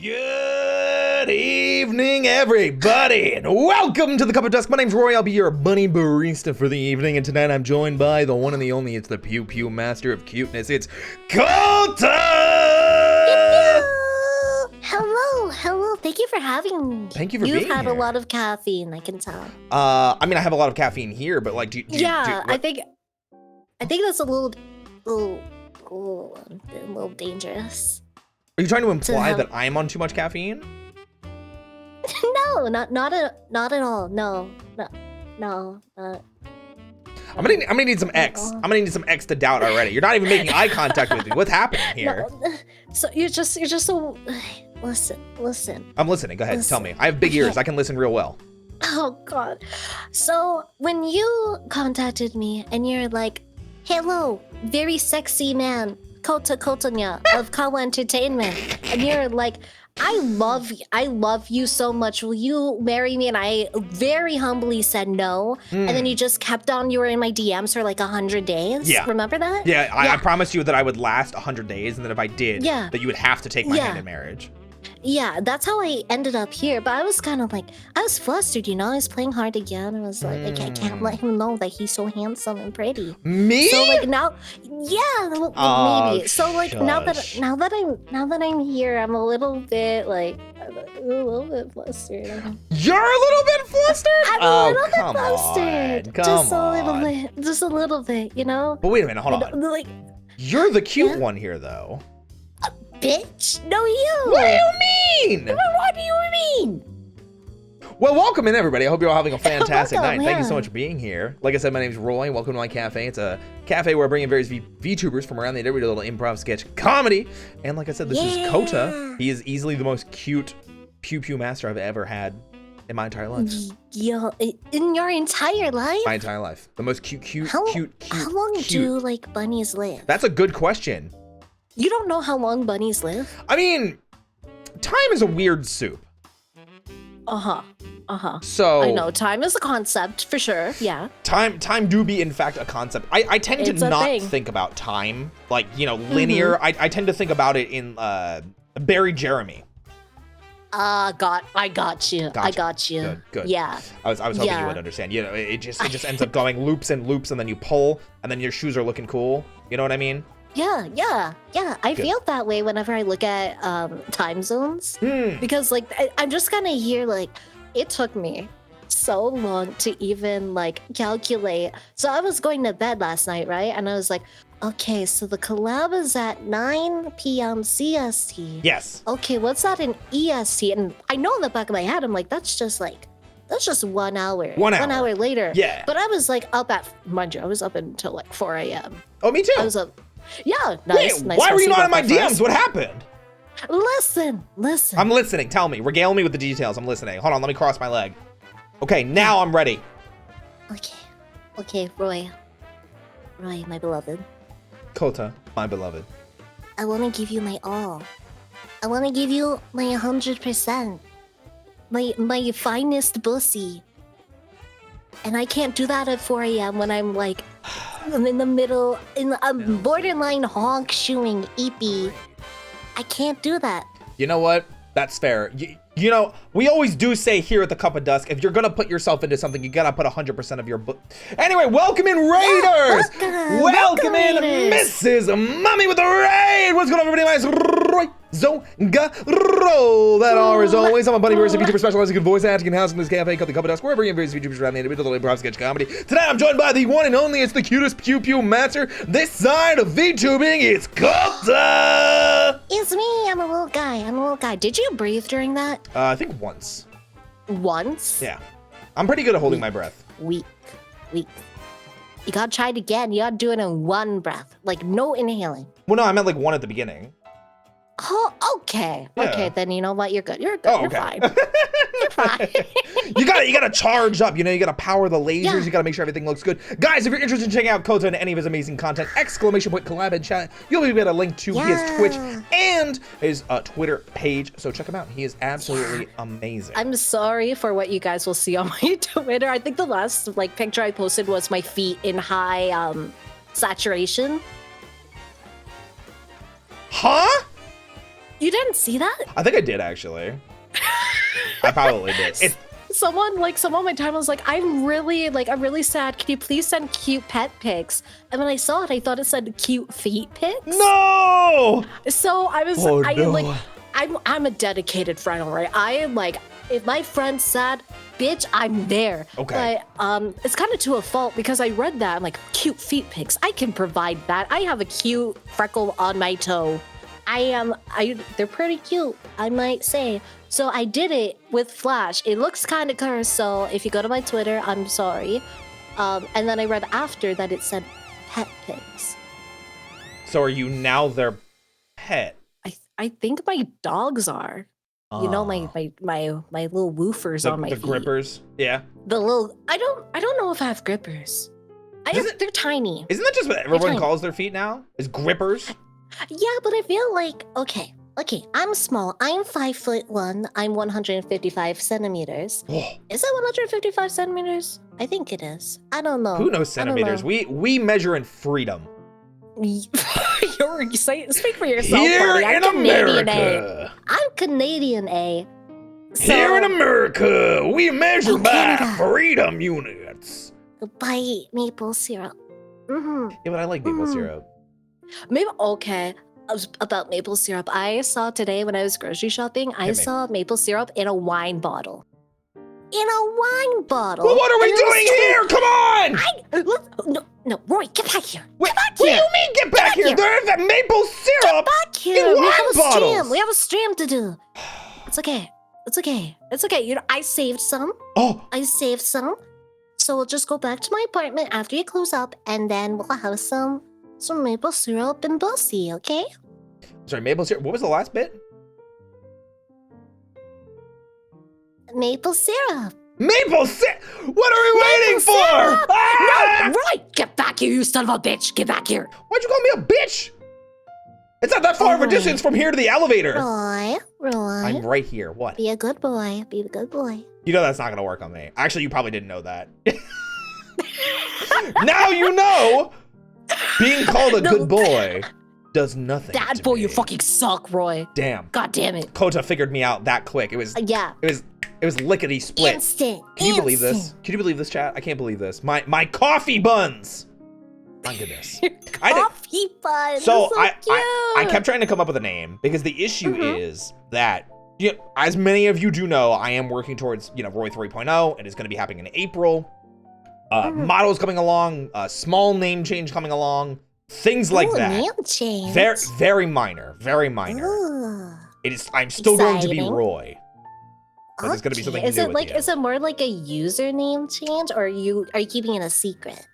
Good evening, everybody, and welcome to the Cup of Dusk. My name's Roy. I'll be your bunny barista for the evening, and tonight I'm joined by the one and the only. It's the Pew Pew Master of Cuteness. It's Kota! Hello. Thank you for having me. Thank you for being here. You've had a lot of caffeine, I can tell. I mean, I have a lot of caffeine here, but like, I think that's a little dangerous. Are you trying to imply that I'm on too much caffeine? No, not at all. No. I'm gonna need some X. I'm gonna need some X to doubt already. You're not even making eye contact with me. What's happening here? No, so you're just so. Listen. I'm listening. Go ahead. Tell me. I have big ears. I can listen real well. Oh God. So when you contacted me and you're like, "Hello, very sexy man, Kota Kotonya of Kawa Entertainment," and you're like, I love you so much. Will you marry me? And I very humbly said no. And then you just kept on. You were in my DMs for like 100 days. Yeah. Remember that? Yeah. I promised you that I would last 100 days, and that if I did, that you would have to take my hand in marriage. Yeah, that's how I ended up here. But I was kind of like, I was flustered, you know. I was playing hard again. I was like, I can't let him know that he's so handsome and pretty. Me? So like now, maybe. So like now that I'm here, I'm a little bit flustered. You're a little bit flustered? I'm a little bit flustered. Just a little bit, you know. But wait a minute, hold on. Like, you're the cute one here, though. bitch. No, you. What do you mean? What do you mean? Well, welcome in, everybody. I hope you're all having a fantastic Welcome, night. Thank you so yeah. much for being here. Like I said, my name is Roy. Welcome to my cafe. It's a cafe where I bring in various VTubers from around the area. We do a little improv sketch comedy. And like I said, this is Kota. He is easily the most cute pew master I've ever had in my entire life. Yo, in your entire life? My entire life. The most cute. How long do like bunnies live? That's a good question. You don't know how long bunnies live? I mean, time is a weird soup. So I know time is a concept for sure. Yeah. Time do be in fact a concept. I tend to not think about time like, you know, linear. I tend to think about it in Barry Jeremy. I got you. Gotcha. I got you. Good. Yeah. I was hoping you would understand. You know, it just ends up going loops and loops, and then you pull, and then your shoes are looking cool. You know what I mean? Yeah. I feel that way whenever I look at time zones because like I'm just gonna hear like it took me so long to even like calculate. So I was going to bed last night, right? And I was like, okay, so the collab is at 9 p.m. CST. Yes. Okay, what's that in EST? And I know in the back of my head, I'm like, that's just 1 hour. 1 hour. 1 hour later. Yeah. But I was like up at, mind you, I was up until like 4 a.m. Oh, me too. I was up. Yeah, nice. Wait, nice. why were you We'll not in see my about that DMs? What happened? Listen. I'm listening. Tell me. Regale me with the details. I'm listening. Hold on. Let me cross my leg. Okay, now I'm ready. Okay, Roy, my beloved. Kota, my beloved. I want to give you my all. I want to give you my 100%. My finest pussy. And I can't do that at 4 a.m. when I'm like in the middle, I'm borderline honk shoeing eepy. I can't do that. You know what? That's fair. You know, we always do say here at the Cup of Dusk, if you're gonna put yourself into something, you gotta put 100% of your Anyway, welcome in, Raiders! Welcome in, Raiders. Mrs. Mummy with the raid! What's going on, everybody? My name is RoyzOga. Roll that R as always. I'm a bunny versus VTuber specializing in voice acting and housing in this cafe called the Cup of Dusk, where I bring in various VTubers around the individual improv sketch comedy. Today I'm joined by the one and only, it's the cutest pew master this side of VTubing, it's Kota! It's me, I'm a little guy. Did you breathe during that? I think once. Once? Yeah. I'm pretty good at holding my breath. Weak. You gotta try it again. You gotta do it in one breath. Like, no inhaling. Well, no, I meant like one at the beginning. Oh, okay. Yeah. Okay, then you know what? You're good. You're Oh, You're okay. fine. You're fine. You gotta charge up, you know, you gotta power the lasers, Yeah. you gotta make sure everything looks good. Guys, if you're interested in checking out Kota and any of his amazing content, ! Collab and chat, you'll be able to link to his Twitch and his Twitter page, so check him out. He is absolutely amazing. I'm sorry for what you guys will see on my Twitter. I think the last like picture I posted was my feet in high saturation. Huh? You didn't see that? I think I did, actually. I probably did. Someone on my time was like, I'm really sad. Can you please send cute pet pics? And when I saw it, I thought it said cute feet pics. No! So I was, Oh, no. I'm a dedicated friend, all right? I am like, if my friend's sad, bitch, I'm there. Okay. But it's kind of to a fault because I read that. I'm like, cute feet pics. I can provide that. I have a cute freckle on my toe. They're pretty cute, I might say. So I did it with Flash. It looks kind of cursed, so if you go to my Twitter, I'm sorry. And then I read after that it said pet pics. So are you now their pet? I think my dogs are. You know, my little woofers on my the feet. grippers, yeah. The little I don't know if I have grippers. They're tiny. Isn't that just what everyone calls their feet now? Is grippers? Yeah, but I feel like okay, I'm small. I'm 5'1". I'm 155 centimeters. Oh. Is it 155 centimeters? I think it is. I don't know. Who knows centimeters? We measure in freedom. Speak for yourself, Here buddy. I'm in Canadian America. I'm Canadian A. So, Here in America, we measure in by Canada. freedom units. by maple syrup. Mm-hmm. Yeah, but I like maple syrup. Maybe okay. About maple syrup, I saw today when I was grocery shopping, I saw maple syrup in a wine bottle. In a wine bottle. Well, what are we doing here? Come on! No, Roy, get back here. What do you mean get back here? There's that maple syrup. Get back here. We have a stream. bottles. We have a stream to do. It's okay. It's okay. It's okay. You know, I saved some. Oh, I saved some. So we'll just go back to my apartment after you close up, and then we'll have some maple syrup and bussy, okay? sorry, maple syrup. What was the last bit? Maple syrup. Maple syrup. What are we waiting for? syrup! Ah! No, Roy, get back here, you son of a bitch. Get back here. Why'd you call me a bitch? It's not that far of a Roy. distance from here to the elevator. Roy. I'm right here. What? Be a good boy. Be a good boy. You know that's not gonna work on me. Actually, you probably didn't know that. Now you know. Being called a good boy does nothing. Bad to boy, me. you fucking suck, Roy. Damn. God damn it. Kota figured me out that quick. It was Yeah. it was lickety split. Instant. Can you believe this? Instant. Can you believe this, chat? I can't believe this. My coffee buns. My goodness. I did- Coffee buns. So That's so I kept trying to come up with a name because the issue is that as many of you do know, I am working towards Roy 3.0. It is going to be happening in April. Models coming along, small name change coming along, things like Ooh, that. Name change. Very minor, very minor. Ooh. It is. I'm still going to be Exciting. Roy. But there's gonna be something to Is do it with like you. is it more like a username change, or are you keeping it a secret?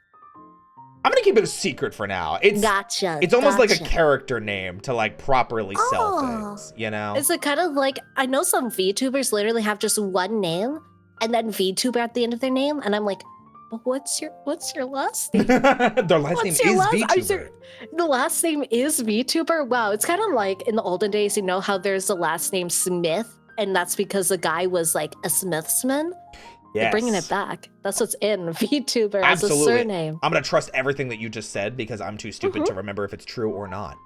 I'm gonna keep it a secret for now. It's Gotcha. It's almost like a gotcha. character name to like properly sell Oh. things, you know? Is it kind of like, I know some VTubers literally have just one name and then VTuber at the end of their name, and I'm like, but what's your last name? Their last name What's your is last- VTuber. The last name is VTuber? Wow, it's kind of like in the olden days, you know how there's the last name Smith, and that's because the guy was like a Smithsman? They're bringing it back. That's what's in VTuber as a Absolutely. surname. I'm gonna trust everything that you just said because I'm too stupid to remember if it's true or not.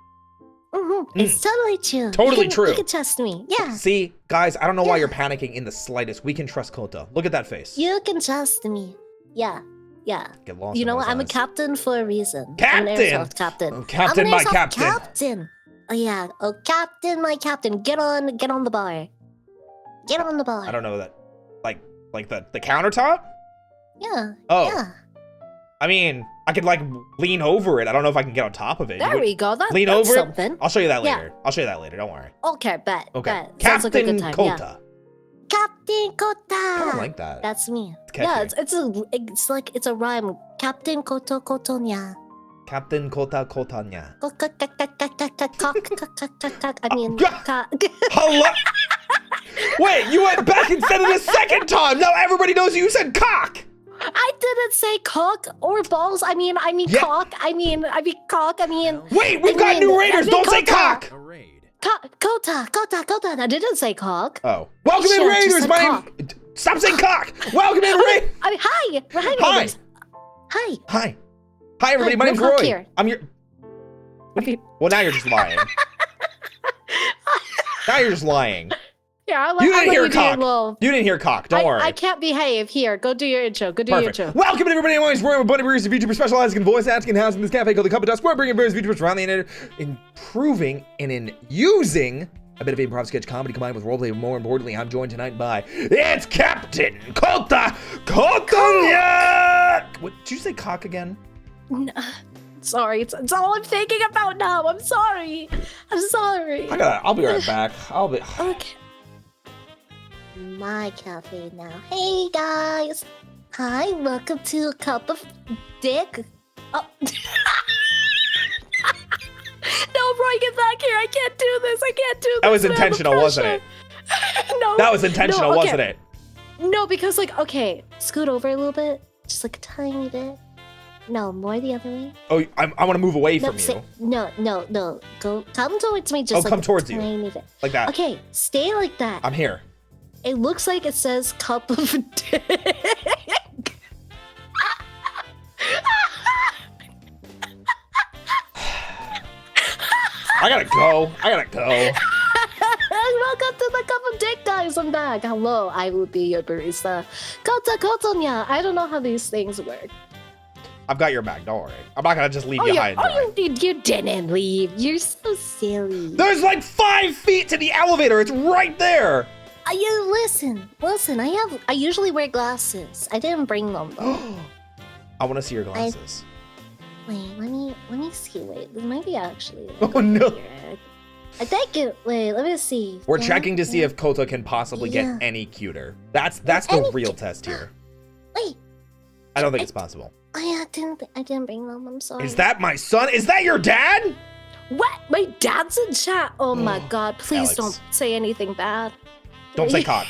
It's totally true. Totally true. You can trust me. Yeah. See, guys, I don't know why Yeah. you're panicking in the slightest. We can trust Kota. Look at that face. You can trust me. Yeah. Yeah. Get lost You in know those what? I'm a eyes. captain for a reason. I'm Captain? an airsoft captain. Oh, Captain, I'm my an airsoft captain. Captain. Oh yeah. Oh, captain, my captain. Get on the bar. Get on the bar. I don't know that. Like the countertop? Yeah. Oh. Yeah. I mean, I could like lean over it. I don't know if I can get on top of it. There we go. That's lean over something. it? I'll show you that Yeah. later. I'll show you that later. Don't worry. Okay, bet. Okay. Bet. Sounds like a Captain good time. Kota. Yeah. Captain Kota. I don't like that. That's me. catchy. Yeah, it's a rhyme. Captain Kota Kotonya. Captain Kota Kotonya. I mean, Hello? Wait, you went back and said it a second time. Now everybody knows you said cock. I didn't say cock or balls. I mean Yeah. cock. I mean cock. I mean, Wait, we've I got mean, new I raiders. mean Don't say Kota. cock. Kota. I didn't say cock. Oh. Welcome in, Shit, I just raiders. said My cock. name. Stop saying cock. Welcome in, raiders. I mean, hi. Hi. Raiders. Hi. Hi. Hi, everybody. Hi, My no name's cock Roy. here. I'm your. Well, now you're just lying. Now you're just lying. Yeah, You didn't hear cock. Little... You didn't hear cock. Don't worry. I can't behave. Here, go do your intro. Go do Perfect. your intro. Welcome everybody. My name is Roy. I'm a buddy barista VTuber specializing in voice acting and housing this cafe called the Cup of Dusk. We're bringing various VTubers around the internet, improving and in using a bit of improv sketch comedy combined with roleplay. More importantly, I'm joined tonight by it's Captain Kota Kotonya. What did you say? Cock again? No, sorry, it's all I'm thinking about now. I'm sorry. I'll be right back. Okay. My cafe now. Hey guys. Hi, welcome to a cup of dick. Oh. No, Roy, get back here. I can't do this. That was intentional, wasn't it? No. That was intentional, no, okay. wasn't it? No, because okay, scoot over a little bit. Just like a tiny bit. No, more the other way. Oh, I want to move away No, from you. no. Come towards me just like come a towards you. tiny bit. Like that. Okay, stay like that. I'm here. It looks like it says cup of dick. I gotta go. Welcome to the cup of dick, guys. I'm back. Hello, I will be your barista. Kota Kotonya. I don't know how these things work. I've got your back. Don't worry. I'm not gonna just leave you high and dry. You didn't leave. You're so silly. There's like 5 feet to the elevator. It's right there. You listen. I usually wear glasses. I didn't bring them though. I want to see your glasses. Wait, let me see. Wait, this might be actually. Oh, no. Here. think it. Wait, let me see. We're checking to see if Kota can possibly get any cuter. That's the real test here. Wait. I don't think it's possible. I didn't bring them. I'm sorry. Is that my son? Is that your dad? What? My dad's in chat. Oh my God! Please Alex. don't say anything bad. Don't say cock.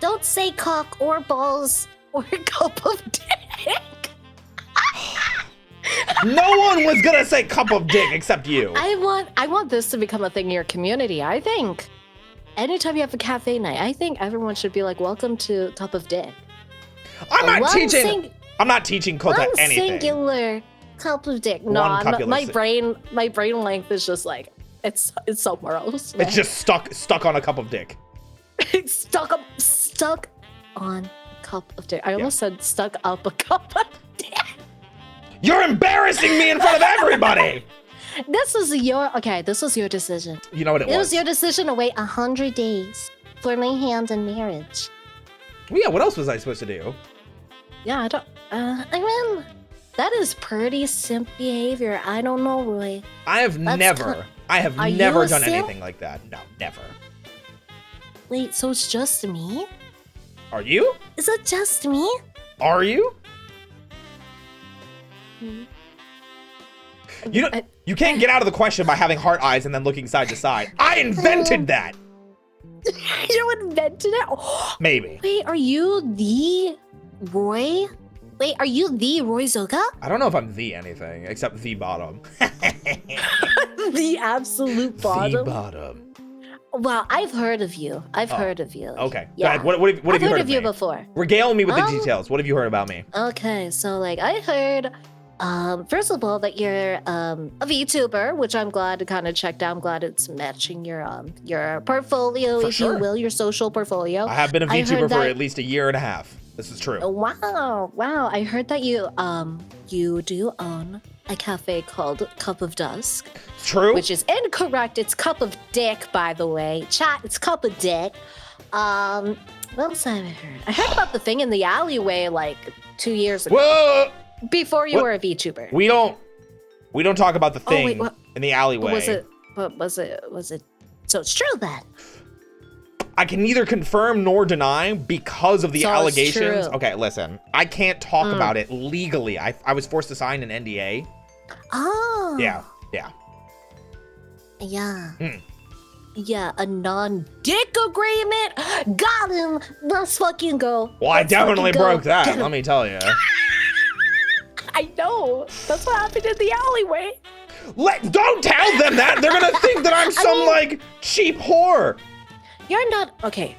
Don't say cock or balls or a cup of dick. No one was gonna say cup of dick except you. I want this to become a thing in your community. I think anytime you have a cafe night, I think everyone should be like, "Welcome to cup of dick." I'm not teaching Kota anything. Singular cup of dick. No, my brain length is just like it's somewhere else. It's just stuck on a cup of dick. It's stuck on cup of dick. I almost said stuck up a cup of dick. You're embarrassing me in front of everybody. This was your decision. You know what it was? It was your decision to wait 100 days for my hand in marriage. Well, yeah, what else was I supposed to do? Yeah, I mean, that is pretty simp behavior. I don't know, Roy. I have never done anything like that. No, never. Wait, so it's just me? Are you? Is it just me? Are you? You can't get out of the question by having heart eyes and then looking side to side. I invented that. You invented it? Maybe. Wait, are you the Roy? Wait, are you the RoyZoga? I don't know if I'm the anything except the bottom. The absolute bottom? The bottom. Well, I've heard of you. I've heard of you. Okay. Yeah. What have you heard of you me? before. Regale me with the details. What have you heard about me? Okay, so like I heard, first of all, that you're a VTuber, which I'm glad to kind of check out. I'm glad it's matching your portfolio, For if sure. you will, your social portfolio. I have been a VTuber for at least a year and a half. This is true. Wow. I heard that you do own a cafe called Cup of Dusk. True. Which is incorrect. It's Cup of Dick, by the way. Chat, it's Cup of Dick. What else have I heard? I heard about the thing in the alleyway like 2 years ago. Whoa! Before you were a VTuber. We don't talk about the thing in the alleyway. Was it? So it's true then. I can neither confirm nor deny because of the allegations. It's true. Okay, listen. I can't talk about it legally. I was forced to sign an NDA. Oh. Yeah. Yeah, a non-dick agreement. Got him. Let's fucking go. Well, I definitely broke that, let me tell you. I know. That's what happened in the alleyway. Don't tell them that. They're gonna think that I'm some like cheap whore. You're not okay,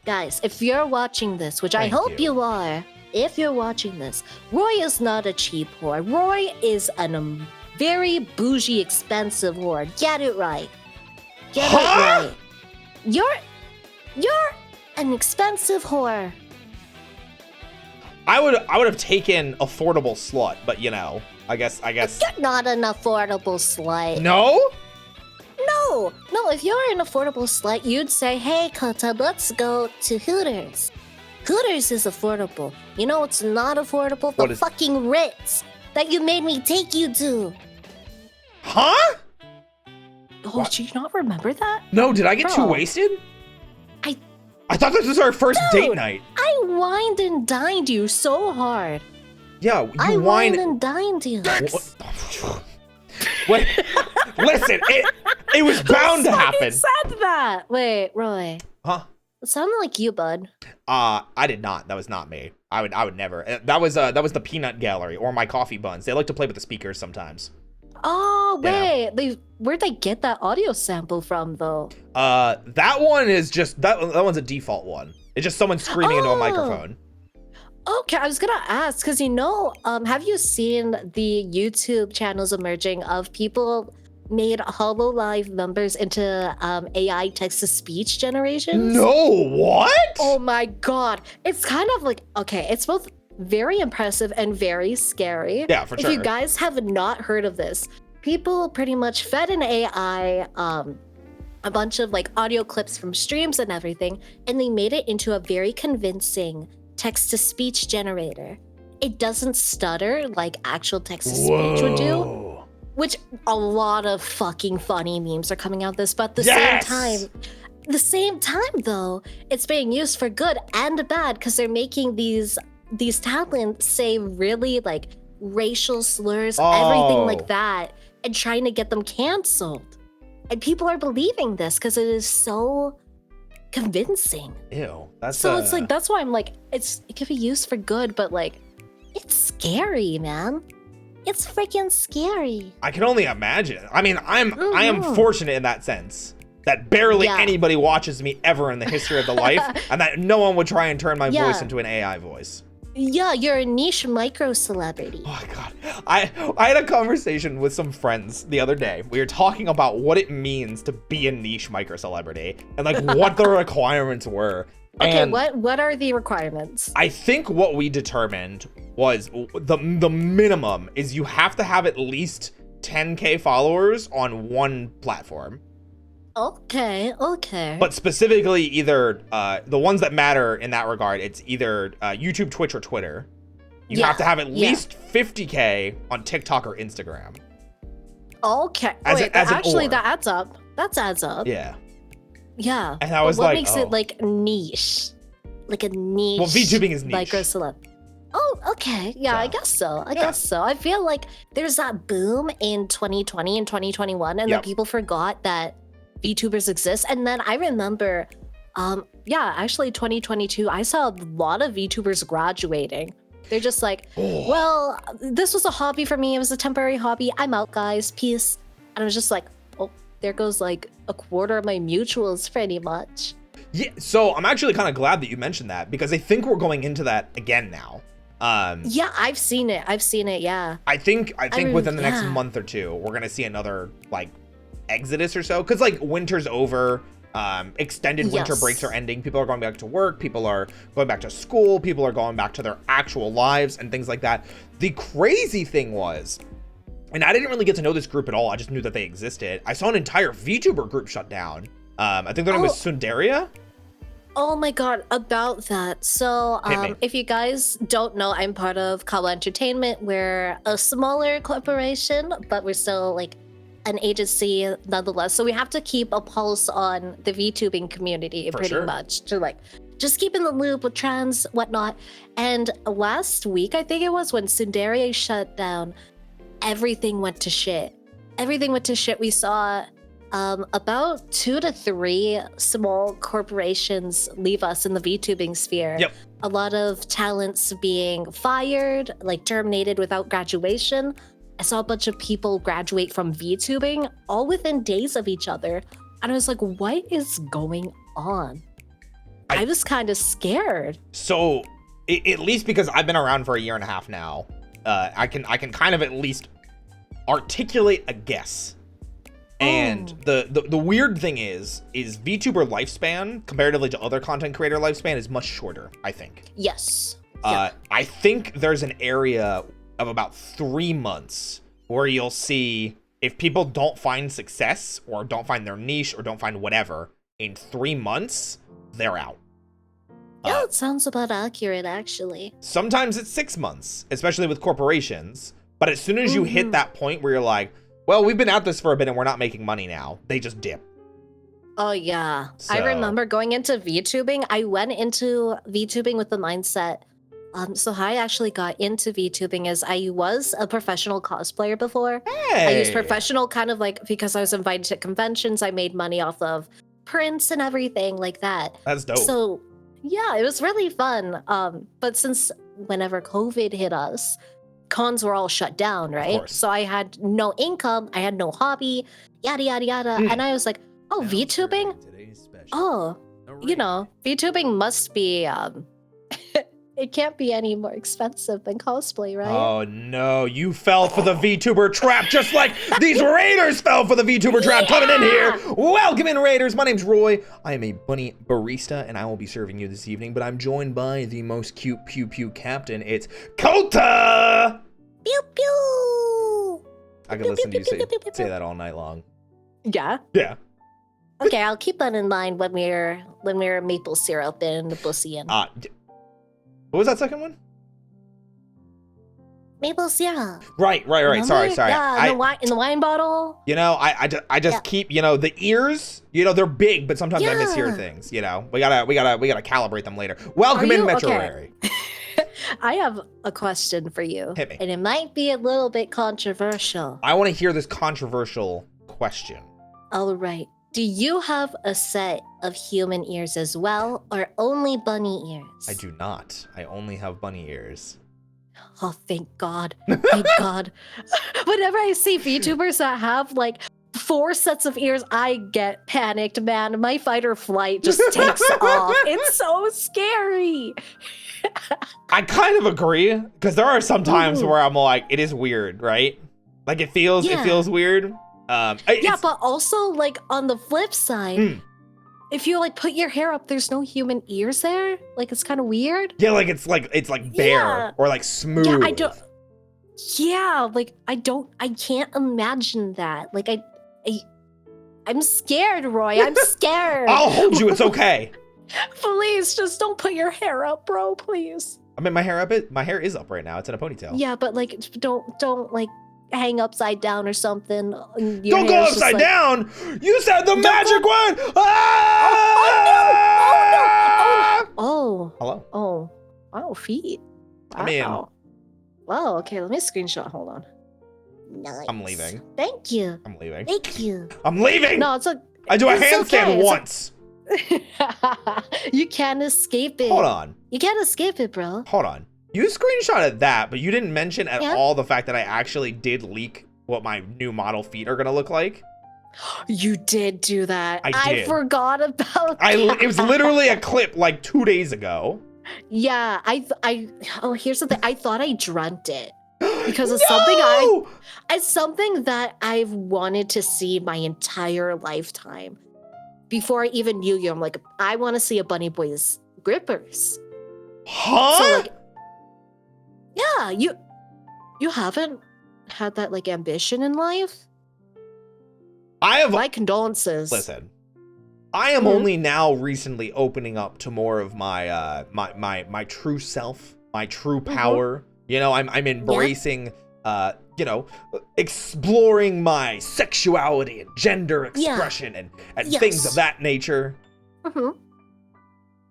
guys. If you're watching this, which I hope you are, if you're watching this, Roy is not a cheap whore. Roy is a very bougie, expensive whore. Get it right. Get it right. You're an expensive whore. I would have taken affordable slut, but you know, I guess. You're not an affordable slut. No. No, if you're an affordable slut, you'd say, hey, Kota, let's go to Hooters. Hooters is affordable. You know what's not affordable? The fucking Ritz that you made me take you to. Huh? Oh, do you not remember that? No, did I get too wasted? I thought this was our first date night. I wined and dined you so hard. Yeah, I wined and dined you. Wait, listen, it was bound to happen. Who said that? Wait, Roy. Huh? It sounded like you, bud. I did not. That was not me. I would never. That was the peanut gallery or my coffee buns. They like to play with the speakers sometimes. Oh wait, where'd they get that audio sample from though? That one is just that one's a default one. It's just someone screaming into a microphone. Okay, I was gonna ask because have you seen the YouTube channels emerging of people made HoloLive members into AI text-to-speech generations? No, what? Oh my god, it's kind of like it's both very impressive and very scary. Yeah, for sure. If you guys have not heard of this, people pretty much fed an AI a bunch of like audio clips from streams and everything, and they made it into a very convincing text-to-speech generator. It doesn't stutter like actual text-to-speech would do. which a lot of fucking funny memes are coming out this, but at the same time though, it's being used for good and bad because they're making these talents say really like racial slurs, everything like that, and trying to get them canceled. And people are believing this because it is so convincing. Ew, it's like that's why I'm like it could be used for good, but like it's scary, man. It's freaking scary. I can only imagine. I mean, I am fortunate in that sense that barely anybody watches me ever in the history of the life, and that no one would try and turn my voice into an AI voice. Yeah, you're a niche micro celebrity. Oh my god. I had a conversation with some friends the other day. We were talking about what it means to be a niche micro celebrity and like what the requirements were. Okay, and what are the requirements? I think what we determined was the minimum is you have to have at least 10K followers on one platform. Okay. But specifically either the ones that matter in that regard, it's either YouTube, Twitch, or Twitter. You have to have at least 50K on TikTok or Instagram. Okay. Wait, actually that adds up. That adds up. Yeah. Yeah. And I was what like, makes it like niche? Like a niche. Well, VTubing is niche. Micro celeb. Oh, okay. Yeah, I guess so. I guess so. I feel like there's that boom in 2020 and 2021, and then people forgot that VTubers exist. And then I remember, actually 2022, I saw a lot of VTubers graduating. They're just like, well, this was a hobby for me. It was a temporary hobby. I'm out, guys. Peace. And I was just like, oh, there goes like a quarter of my mutuals pretty much. Yeah, so I'm actually kind of glad that you mentioned that because I think we're going into that again now. Yeah, I've seen it. Yeah. I think within the next month or two, we're gonna see another like exodus or so. Cause like winter's over, extended winter breaks are ending. People are going back to work. People are going back to school. People are going back to their actual lives and things like that. The crazy thing was, and I didn't really get to know this group at all. I just knew that they existed. I saw an entire VTuber group shut down. I think their name was Sundaria. Oh my god, about that. So, if you guys don't know, I'm part of Kawa Entertainment. We're a smaller corporation, but we're still like an agency nonetheless. So we have to keep a pulse on the VTubing community pretty much to like just keep in the loop with trends, whatnot. And last week, I think it was when Sundaria shut down, everything went to shit. Everything went to shit. We saw about 2 to 3 small corporations leave us in the VTubing sphere. Yep. A lot of talents being fired, like terminated without graduation. I saw a bunch of people graduate from VTubing all within days of each other. And I was like, what is going on? I was kind of scared. So at least because I've been around for a year and a half now, I can kind of at least articulate a guess. And the weird thing is VTuber lifespan comparatively to other content creator lifespan is much shorter, I think. Yes. I think there's an area of about 3 months where you'll see if people don't find success or don't find their niche or don't find whatever in 3 months, they're out. Yeah, it sounds about accurate, actually. Sometimes it's 6 months, especially with corporations. But as soon as you hit that point where you're like, well, we've been at this for a bit and we're not making money now, they just dip. Oh, yeah. So. I remember going into VTubing. I went into VTubing with the mindset. So how I actually got into VTubing is I was a professional cosplayer before. Hey. I used professional kind of like because I was invited to conventions. I made money off of prints and everything like that. That's dope. So yeah, it was really fun. But since whenever COVID hit us, cons were all shut down, right? So I had no income, I had no hobby, yada yada yada, and I was like, oh, VTubing? Oh, you know, VTubing must be it can't be any more expensive than cosplay, right? Oh no, you fell for the VTuber trap just like these Raiders fell for the VTuber trap coming in here. Welcome in, Raiders. My name's Roy. I am a bunny barista and I will be serving you this evening, but I'm joined by the most cute pew pew captain. It's Kota! Pew pew! I could listen to you say that all night long. Yeah? Yeah. Okay, I'll keep that in mind when we're maple syrup and the pussy in. What was that second one? maple syrup. Right. Remember? Sorry. Yeah, in the wine bottle. You know, I just keep, you know, the ears, you know, they're big, but sometimes I mishear things, you know. We gotta calibrate them later. Welcome in, Metro Rary. I have a question for you. Hit me. And it might be a little bit controversial. I want to hear this controversial question. All right. Do you have a set of human ears as well, or only bunny ears? I do not. I only have bunny ears. Oh, thank God. Thank God. Whenever I see VTubers that have like 4 sets of ears, I get panicked, man. My fight or flight just takes off. It's so scary. I kind of agree, because there are some times where I'm like, it is weird, right? Like it feels weird. But also like on the flip side, if you like put your hair up, there's no human ears there. Like it's kind of weird. Yeah, like it's like bare or like smooth. Yeah, I can't imagine that. Like I'm scared, Roy. I'm scared. I'll hold you. It's okay. Please, just don't put your hair up, bro. Please. I mean, my hair is up right now. It's in a ponytail. Yeah, but like, don't like hang upside down or something. Don't go upside down. You said the magic word. Oh. Hello. Oh, feet. I mean. Wow. Okay, let me screenshot. Hold on. Nice. I'm leaving. Thank you. I'm leaving. Thank you. I'm leaving. No, it's a. I do a handstand once. You can't escape it. Hold on. You can't escape it, bro. Hold on. You screenshotted that, but you didn't mention at all the fact that I actually did leak what my new model feet are gonna look like. You did do that. I did. I forgot about that. It was literally a clip like 2 days ago. Yeah, here's the thing. I thought I dreamt it. Because it's something that I've wanted to see my entire lifetime. Before I even knew you, I'm like, I want to see a Bunny Boy's grippers. Huh? So like, yeah, you haven't had that like ambition in life? My condolences. Listen, I am only now recently opening up to more of my my true self, my true power. You know, I'm embracing you know, exploring my sexuality and gender expression and things of that nature.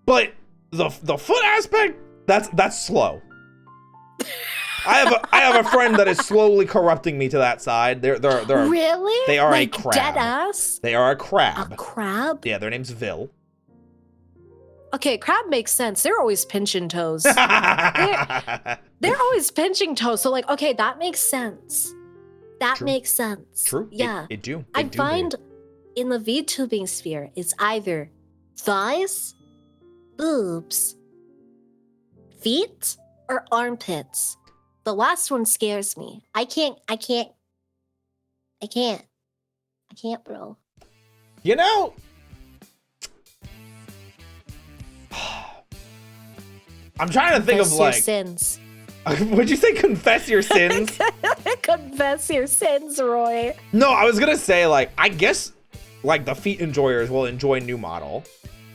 But the foot aspect, that's slow. I have a friend that is slowly corrupting me to that side. They're really? They are like a crab. Dead ass? They are a crab. A crab? Yeah, their name's Vil. Okay, crab makes sense. They're always pinching toes. They're always pinching toes. So like, okay, that makes sense. That makes sense. True. Yeah. It do. I find in the VTubing sphere, it's either thighs, boobs, feet, or armpits. The last one scares me. I can't, bro. You know, I'm trying to think of like sins. Would you say confess your sins? Confess your sins, Roy. No, I was gonna say like I guess like the feet enjoyers will enjoy new model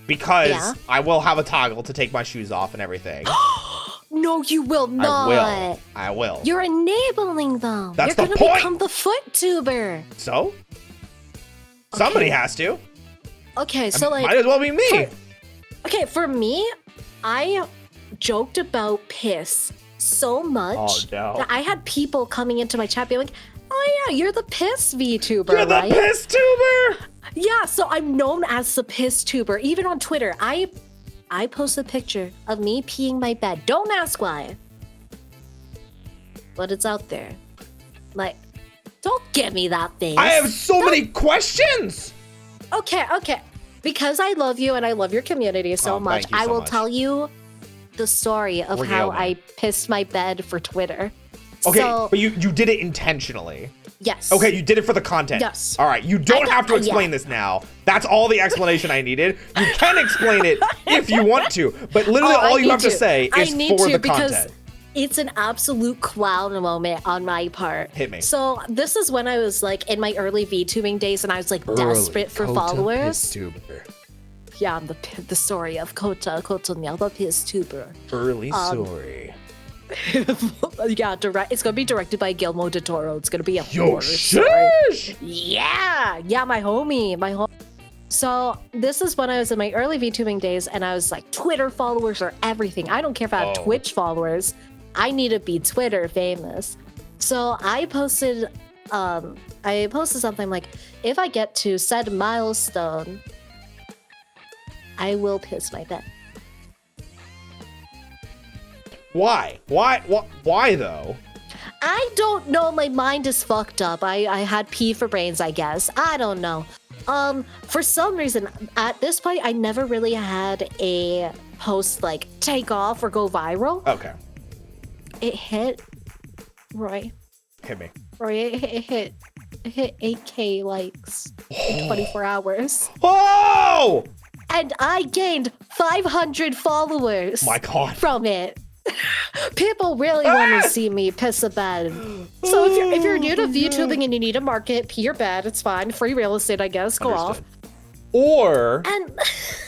because I will have a toggle to take my shoes off and everything. No, you will not. I will. You're enabling them. That's You're the gonna point. become the foot tuber. So? Somebody has to. Okay, so like might as well be me. For me, I joked about piss so much that I had people coming into my chat being like, "Oh yeah, you're the piss VTuber, You're right?" the piss tuber. Yeah, so I'm known as the piss tuber. Even on Twitter, I post a picture of me peeing my bed. Don't ask why, but it's out there. Like, don't give me that face. I have so many questions. Okay. Because I love you and I love your community so much, I will tell you the story of how I pissed my bed for Twitter. Okay, so, but you did it intentionally. Yes. Okay, you did it for the content. Yes. All right, you don't have to explain this now. That's all the explanation I needed. You can explain it if you want to, but literally all you have to say is for the content. It's an absolute clown moment on my part. Hit me. So this is when I was like in my early VTubing days and I was like desperate for followers. Yeah, I'm the story of Kota Kotonya, the piss tuber. Early story. Yeah, it's gonna be directed by Guillermo del Toro. It's gonna be a Yo, horror story. shush! Yeah, my homie. So this is when I was in my early VTubing days, and I was like, Twitter followers are everything. I don't care if I have Twitch followers. I need to be Twitter famous. So I posted something like, if I get to said milestone, I will piss my bed. Why? Why though? I don't know. My mind is fucked up. I had pee for brains, I guess. I don't know. For some reason, at this point, I never really had a post like take off or go viral. Okay. It hit, Roy. Hit me. Roy, it hit 8K likes in 24 hours. Oh! And I gained 500 followers. My God. From it. People really want to see me piss a bed. So if you're new to VTubing and you need a market, pee your bed. It's fine. Free real estate, I guess. Go off. Or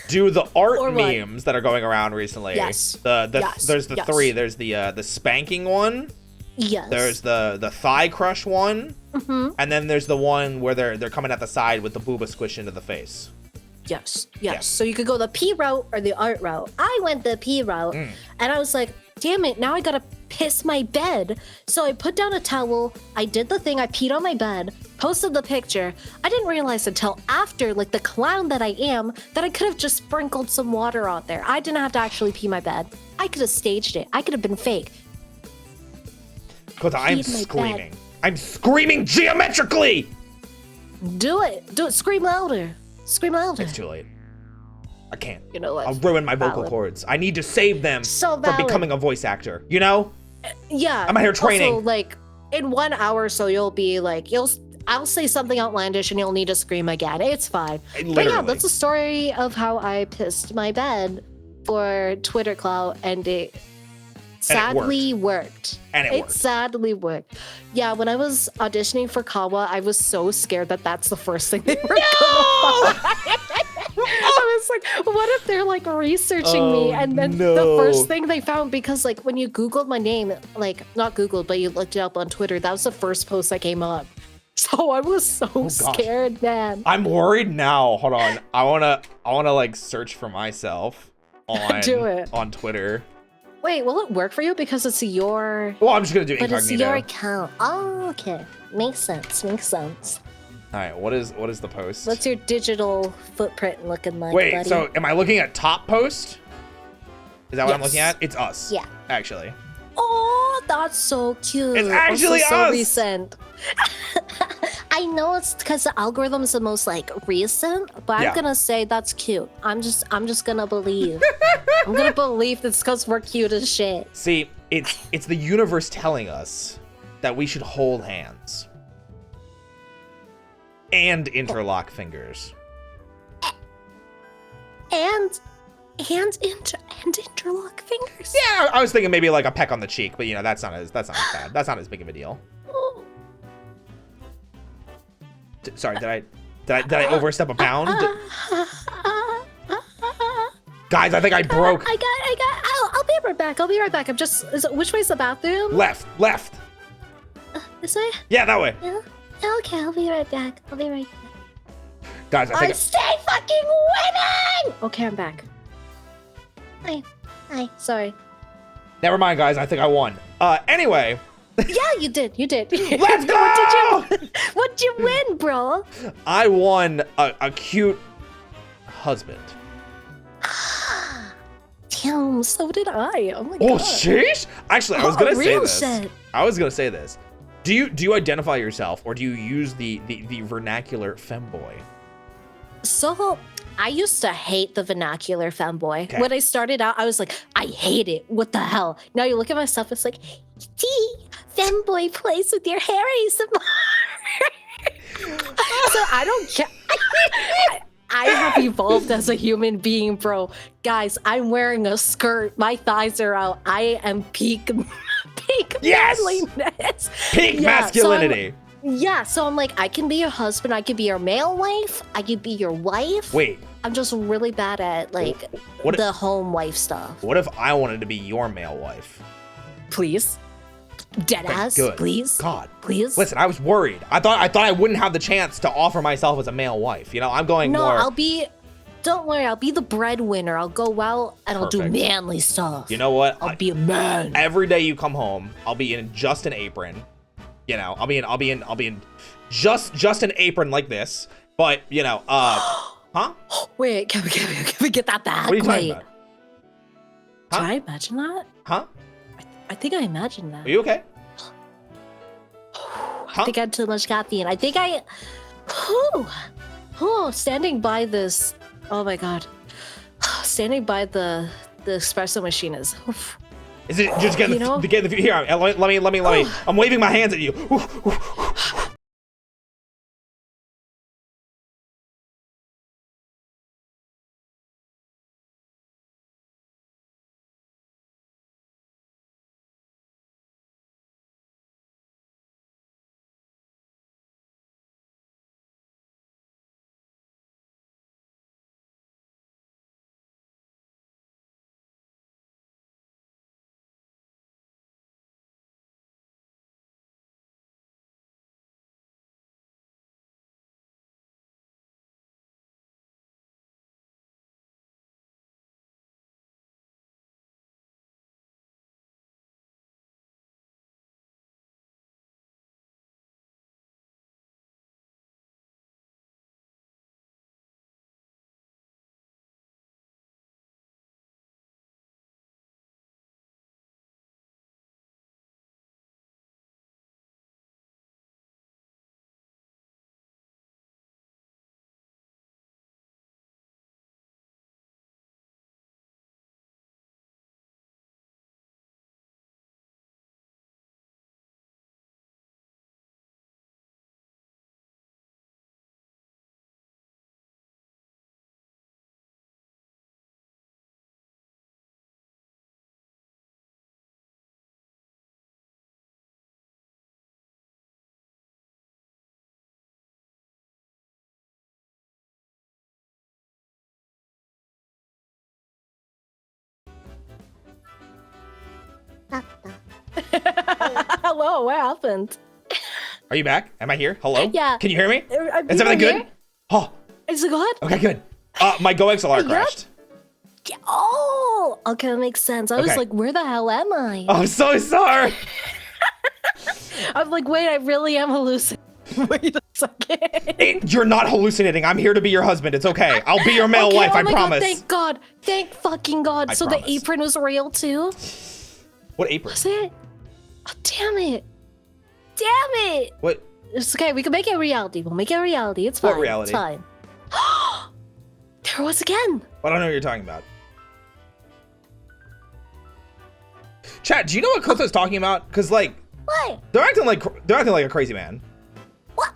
do the art or memes that are going around recently. Yes. There's the three. There's the spanking one. Yes. There's the thigh crush one. Mm-hmm. And then there's the one where they're coming at the side with the booba squished into the face. Yes. So you could go the P route or the art route. I went the P route, and I was like, damn it, now I gotta piss my bed. So I put down a towel, I did the thing, I peed on my bed, posted the picture. I didn't realize until after, like the clown that I am, that I could have just sprinkled some water out there. I didn't have to actually pee my bed. I could have staged it. I could have been fake. Because I'm screaming. I'm screaming geometrically! Do it. Scream louder. Scream louder. It's too late. I can't. You know what? I'll ruin my vocal cords. I need to save them from becoming a voice actor. You know? Yeah. I'm out here training. Also, like, in 1 hour or so, you'll be like, I'll say something outlandish and you'll need to scream again. It's fine. Literally. But yeah, that's the story of how I pissed my bed for Twitter clout, and it sadly worked. And it sadly worked. Yeah, when I was auditioning for Kawa, I was so scared that that's the first thing they were gonna find. I was like, what if they're like researching me? And then the first thing they found, because like when you Googled my name, like not Googled, but you looked it up on Twitter, that was the first post that came up. So I was so scared, man. I'm worried now. Hold on. I wanna like search for myself on Do it. On Twitter. Wait, will it work for you? Because it's your... Well, I'm just gonna do incognito. But it's your account. Oh, okay. Makes sense. All right, what is the post? What's your digital footprint looking like, Wait, buddy? so am I looking at top post? Is that what I'm looking at? It's us. Yeah. Actually. Oh, that's so cute. It's actually also us. So recent. I know it's because the algorithm is the most like recent, but I'm gonna say that's cute. I'm just gonna believe. I'm gonna believe it's because we're cute as shit. See, it's the universe telling us that we should hold hands and interlock fingers. And interlock fingers. Yeah, I was thinking maybe like a peck on the cheek, but you know that's not as bad. That's not as big of a deal. Sorry, did I overstep a bound? Guys, I think I broke. I'll be right back. I'm just. Which way's the bathroom? Left. This way? Yeah, that way. Yeah. Okay, I'll be right back. Guys, I think stay fucking winning. Okay, I'm back. Hi. Sorry. Never mind, guys. I think I won. Anyway. Yeah, you did. Let's go! What'd you win, bro? I won a cute husband. Damn, so did I. Oh my god. Oh, sheesh! Actually, I was gonna say this. Shit. I was gonna say this. Do you identify yourself, or do you use the vernacular femboy? So, I used to hate the vernacular femboy. Okay. When I started out, I was like, I hate it. What the hell? Now you look at myself, it's like, femboy plays with your hairy some more. So I don't care. I have evolved as a human being, bro. Guys, I'm wearing a skirt. My thighs are out. I am peak manliness. Peak masculinity. So I'm like, I can be your husband. I could be your male wife. I could be your wife. Wait. I'm just really bad at like the home wife stuff. What if I wanted to be your male wife? Please. Dead ass. Good. Please. God. Please. Listen, I was worried. I thought I wouldn't have the chance to offer myself as a male wife. You know, I'm going No, more. Don't worry, I'll be the breadwinner. I'll go out and I'll do Perfect. manly stuff. You know what? I'll be a man. Every day you come home, I'll be in just an apron. You know, I'll be in just an apron like this. But you know, huh? Wait, can we get that back? What are you talking about? Huh? Did I imagine that? Huh? I think I imagined that. Are you okay? I think I had too much caffeine. I think I... standing by this... Oh my god. Standing by the espresso machine is... Is it just getting the here? Let me. I'm waving my hands at you. Hello, what happened? Are you back? Am I here? Hello? Yeah. Can you hear me? Is Is everything good? Oh, Is it good? okay, good. My Go XLR crashed. Yeah. Oh, okay, that makes sense. I was Okay. like, where the hell am I? I'm so sorry. I'm like, wait, I really am hallucinating. Wait a second. You're not hallucinating. I'm here to be your husband. It's okay. I'll be your male wife. Oh I my promise. God, thank God. Thank fucking God. I So promise. the apron was real too? What apron? Was it? Oh, damn it. Damn it. What? It's okay. We can make it a reality. We'll make it a reality. It's fine. What reality? It's fine. There it was again. I don't know what you're talking about. Chat, do you know what Kota's talking about? Cause like What? they're acting like a crazy man. What?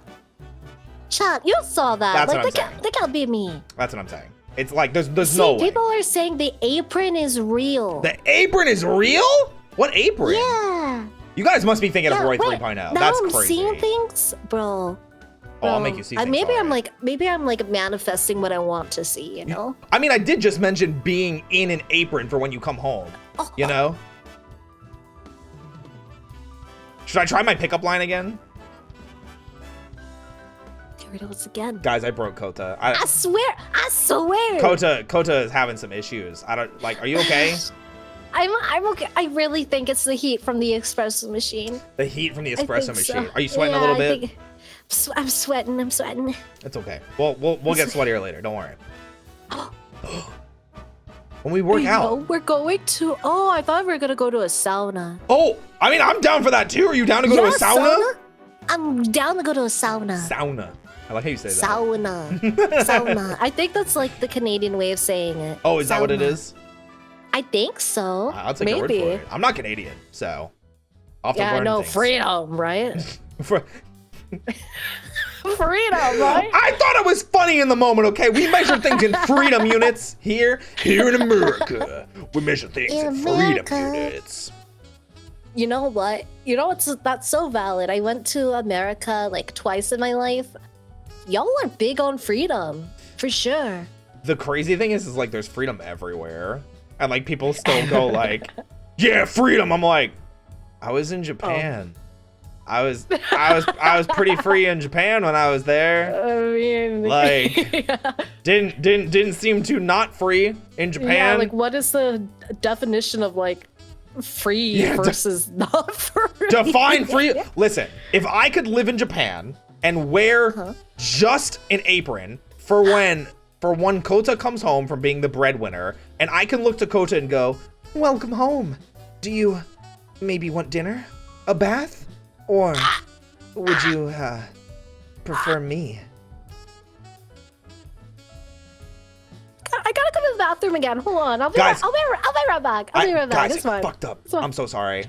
Chat, you saw that. That's like, what I'm saying. They can't be me. That's what I'm saying. It's like there's See, no way. people are saying the apron is real. The apron is real? What apron? Yeah. You guys must be thinking of Roy wait, 3.0. Now That's I'm crazy. seeing things, bro. Oh, I'll make you see things. Maybe I'm alright. like manifesting what I want to see, you know? I mean, I did just mention being in an apron for when you come home. You know? Should I try my pickup line again? Here it is again. Guys, I broke Kota. I swear. Kota is having some issues. I don't like. Are you okay? I'm okay. I really think it's the heat from the espresso machine. The heat from the I espresso think machine. so. Are you sweating a Yeah, little I bit? think- I'm sweating. I'm sweating. It's okay. We'll get sweatier later. Don't worry. When we work out. No, we're going to. Oh, I thought we were gonna go to a sauna. Oh, I mean, I'm down for that too. Are you down to go to a sauna? I'm down to go to a sauna. Sauna. I like how you say that. Sauna. Sauna. I think that's like the Canadian way of saying it. Oh, is that what it Sauna. is? I think so. I'll take your word Maybe. for it. I'm not Canadian, so I'll have to Yeah, learn no, things. freedom, right? For- Freedom, right? I thought it was funny in the moment, okay? We measure things in freedom units here in America. We measure things in freedom America. units. You know what? You know what's that's so valid. I went to America like twice in my life. Y'all are big on freedom, for sure. The crazy thing is like there's freedom everywhere. And like people still go like, yeah, freedom. I'm like, I was in Japan. I was pretty free in Japan when I was there. I mean, Like, yeah. didn't seem too not free in Japan. Yeah, like what is the definition of like free versus not free? Define free. Listen, if I could live in Japan and wear just an apron for when Kota comes home from being the breadwinner, and I can look to Kota and go, "Welcome home. Do you maybe want dinner, a bath, or would you prefer me?" I gotta go to the bathroom again. Hold on. I'll be right back. Guys, It's fine. fucked up. It's fine. I'm so sorry.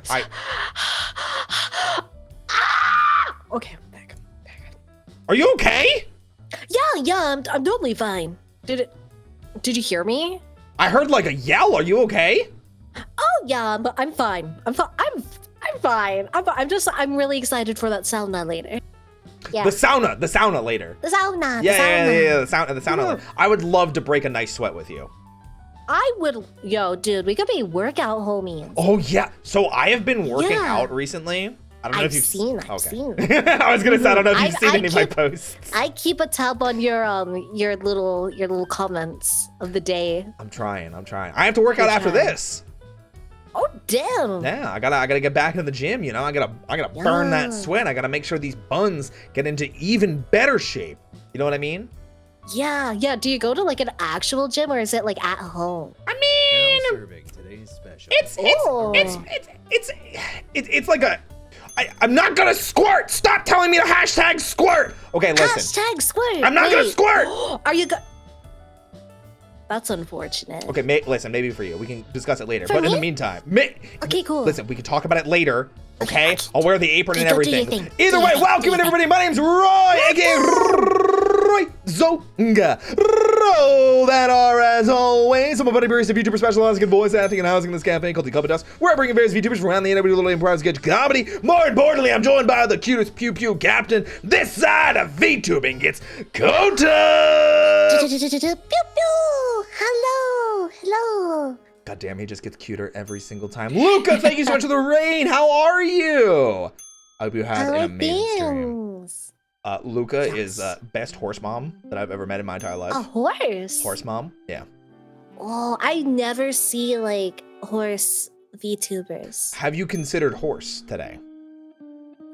Okay, I'm back. Are you okay? Yeah, I'm totally fine. Did you hear me? I heard like a yell. Are you okay? Oh yeah, but I'm fine. I'm fine. I'm really excited for that sauna later. Yeah. The sauna later. The sauna. Yeah, the sauna. I would love to break a nice sweat with you. I would, dude, we could be workout homies. Oh yeah. So I have been working out recently. I don't know if you've seen. I've seen. I was gonna say I don't know if you've seen any of my posts. I keep a tab on your little comments of the day. I'm trying. I have to work out after this. Oh damn. Yeah, I gotta get back into the gym. You know, I gotta burn that sweat. I gotta make sure these buns get into even better shape. You know what I mean? Yeah. Do you go to like an actual gym or is it like at home? I mean, Now serving today's special. It's like a. I'm not gonna squirt. Stop telling me to hashtag squirt. Okay, listen. Hashtag squirt. I'm not gonna squirt. Are you That's unfortunate. Okay, listen, maybe for you. We can discuss it later. For but in me? the meantime, Okay, cool. Listen, we can talk about it later. Okay? I'll wear the apron and Go do your everything. thing. Either Do way, your thing. welcome Do your everybody. My name's Roy, aka RoyzOga. Roll that R as always. I'm a buddy barista VTuber specializing in voice acting and housing in this cafe called the Kota Kotonya, where I bring in various VTubers from around the internet, little improv sketch comedy. More importantly, I'm joined by the cutest pew pew captain this side of VTubing gets Kota. Pew pew. Hello. God damn, he just gets cuter every single time. Luca, thank you so much for the rain. How are you? I hope you had an amazing stream. Luca is best horse mom that I've ever met in my entire life. A horse? Horse mom? Yeah. Oh, I never see like horse VTubers. Have you considered horse today?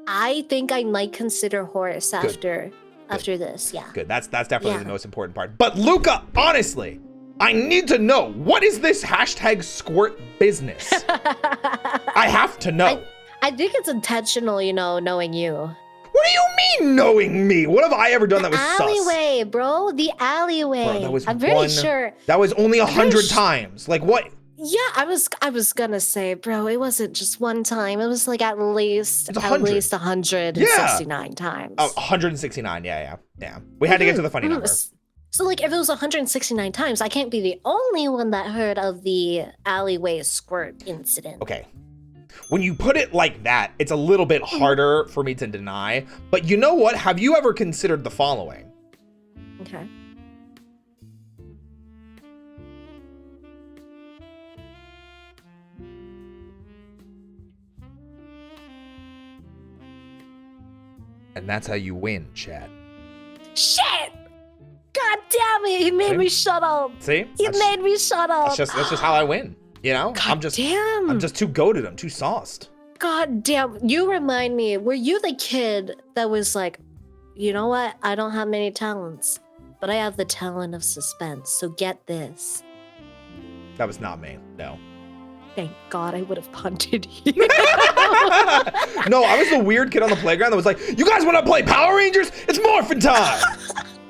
I think I might consider horse after this. Yeah. Good. That's definitely the most important part. But Luca, honestly, I need to know, what is this hashtag squirt business? I have to know. I think it's intentional, knowing you. What do you mean knowing me? What have I ever done that was sus? Alleyway, bro. The alleyway. Bro, that was I'm very sure. That was only 100 times. Like what? Yeah, I was gonna say, bro, it wasn't just one time. It was like at least 169 times. Oh, 169. Yeah. We had to get to the funny number. So like if it was 169 times, I can't be the only one that heard of the alleyway squirt incident. Okay. When you put it like that, it's a little bit harder for me to deny. But you know what? Have you ever considered the following? Okay. And that's how you win, Chad. Shit! God damn it! He made me shut up. See? He made me shut up. That's just how I win. You know? God damn. I'm just too goated. I'm too sauced. God damn. You remind me, were you the kid that was like, you know what? I don't have many talents, but I have the talent of suspense, so get this. That was not me. No. Thank God I would have punted you. No, I was the weird kid on the playground that was like, you guys want to play Power Rangers? It's morphin' time.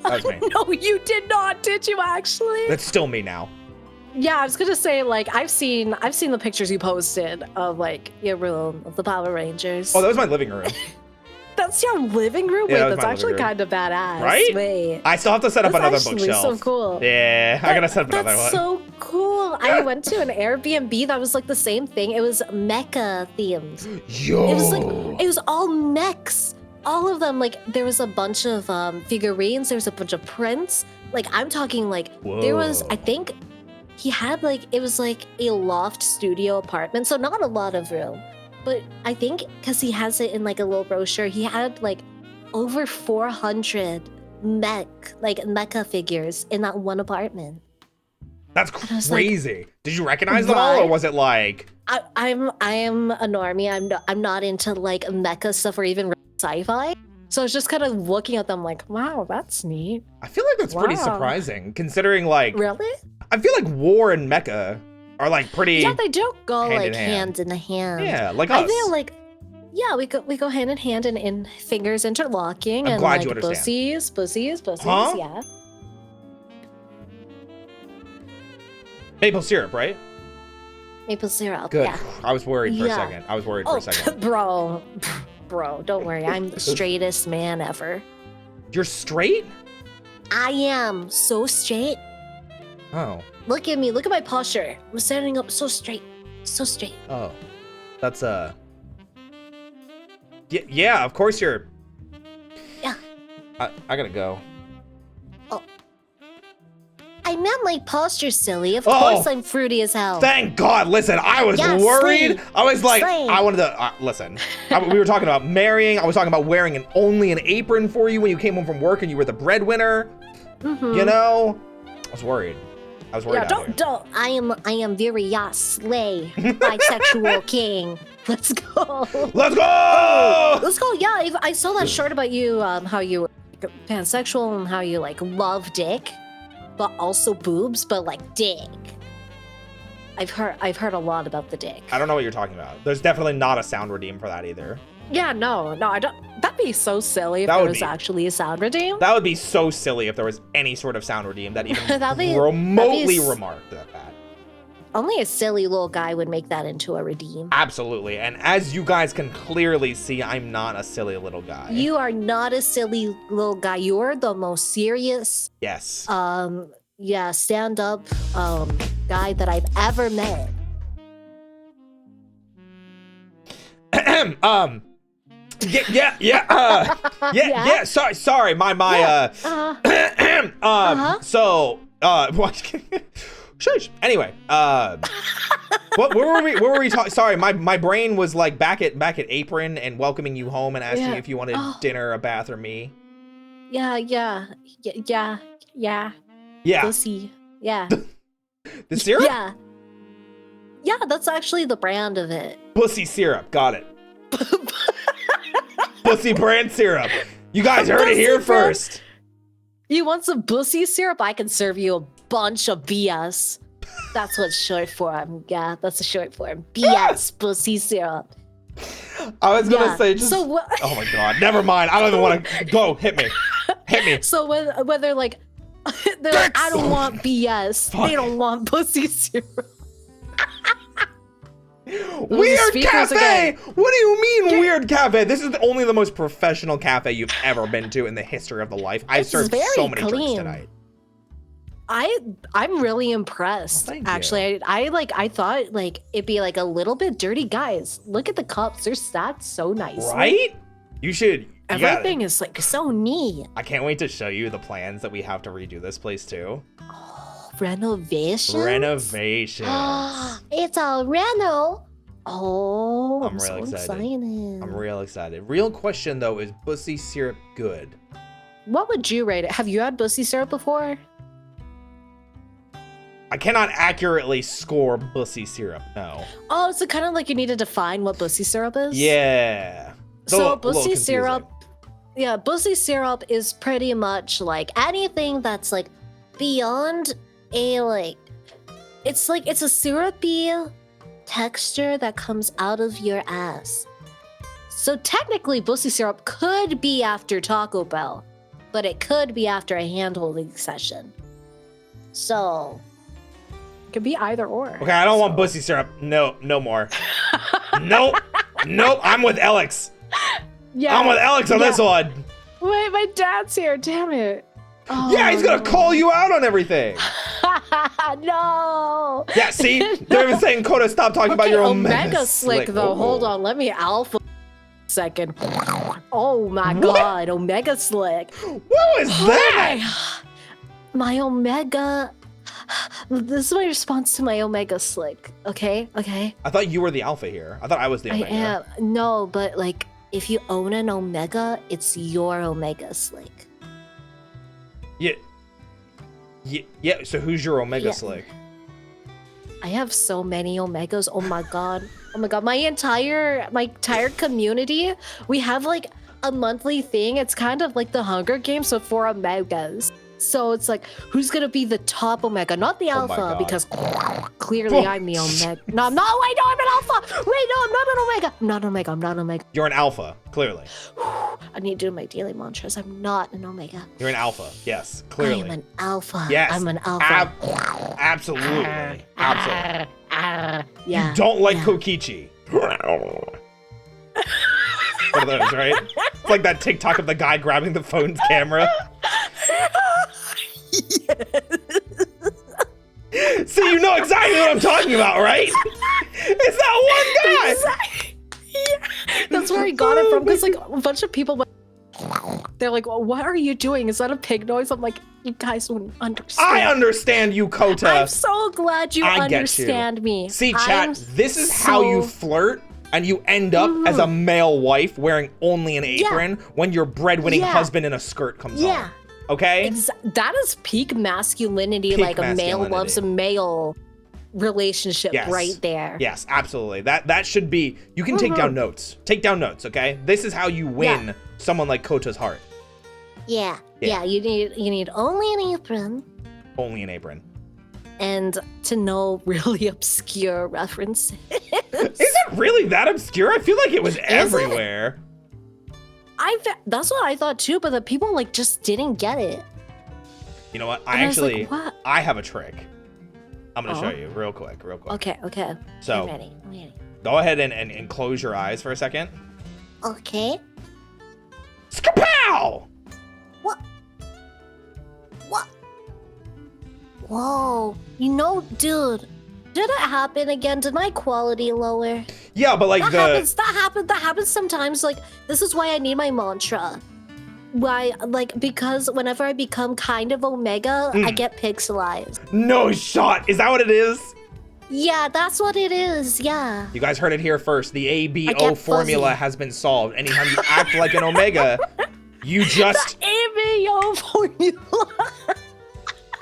That was me. No, you did not, did you actually? That's still me now. Yeah, I was gonna say, like, I've seen the pictures you posted of like your room of the Power Rangers. Oh, that was my living room. That's your living room? Yeah, Wait, that's actually kind of badass. Right? Wait. I still have to set up another actually bookshelf. So cool. Yeah, I gotta set up another one. That's so cool. I went to an Airbnb that was like the same thing. It was mecha themed. Yo. It was all mechs. All of them. Like there was a bunch of figurines. There was a bunch of prints. Like I'm talking like there was. I think he had like it was like a loft studio apartment, so not a lot of room. But I think because he has it in like a little brochure, he had like over 400 mecha figures in that one apartment. That's was crazy. like, Did you recognize them all, or was it like? I am a normie. I'm not into like mecha stuff or even sci-fi. So I was just kind of looking at them like, wow, that's neat. I feel like that's pretty surprising, considering like. Really? I feel like war and mecha are like pretty. Yeah, they do go like hand in hand. Yeah, like us. I feel like, yeah, we go hand in hand and fingers interlocking. I'm and glad like you understand. Pussies, Huh? yeah. Maple syrup, right? Maple syrup, Good. yeah. I was worried for a second. I was worried for a second. Bro, don't worry. I'm the straightest man ever. You're straight? I am so straight. Oh. Look at me. Look at my posture. I'm standing up so straight. So straight. Oh. That's Yeah, of course you're. Yeah. I gotta go. Oh. I meant my posture, silly. Of course I'm fruity as hell. Thank God. Listen, I was worried. Slay. I was like, Slay. I wanted to listen. We were talking about marrying. I was talking about wearing only an apron for you when you came home from work and you were the breadwinner. Mm-hmm. You know, I was worried. Yeah, don't. I am very slay, bisexual king. Let's go. Let's go. Let's go. Yeah, I saw that short about you, how you were pansexual and how you like love dick, but also boobs, but like dick. I've heard a lot about the dick. I don't know what you're talking about. There's definitely not a sound redeem for that either. Yeah, no, I don't. That'd be so silly if there was actually a sound redeem. That would be so silly if there was any sort of sound redeem that even remotely remarked at that. Only a silly little guy would make that into a redeem. Absolutely, and as you guys can clearly see, I'm not a silly little guy. You are not a silly little guy. You're the most serious. Yes. Yeah, stand-up guy that I've ever met. Yeah. Sorry. Shush. Anyway, what were we talking? Sorry, my brain was like back at Apron and welcoming you home and asking if you wanted dinner, a bath, or me. Yeah. Pussy. Yeah. The syrup? Yeah, that's actually the brand of it. Pussy syrup. Got it. Pussy brand syrup. You guys heard it here first. You want some pussy syrup? I can serve you a bunch of BS. That's what's short form. Yeah, that's the short form. BS, pussy syrup. I was gonna say just. Oh my God! Never mind. I don't even want to go. Hit me. So whether like they're like, I don't want BS. Fuck. They don't want pussy syrup. Weird cafe! What do you mean weird cafe? This is only the most professional cafe you've ever been to in the history of the life. I served so many drinks tonight. I'm really impressed. Actually, I thought like it'd be like a little bit dirty. Guys, look at the cups. They're stacked so nicely. Right? You should. Everything is like so neat. I can't wait to show you the plans that we have to redo this place too. Renovations? It's a reno. Oh, I'm so excited. I'm real excited. Real question though, is pussy syrup good? What would you rate it? Have you had pussy syrup before? I cannot accurately score pussy syrup, no. Oh, so kind of like you need to define what pussy syrup is? Yeah. So pussy syrup, yeah, pussy syrup is pretty much like anything that's like beyond a like, it's a syrupy texture that comes out of your ass. So technically pussy syrup could be after Taco Bell, but it could be after a hand-holding session. So it could be either or. Okay, I don't want pussy syrup. No more. Nope. I'm with Alex. Yeah. I'm with Alex on this one. Wait, my dad's here. Damn it. Oh, yeah, he's gonna call you out on everything. No. Yeah, see? They're even saying, Kota, stop talking about your Omega Slick, though. Hold on, let me alpha second. Oh my God, Omega Slick. What was that? My Omega. This is my response to my Omega Slick. Okay, okay. I thought you were the alpha here. I thought I was the I Omega. am. No, but like, if you own an Omega, it's your Omega Slick. Yeah. Yeah. So who's your Omega Yeah. Slick? I have so many Omegas. Oh my god. Oh my god. My entire community, we have like a monthly thing. It's kind of like the Hunger Games, but for Omegas. So it's like, who's gonna be the top Omega? Not the Oh my Alpha, God. because clearly I'm the Omega. No, I'm not. Wait, no, I'm an Alpha. Wait, no, I'm not an Omega. I'm not an Omega. I'm not an Omega. You're an alpha, clearly. I need to do my daily mantras. I'm not an Omega. You're an alpha. Yes, I clearly. am an Alpha. Yes. I'm an Alpha. Absolutely. Absolutely. Yeah. You don't like yeah. Kokichi. One of those, right? It's like that TikTok of the guy grabbing the phone's camera. See, you know exactly what I'm talking about, right? It's that one guy. Yeah. That's where I got it from, because like a bunch of people, they're like, well, what are you doing? Is that a pig noise? I'm like, you guys wouldn't understand. I understand you, Kota. I'm so glad you I get you. understand me. See, chat, this is how you flirt, and you end up as a male wife wearing only an apron when your breadwinning husband in a skirt comes home. Okay? That is peak masculinity, Peak like a male masculinity. loves a male relationship right there. Yes, absolutely. That should be, you can take down notes. Take down notes, okay? This is how you win someone like Kota's heart. Yeah. You need only an apron. Only an apron. And to know really obscure references. Is it really that obscure? I feel like it was everywhere. That's what I thought too, but the people like just didn't get it. You know what? And I was like, what? I have a trick. I'm gonna show you real quick. Okay. So, I'm ready. go ahead and close your eyes for a second. Okay. Skapow! What? Whoa. You know, dude, did it happen again? Did my quality lower? Yeah, but like That happens sometimes. Like, this is why I need my mantra. Why, like, because whenever I become kind of Omega, I get pixelized. No shot. Is that what it is? Yeah, that's what it is. Yeah. You guys heard it here first. The I ABO get formula fuzzy. has been solved. Anytime you act like an Omega, you just... The ABO formula.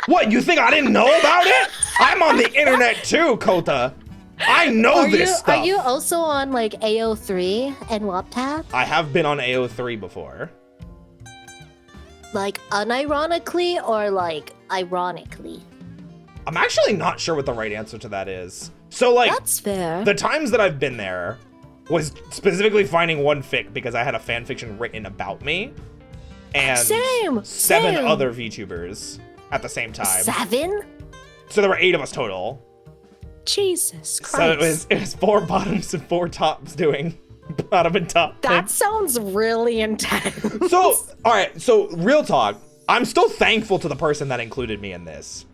What, you think I didn't know about it? I'm on the internet too, Kota. I know this stuff. Are you also on like AO3 and WAPTAB? I have been on AO3 before. Like unironically or like ironically? I'm actually not sure what the right answer to that is. So like, That's fair. the times that I've been there was specifically finding one fic because I had a fan fiction written about me. And Same. seven other VTubers at the same time. 7? So there were 8 of us total. Jesus Christ. So it was 4 bottoms and 4 tops doing bottom and top. That sounds really intense. So, all right, so real talk, I'm still thankful to the person that included me in this.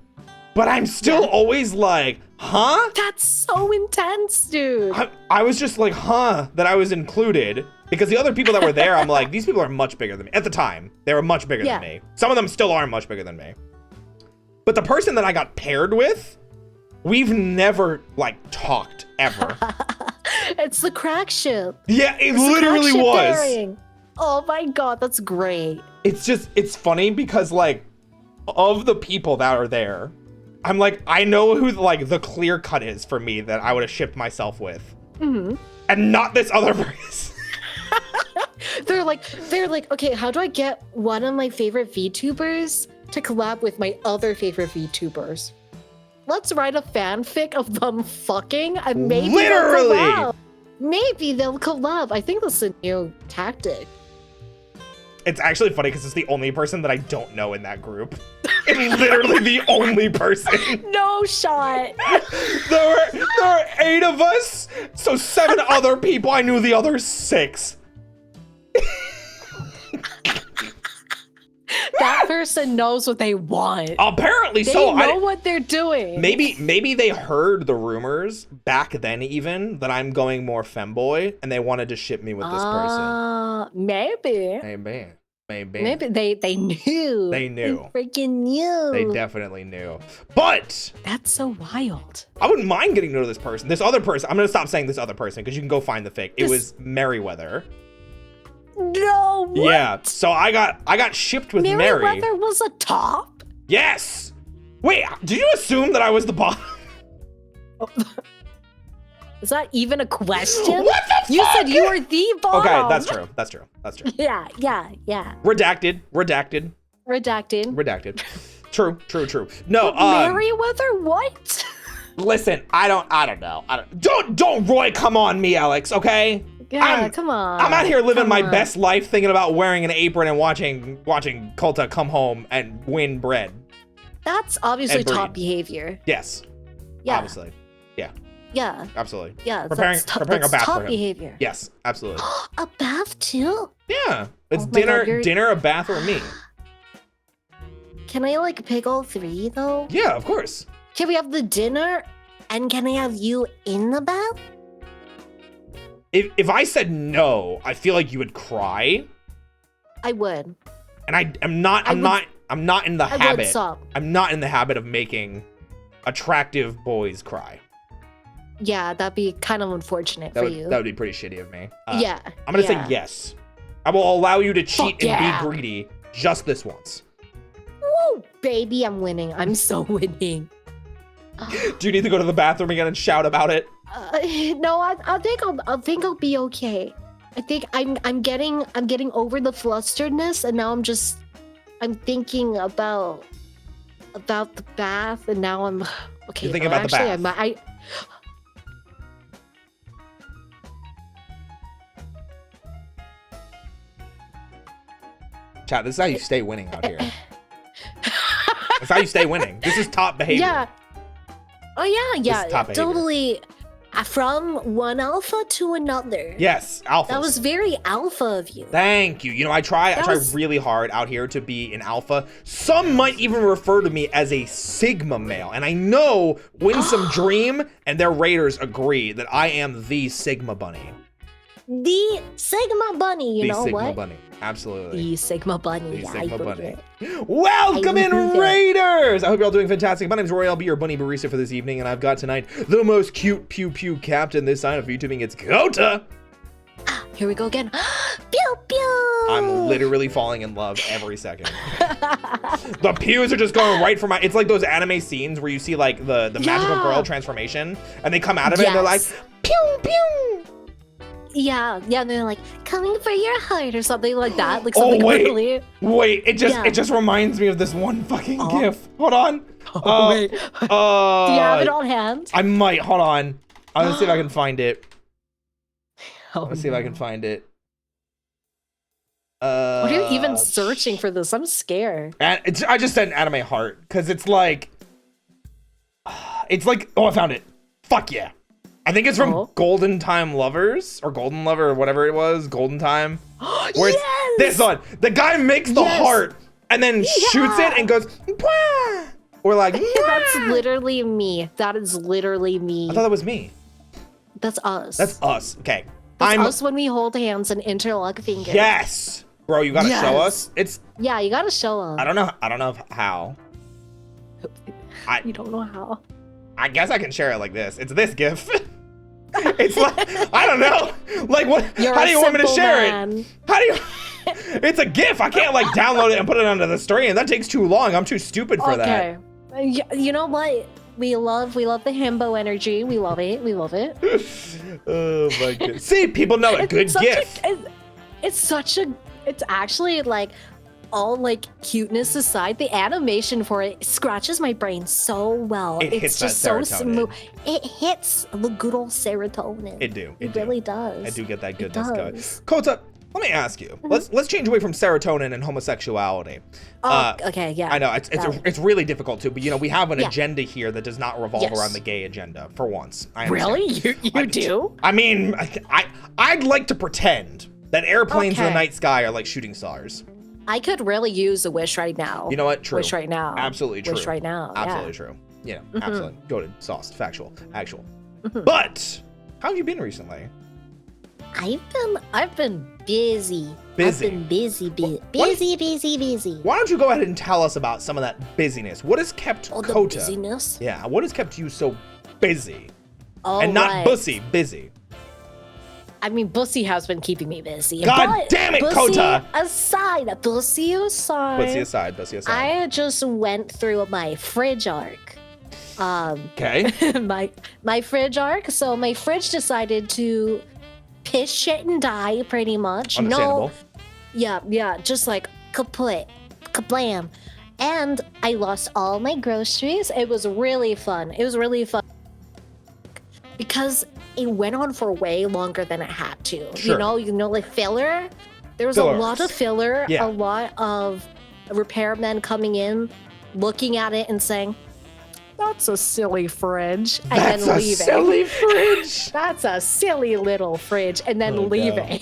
But I'm still always like, huh? That's so intense, dude. I was just like, huh, that I was included. Because the other people that were there, I'm like, these people are much bigger than me. At the time, they were much bigger than me. Some of them still are much bigger than me. But the person that I got paired with, we've never, like, talked, ever. It's the crack ship. Yeah, it It's the literally crack ship was. pairing. Oh my god, that's great. It's funny because, like, of the people that are there, I'm like, I know who, like, the clear cut is for me that I would have shipped myself with. Mm-hmm. And not this other person. They're like, okay, how do I get one of my favorite VTubers to collab with my other favorite VTubers? Let's write a fanfic of them fucking, and maybe Literally! they'll collab. Maybe they'll collab. I think that's a new tactic. It's actually funny because it's the only person that I don't know in that group. It's literally the only person. No shot. There were 8 of us, so 7 other people. I knew the other 6. That person knows what they want. Apparently They so. know what they're doing. Maybe they heard the rumors back then even that I'm going more femboy and they wanted to ship me with this person. Maybe. Hey man. Maybe they knew. They knew. They freaking knew. They definitely knew. But that's so wild. I wouldn't mind getting to know this person. This other person. I'm gonna stop saying this other person because you can go find the fic. It was Merryweather. No. What? Yeah. So I got shipped with Mary. Merryweather was a top. Yes. Wait. Did you assume that I was the bottom? Is that even a question? What the fuck? You said you were the bottom. Okay, that's true. That's true. That's true. Yeah. Redacted. True. No, Merryweather, what? Listen, I don't know. Don't Roy come on me, Alex, okay? Yeah, come on. I'm out here living my best life thinking about wearing an apron and watching Kota come home and win bread. That's obviously top behavior. Yes. Yeah. Obviously. Yeah. Yeah. Absolutely. Yeah. Preparing a bath top for him. behavior. Yes, absolutely. A bath too? Yeah. It's Oh my God, dinner, a bath, or me. Can I like pick all three though? Yeah, of course. Can we have the dinner and can I have you in the bath? If I said no, I feel like you would cry. I would. And I'm not in the habit. I'm not in the habit of making attractive boys cry. Yeah, that'd be kind of unfortunate for you. That would be pretty shitty of me. Yeah. I'm gonna say yes. I will allow you to cheat and be greedy just this once. Woo, baby, I'm winning. I'm so winning. Do you need to go to the bathroom again and shout about it? No, I think I'll be okay. I think I'm getting over the flusteredness, and now I'm thinking about the bath, and now I'm okay. You're thinking about the bath. Chat, this is how you stay winning out here. That's how you stay winning. This is top behavior. Yeah. Oh yeah. Top behavior. Totally. From one alpha to another. Yes, alpha. That was very alpha of you. Thank you. You know, I try really hard out here to be an alpha. Some might even refer to me as a Sigma male. And I know Winsome Dream and their raiders agree that I am the Sigma bunny. The Sigma bunny, you know what? The Sigma bunny, absolutely. The Sigma bunny. The Sigma bunny. Welcome in, Raiders! I hope you're all doing fantastic. My name is Roy. I'll be your bunny barista for this evening, and I've got tonight the most cute pew captain this side of YouTubing. It's Kota. Here we go again. Pew pew. I'm literally falling in love every second. The pews are just going right for my. It's like those anime scenes where you see like the magical girl transformation, and they come out of it and they're like pew pew. Yeah, and they're like coming for your heart or something like that. Like something really. Wait! It just reminds me of this one fucking GIF. Hold on. Do you have it on hand? I might. Hold on. I'm gonna see if I can find it. Let's see if I can find it. What are you even searching for this? I'm scared. And I just said anime heart because it's like. Oh, I found it. Fuck yeah. I think it's from Golden Time Lovers or Golden Lover or whatever it was. Golden Time. Where it's this one. The guy makes the heart and then shoots it and goes, Pwah! Or like, that's literally me. That is literally me. I thought that was me. That's us. That's us. Okay. That's us when we hold hands and interlock fingers. Yes. Bro, you gotta show us. Yeah, you gotta show us. I don't know how. You don't know how. I guess I can share it like this. It's this GIF. It's like, I don't know. Like what? How do you want me to share it? How do you? It's a GIF. I can't like download it and put it onto the stream. That takes too long. I'm too stupid for that. You know what? We love the himbo energy. We love it. Oh my god. See, people know a good GIF. It's actually like all like cuteness aside, the animation for it scratches my brain so well. It's just so smooth. It hits the good old serotonin. It really does. I do get that goodness going. Kota, let me ask you. Let's change away from serotonin and homosexuality. Okay, yeah. I know it's really difficult to, but you know we have an agenda here that does not revolve around the gay agenda for once. Really? You do? I mean, I'd like to pretend that airplanes in the night sky are like shooting stars. I could really use a wish right now. You know what? True. Wish right now. Absolutely true. Wish right now. Absolutely true. You know, absolutely. Goated, sauced, factual, actual. But how have you been recently? I've been busy. Busy. I've been busy. Why don't you go ahead and tell us about some of that busyness? What has kept The Kota? busyness. Yeah, what has kept you so busy? All and not right. bussy, busy. I mean, Bussy has been keeping me busy. God but damn it, Bussy Kota! Bussy aside. Bussy aside. I just went through my fridge arc. Okay. my fridge arc. So my fridge decided to piss, shit, and die, pretty much. Understandable. Yeah, just like kaput, kablam. And I lost all my groceries. It was really fun. Because it went on for way longer than it had to. Sure. You know, like filler. There was Fillers. a lot of filler, Yeah. a lot of repairmen coming in, looking at it and saying, "That's a silly fridge," and That's then a leaving. silly fridge. That's a silly little fridge, and then Oh, leaving.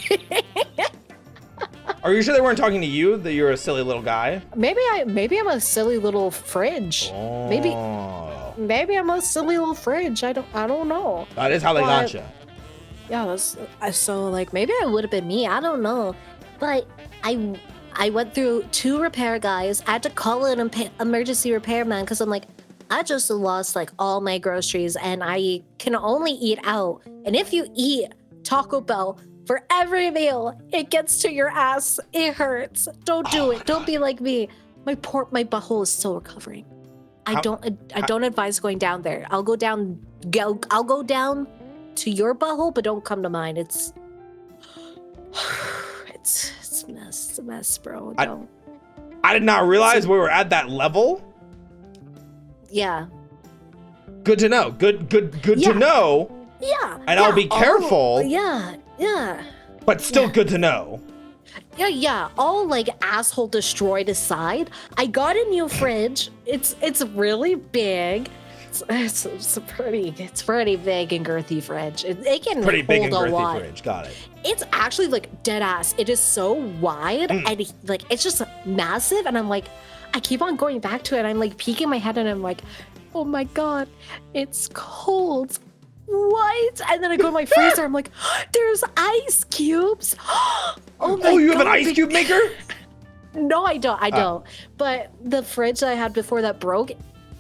Are you sure they weren't talking to you? That you're a silly little guy? Maybe I'm a silly little fridge. Oh. Maybe I'm a silly little fridge. I don't know. That is how they got you. Yeah, so like maybe I would have been me. I don't know, but I went through 2 repair guys. I had to call an emergency repairman because I'm like, I just lost like all my groceries and I can only eat out. And if you eat Taco Bell for every meal, it gets to your ass. It hurts. Don't do it. Don't be like me. My butthole is still recovering. I don't advise going down there. I'll go down to your butthole, but don't come to mine. It's a mess, bro. Don't. I did not realize we were at that level. Yeah. Good to know. Good Yeah. to know. Yeah. And I'll be careful. Yeah. But still good to know. Yeah. All like asshole destroyed aside, I got a new fridge. It's really big. It's pretty big and girthy fridge. It can Pretty big and hold a girthy lot. fridge. Got it. It's actually like dead ass. It is so wide and it's just massive. And I'm like, I keep on going back to it. I'm like peeking my head and I'm like, oh my god, it's cold. What? And then I go to my freezer. I'm like, there's ice cubes. Oh my god. Oh, you have an ice cube maker? No, I don't. But the fridge that I had before that broke,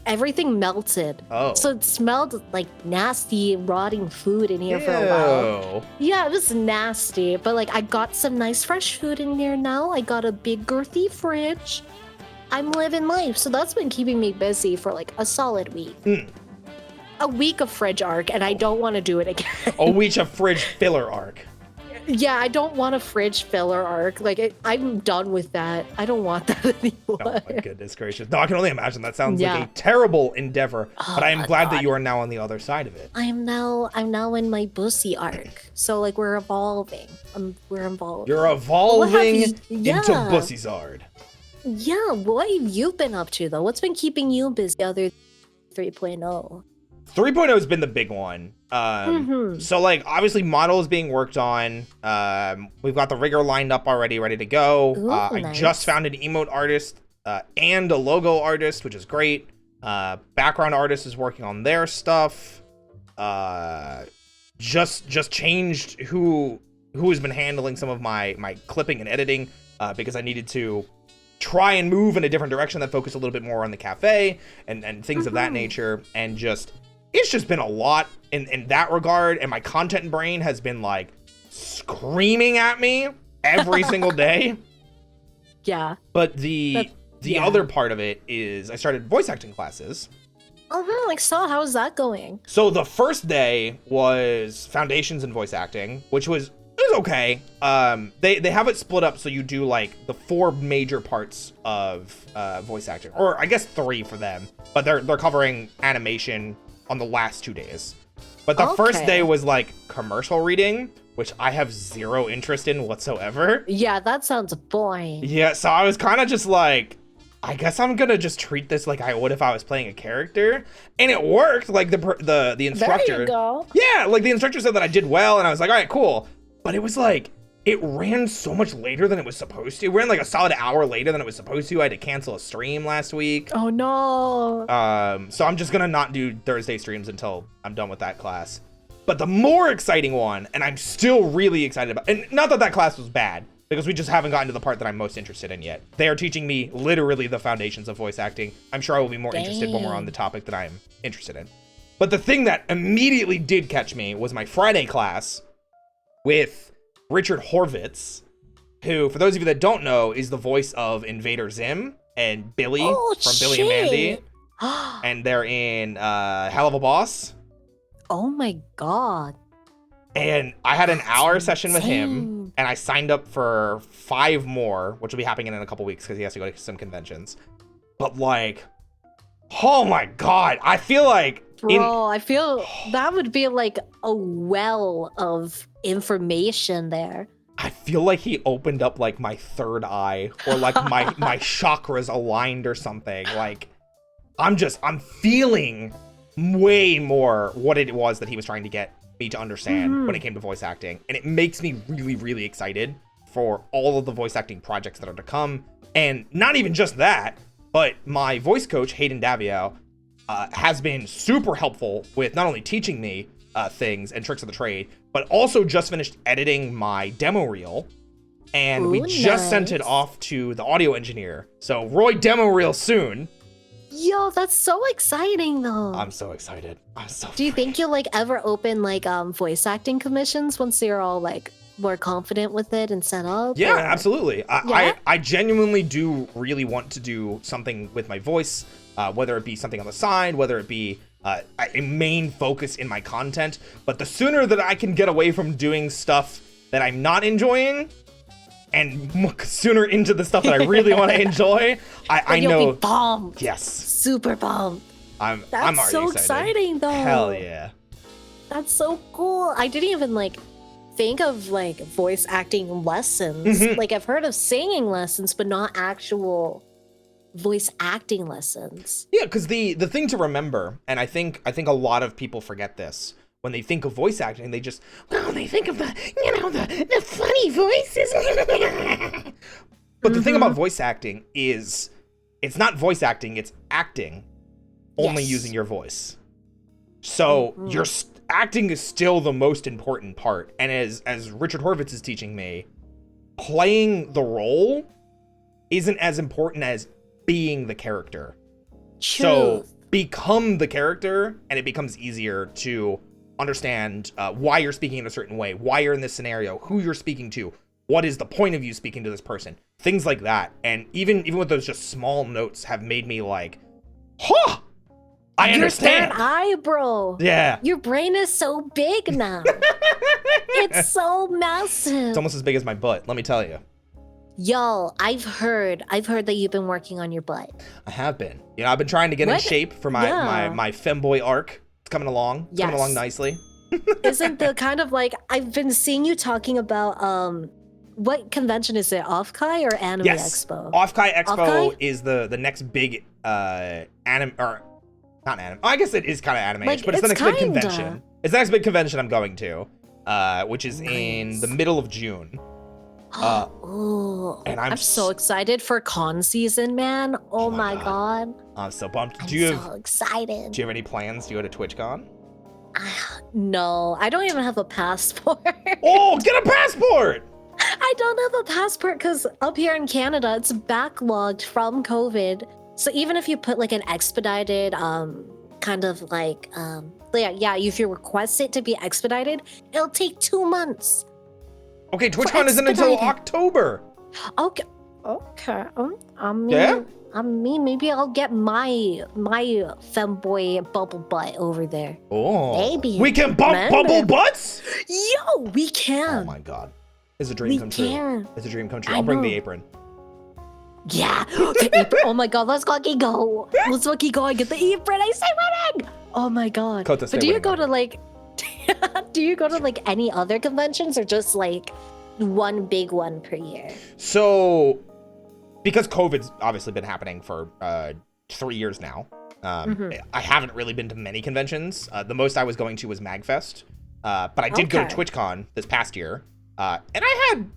everything melted. Oh. So it smelled like nasty, rotting food in here for a while. Yeah, it was nasty. But like I got some nice fresh food in there now. I got a big girthy fridge. I'm living life. So that's been keeping me busy for like a solid week. A week of fridge arc, and I don't want to do it again. A week of fridge filler arc. Yeah, I don't want a fridge filler arc. Like, I'm done with that. I don't want that anymore. Oh my goodness gracious. No, I can only imagine. That sounds Yeah. like a terrible endeavor. But I am my glad that God. you are now on the other side of it. I'm now in my bussy arc. So like we're evolving. We're evolving. You're evolving Yeah. into Bussizard. Yeah, what have you been up to though? What's been keeping you busy other than 3.0? 3.0 has been the big one. So like obviously model is being worked on. We've got the rigger lined up already, ready to go. Ooh, I nice. just found an emote artist and a logo artist, which is great. Background artist is working on their stuff. Just changed who has been handling some of my clipping and editing because I needed to try and move in a different direction that focused a little bit more on the cafe and things of that nature, and it's just been a lot in that regard, and my content brain has been like screaming at me every single day. Yeah. But the other part of it is I started voice acting classes. Oh, like so how's that going? So the first day was foundations in voice acting, which was okay. They have it split up so you do like the 4 major parts of voice acting, or I guess 3 for them, but they're covering animation on the last 2 days. But the first day was like commercial reading, which I have 0 interest in whatsoever. Yeah, that sounds boring. Yeah, so I was kind of just like, I guess I'm gonna just treat this like I would if I was playing a character, and it worked. Like the instructor. There you go. Yeah, like the instructor said that I did well, and I was like, all right, cool. But it was like, it ran so much later than it was supposed to. It ran like a solid hour later than it was supposed to. I had to cancel a stream last week. Oh no. So I'm just gonna not do Thursday streams until I'm done with that class. But the more exciting one, and I'm still really excited about, and not that that class was bad, because we just haven't gotten to the part that I'm most interested in yet. They are teaching me literally the foundations of voice acting. I'm sure I will be more interested when we're on the topic that I'm interested in. But the thing that immediately did catch me was my Friday class with Richard Horvitz, who, for those of you that don't know, is the voice of Invader Zim and Billy from Billy and Mandy. And they're in Hell of a Boss. Oh my god. And I had an hour session with him, and I signed up for 5 more, which will be happening in a couple weeks because he has to go to some conventions. But like, oh my god, I feel like... Bro, I feel that would be like a well of information there. I feel like he opened up like my third eye, or like my chakras aligned or something. Like, I'm feeling way more what it was that he was trying to get me to understand when it came to voice acting. And it makes me really, really excited for all of the voice acting projects that are to come. And not even just that, but my voice coach, Hayden Davio, has been super helpful with not only teaching me things and tricks of the trade, but also just finished editing my demo reel. And we just sent it off to the audio engineer. So Roy demo reel soon. Yo, that's so exciting though. I'm so excited. Do you think you'll like ever open like voice acting commissions once you're all like more confident with it and set up? Yeah, absolutely. I genuinely do really want to do something with my voice, whether it be something on the side, whether it be a main focus in my content. But the sooner that I can get away from doing stuff that I'm not enjoying and sooner into the stuff that I really want to enjoy, I know. You'll be bombed. Yes. Super bombed. I'm That's already so excited. exciting though. Hell yeah. That's so cool. I didn't even like think of like voice acting lessons. Like I've heard of singing lessons, but not actual voice acting lessons. Yeah, because the thing to remember, and I think a lot of people forget this, when they think of voice acting, they just, they think of the funny voices. But the thing about voice acting is, it's not voice acting, it's acting, only using your voice. So your acting is still the most important part. And as Richard Horvitz is teaching me, playing the role isn't as important as being the character. So become the character, and it becomes easier to understand why you're speaking in a certain way, why you're in this scenario, who you're speaking to, what is the point of you speaking to this person, things like that. And even with those just small notes have made me like, I understand. Your third eye, bro. Yeah. Your brain is so big now. It's so massive. It's almost as big as my butt, let me tell you. Yo, I've heard that you've been working on your butt. I have been. I've been trying to get in shape for my femboy arc. It's coming along. It's coming along nicely. Isn't the kind of like, I've been seeing you talking about what convention is it? Off-Kai or Anime Expo? Off-Kai Expo is the next big anime, or not anime. I guess it is kind of anime-ish, but it's the next big convention. It's the next big convention I'm going to, which is in the middle of June. And I'm so excited for con season, man. Oh my god. I'm so pumped. I'm so excited. Do you have any plans to go to TwitchCon? No, I don't even have a passport. Oh, get a passport! I don't have a passport because up here in Canada, it's backlogged from COVID. So even if you put like an expedited, kind of like, if you request it to be expedited, it'll take 2 months. Okay, TwitchCon isn't until October. Okay. I mean, maybe I'll get my femboy bubble butt over there. Oh, maybe we can bump bubble butts. Yo, we can. Oh my god, it's a dream come true. It's a dream come true. I'll bring the apron. Yeah, the apron. Oh my god, let's fucking go. Let's fucking go and get the apron. I say winning. Oh my god. Kota, but do you go to like? Do you go to like any other conventions or just like one big one per year? So, because COVID's obviously been happening for 3 years now, I haven't really been to many conventions. The most I was going to was MagFest, but I did go to TwitchCon this past year, and I had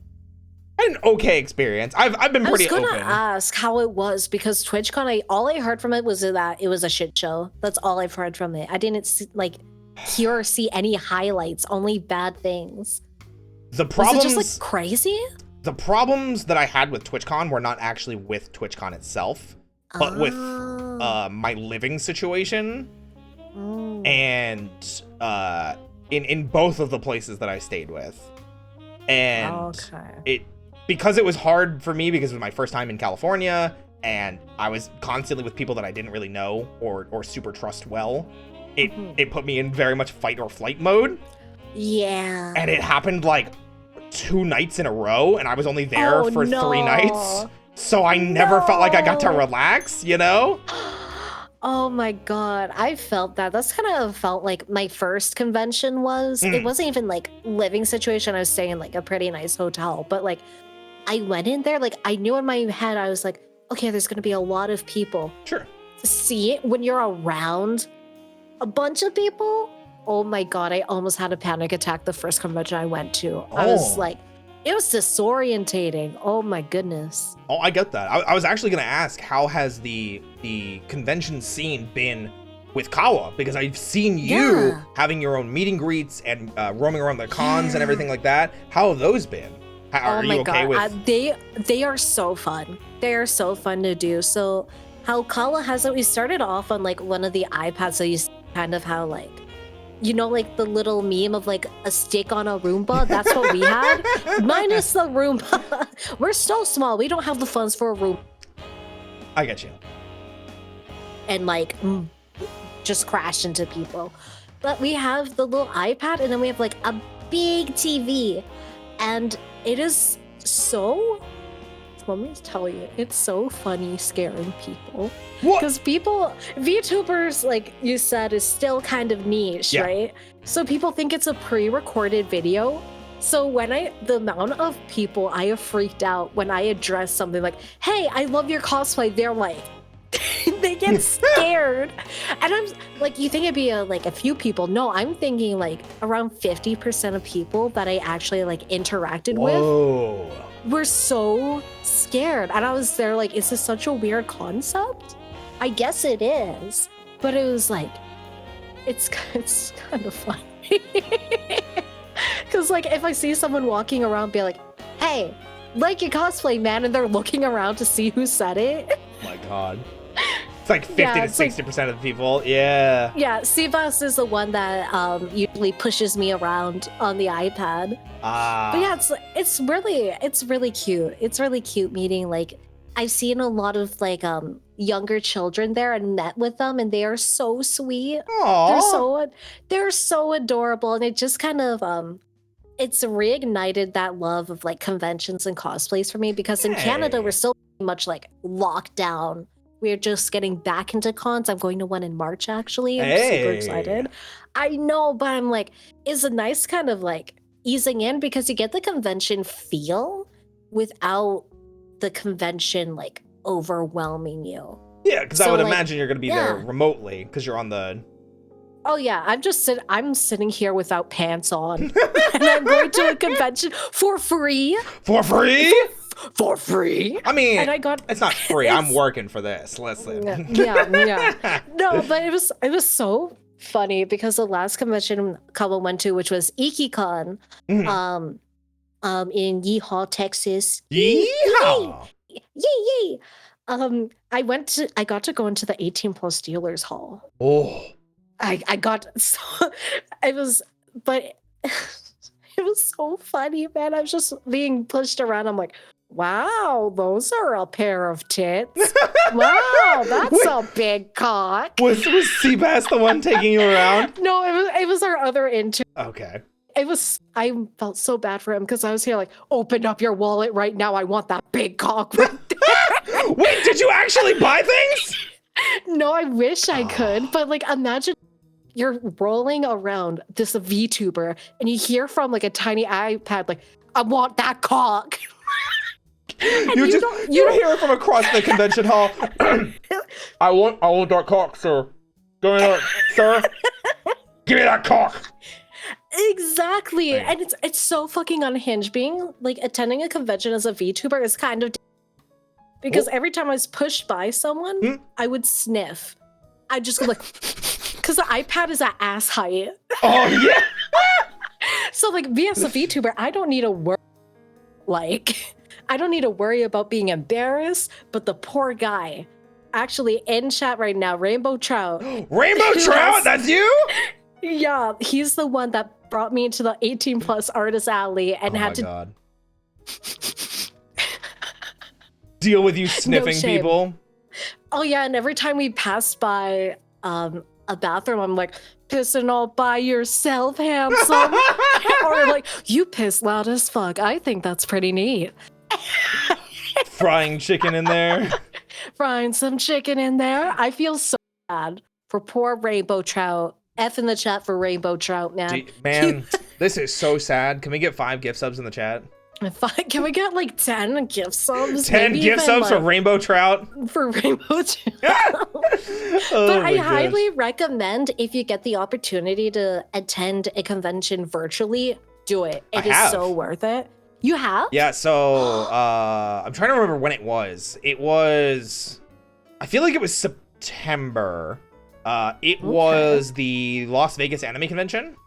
an okay experience. I've been pretty open. I was gonna ask how it was because TwitchCon, all I heard from it was that it was a shit show. That's all I've heard from it. I didn't see, like, hear or see any highlights, only bad things. The problems, was it just like crazy? The problems that I had with TwitchCon were not actually with TwitchCon itself, but with my living situation. And in both of the places that I stayed with. And because it was hard for me because it was my first time in California and I was constantly with people that I didn't really know or super trust well, it put me in very much fight or flight mode. Yeah. And it happened like 2 nights in a row and I was only there for 3 nights. So I never felt like I got to relax, you know? Oh my god, I felt that. That's kind of felt like my first convention was. It wasn't even like living situation. I was staying in like a pretty nice hotel, but like I went in there, like I knew in my head, I was like, okay, there's gonna be a lot of people. Sure. See, when you're around a bunch of people, oh my god, I almost had a panic attack the first convention I went to. I was like, it was disorientating. Oh my goodness. Oh, I get that. I was actually going to ask, how has the convention scene been with Kawa? Because I've seen you having your own meet and greets and roaming around the cons and everything like that. How have those been? Are you okay with? They are so fun. They are so fun to do. So how Kawa has it, we started off on like one of the iPads. So you kind of how like, you know, like the little meme of like a stick on a Roomba? That's what we had. Minus the Roomba. We're so small. We don't have the funds for a Roomba. I get you. And like, just crash into people. But we have the little iPad and then we have like a big TV. And it is so... Let me tell you, it's so funny scaring people. Because VTubers, like you said, is still kind of niche, right? So people think it's a pre-recorded video. So the amount of people I have freaked out when I address something like, hey, I love your cosplay, they're like, they get scared. And I'm like, you think it'd be a few people. No, I'm thinking like around 50% of people that I actually like interacted with were so scared. And I was there like, is this such a weird concept? I guess it is. But it was like, it's kind of funny. Because like if I see someone walking around be like, hey, like your cosplay, man, and they're looking around to see who said it. Oh my god. It's like 50 to 60% of the people. Yeah. Yeah, Seabass is the one that usually pushes me around on the iPad. But yeah, it's really cute. It's really cute meeting, like, I've seen a lot of like younger children there and met with them, and they are so sweet. Aww. They're so adorable, and it just kind of it's reignited that love of like conventions and cosplays for me, because in Canada we're still much like locked down. We're just getting back into cons. I'm going to one in March, actually. I'm super excited. I know, but I'm like, it's a nice kind of like easing in, because you get the convention feel without the convention like overwhelming you. Yeah, because I would imagine you're going to be there remotely because you're on the... Oh yeah, I'm sitting here without pants on, and I'm going to a convention for free. For free? For free. I mean, and it's not free. I'm working for this. Listen. Yeah. No, but it was so funny, because the last convention Kawa went to, which was IkiCon, in Yeehaw, Texas. Yeehaw! Yay! I got to go into the 18 plus dealers hall. Oh. I got so it was so funny, man. I was just being pushed around. I'm like, wow, those are a pair of tits. Wow, that's a big cock. Was Seabass the one taking you around? No, it was our other intern. Okay. I felt so bad for him, because I was here like, open up your wallet right now. I want that big cock right there. Wait, did you actually buy things? No, I wish I could, but like, imagine you're rolling around this VTuber and you hear from like a tiny iPad, like, I want that cock. You hear it from across the convention hall. I want that cock, sir. Go ahead, sir. Give me that cock. Exactly. And it's so fucking unhinged. Being like attending a convention as a VTuber is kind of, because every time I was pushed by someone, I would sniff. I just go like, because the iPad is at ass height. Oh yeah. So like me as a VTuber, I don't need to worry. Like, I don't need to worry about being embarrassed. But the poor guy, actually in chat right now, Rainbow Trout. Rainbow Trout, that's you? Yeah, he's the one that brought me into the 18 plus artist alley and had to God. Deal with you sniffing people. Oh yeah, and every time we pass by a bathroom, I'm like, pissing all by yourself, handsome. Or like, you piss loud as fuck. I think that's pretty neat. Frying chicken in there. Frying some chicken in there. I feel so bad for poor Rainbow Trout. F in the chat for Rainbow Trout, man. Man, this is so sad. Can we get 5 gift subs in the chat? Can we get like 10 gift subs? 10 gift subs for Rainbow Trout? For Rainbow Trout. Oh But I highly recommend, if you get the opportunity to attend a convention virtually, do it. It is so worth it. You have? Yeah, so I'm trying to remember when it was. It was, I feel like it was September. It was the Las Vegas Anime Convention.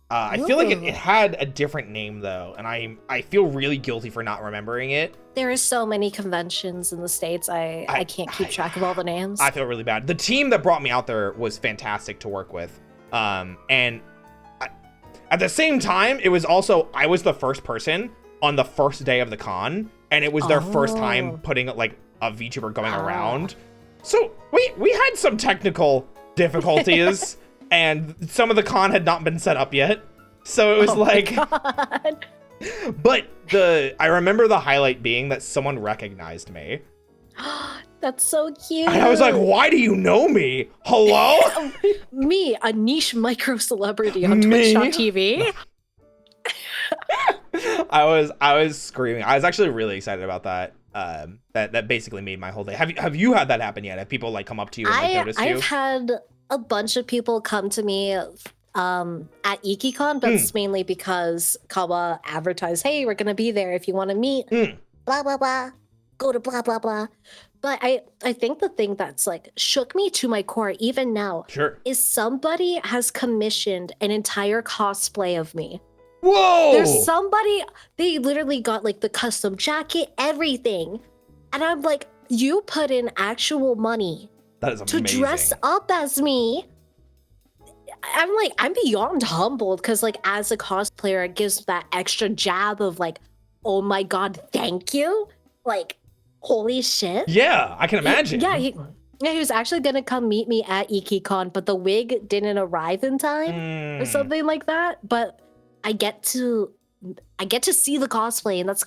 I feel like it had a different name though, and I feel really guilty for not remembering it. There are so many conventions in the States, I can't keep track of all the names. I feel really bad. The team that brought me out there was fantastic to work with. And at the same time, it was also, I was the first person on the first day of the con, and it was their first time putting like a VTuber going around. So we had some technical difficulties. And some of the con had not been set up yet. So it was but I remember the highlight being that someone recognized me. That's so cute. And I was like, why do you know me? Hello? Me, a niche micro celebrity on Twitch.tv. I was screaming. I was actually really excited about that. That basically made my whole day. Have you had that happen yet? Have people like come up to you and like, notice you? I've had a bunch of people come to me at IkiCon, but it's mainly because Kawa advertised, hey, we're gonna be there if you want to meet, blah blah blah, go to blah blah blah. But I think the thing that's like shook me to my core even now is somebody has commissioned an entire cosplay of me. Whoa! There's somebody, they literally got like the custom jacket, everything, and I'm like, you put in actual money that is amazing. To dress up as me. I'm beyond humbled because like as a cosplayer, it gives that extra jab of like, oh my god, thank you. Like, holy shit. Yeah, I can imagine. He was actually gonna come meet me at IkiCon, but the wig didn't arrive in time or something like that. But I get to see the cosplay, and that's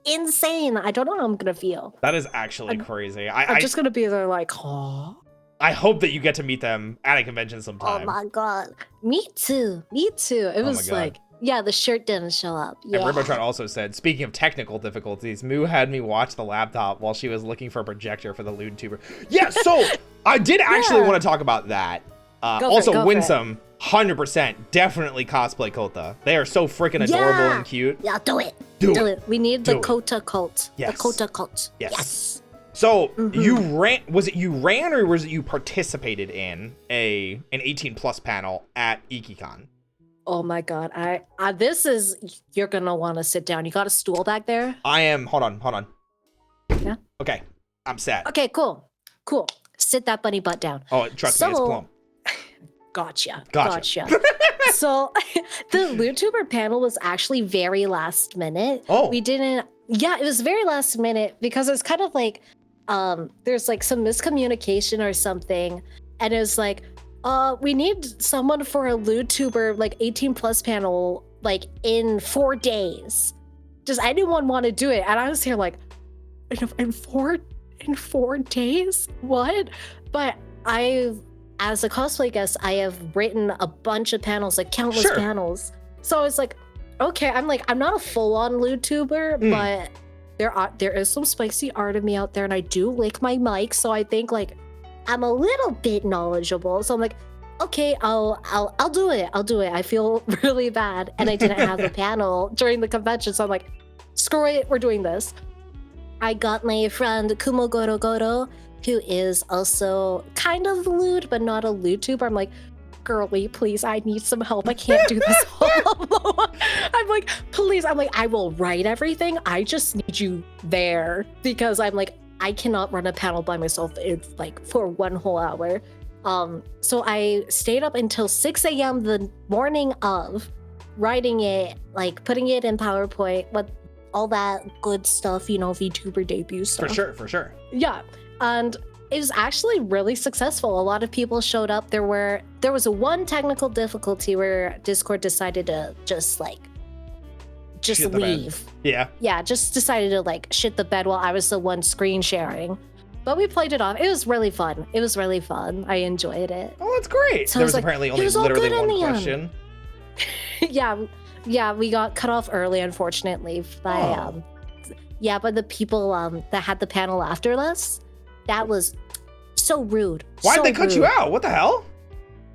insane. I don't know how I'm gonna feel. That is actually crazy. I'm just gonna be there like, oh. I hope that you get to meet them at a convention sometime. Oh my god. Me too. It was like, yeah, the shirt didn't show up. Yeah. And Rainbow Trout also said, speaking of technical difficulties, Moo had me watch the laptop while she was looking for a projector for the vtuber. Yeah, so I did actually want to talk about that. Also, Winsome, 100%, definitely cosplay Kota. They are so freaking adorable and cute. Yeah, do it. Do it. We need the Kota cult. Yes. The Kota cult. Yes. So you ran, was it you ran or was it you participated in an 18 plus panel at IkiCon? Oh my god, this is, you're gonna want to sit down. You got a stool back there? I am, hold on. Yeah? Okay, I'm set. Okay, cool. Sit that bunny butt down. Oh, trust me, it's plump. Gotcha. So the vtuber panel was actually very last minute. Oh. It was very last minute because it's kind of like, there's like some miscommunication or something. And it was like, we need someone for a vtuber like 18 plus panel, like in 4 days. Does anyone want to do it? And I was here like, in 4 days? What? But as a cosplay guest, I have written a bunch of panels, like countless panels. So I was like, okay, I'm not a full-on vtuber, but there is some spicy art of me out there, and I do lick my mic, so I think like I'm a little bit knowledgeable. So I'm like, okay, I'll do it. I feel really bad, and I didn't have a panel during the convention, so I'm like, screw it, we're doing this. I got my friend Kumo Goro Goro, who is also kind of lewd, but not a vtuber. I'm like, girly, please, I need some help. I can't do this all alone. I'm like, please. I'm like, I will write everything. I just need you there because I'm like, I cannot run a panel by myself. It's like for 1 whole hour. So I stayed up until 6 a.m. the morning of writing it, like putting it in PowerPoint, with all that good stuff, you know, VTuber debut stuff. For sure. Yeah. And it was actually really successful. A lot of people showed up. There was one technical difficulty where Discord decided to just leave. Yeah. Yeah, just decided to like shit the bed while I was the one screen sharing. But we played it off. It was really fun. I enjoyed it. Oh, that's great. So there was like, apparently only literally one question. Yeah, we got cut off early, unfortunately. By but the people that had the panel after us, that was so rude. Why'd they cut you out? What the hell?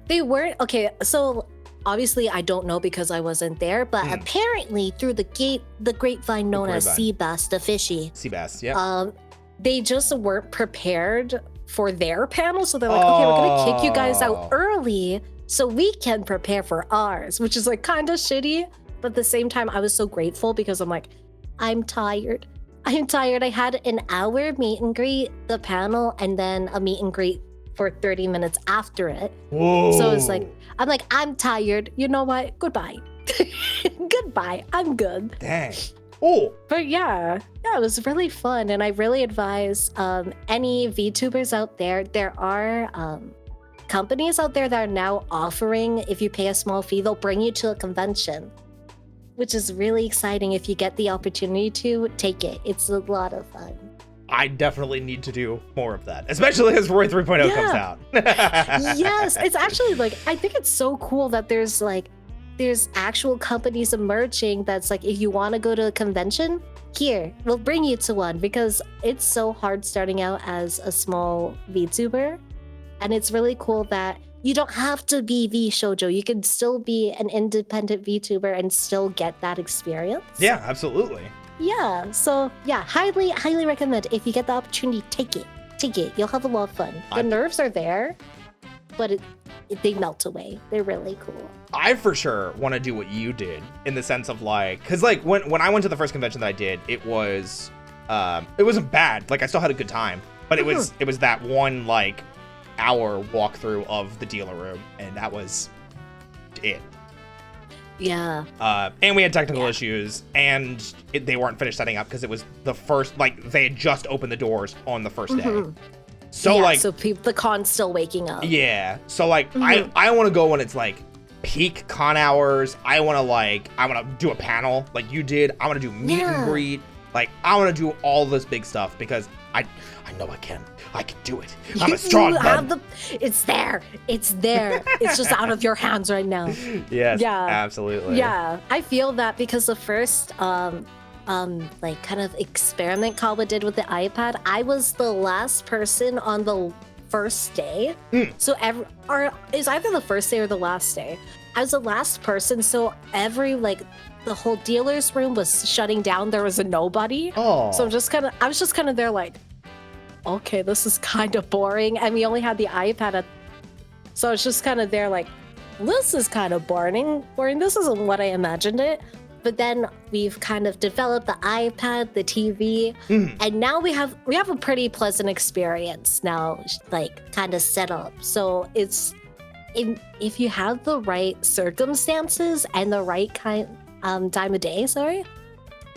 They weren't okay. So obviously, I don't know because I wasn't there. But apparently, through the grapevine known as Seabass the Fishy. Seabass, yeah. They just weren't prepared for their panel, so they're like, okay, we're gonna kick you guys out early so we can prepare for ours, which is like kind of shitty. But at the same time, I was so grateful because I'm like, I'm tired. I had an hour meet and greet, the panel, and then a meet and greet for 30 minutes after it. Whoa. So it's like, I'm tired. You know what? Goodbye. Goodbye. I'm good. Dang. Oh. But yeah, it was really fun. And I really advise any VTubers out there, there are companies out there that are now offering, if you pay a small fee, they'll bring you to a convention, which is really exciting. If you get the opportunity to, take it. It's a lot of fun. I definitely need to do more of that, especially as Roy 3.0 comes out. Yes, it's actually like, I think it's so cool that there's actual companies emerging that's like, if you want to go to a convention, here, we'll bring you to one, because it's so hard starting out as a small VTuber. And it's really cool that you don't have to be VShoujo. You can still be an independent VTuber and still get that experience. Yeah, absolutely. Yeah, so yeah, highly recommend. If you get the opportunity, take it. You'll have a lot of fun. The nerves are there, but they melt away. They're really cool. I for sure want to do what you did, in the sense of like, because like when I went to the first convention that I did, it wasn't bad. Like I still had a good time, but it was that one like hour walkthrough of the dealer room, and that was it. Yeah. And we had technical issues, and they weren't finished setting up because it was the first, like they had just opened the doors on the first day. So so the con's still waking up. Yeah. So like I want to go when it's like peak con hours. I want to do a panel like you did. I want to do meet and greet. Like I want to do all this big stuff because I know I can do it. I'm a strong man. It's there. It's just out of your hands right now. Yes. Yeah. Absolutely. Yeah. I feel that because the first like kind of experiment Kawa did with the iPad, I was the last person on the first day. So it's either the first day or the last day. I was the last person, so the whole dealer's room was shutting down. There was a nobody. Oh. So I was just kind of there like, okay, this is kind of boring. And we only had the iPad. So it's just kind of there like, this is kind of boring. This isn't what I imagined it. But then we've kind of developed the iPad, the TV, and now we have a pretty pleasant experience now, like kind of set up. So it's, if you have the right circumstances and the right time of day,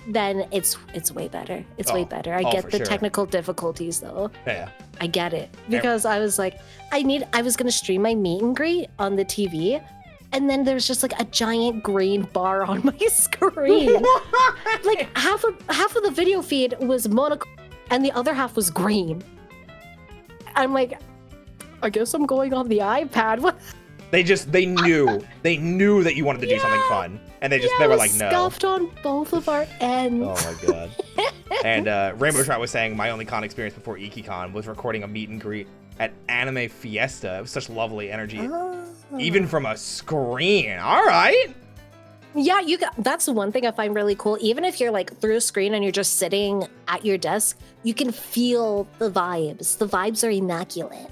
then it's way better. It's way better. I get the technical difficulties though. Yeah. I get it. Because I was like, I was gonna stream my meet and greet on the TV, and then there's just like a giant green bar on my screen. Like half of the video feed was monochrome and the other half was green. I'm like, I guess I'm going on the iPad. They knew that you wanted to do something fun, and they were like, no. Scuffed on both of our ends. Oh my god. And Rainbow Trout was saying my only con experience before IkiCon was recording a meet and greet at Anime Fiesta. It was such lovely energy, even from a screen. All right. Yeah, that's the one thing I find really cool. Even if you're like through a screen and you're just sitting at your desk, you can feel the vibes. The vibes are immaculate.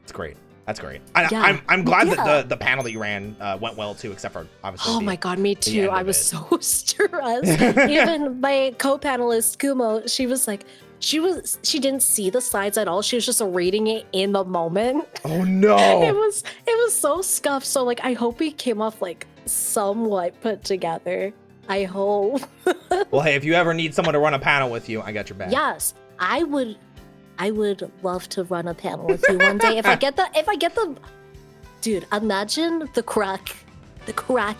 It's great. That's great. Yeah. I'm glad Yeah. that the panel that you ran went well too, except for obviously. Oh my god, me end too. of I was it. so stressed. Even my co-panelist Kumo, she was like, she didn't see the slides at all. She was just reading it in the moment. Oh no! It was so scuffed. So like, I hope we came off like somewhat put together. I hope. Well, hey, if you ever need someone to run a panel with you, I got your back. Yes, I would love to run a panel with you one day. If I get the, dude, imagine the crack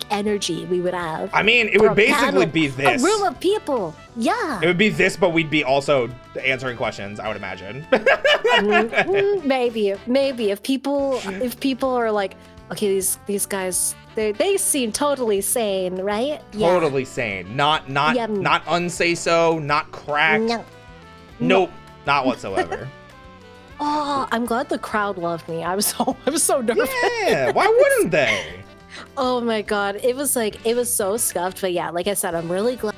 energy we would have. I mean, it for would a basically panel, be this. A room of people. Yeah. It would be this, but we'd be also answering questions, I would imagine. Maybe if people are like, okay, these guys, they seem totally sane, right? Totally sane. Not unsay so, not cracked. No. Nope, not whatsoever. Oh, I'm glad the crowd loved me. I was so nervous. Yeah, why wouldn't they? Oh my god, it was so scuffed, but yeah, like I said, I'm really glad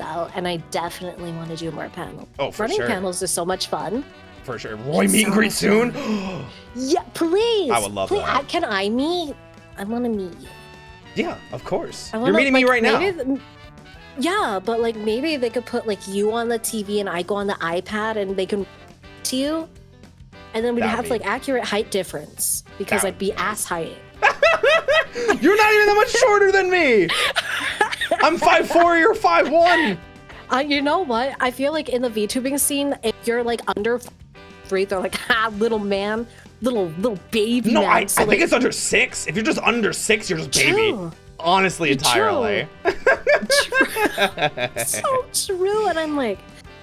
out, and I definitely want to do more panels. Oh, for Running sure. panels is so much fun. For sure. Roy, meet and greet soon? Yeah, please. I would love that. Can I meet? I want to meet you. Yeah, of course. You're You're meeting me right now. Yeah, but like maybe they could put like you on the TV and I go on the iPad and they can to you, and then we'd have like accurate height difference because I'd be ass height. You're not even that much shorter than me. I'm 5'4", you're 5'1". You know what? I feel like in the VTubing scene, if you're like under 3, they're like, little man, little baby. No, man. I So, think it's under 6. If you're just under 6, you're just baby. True. Honestly, entirely. So true, and I'm like,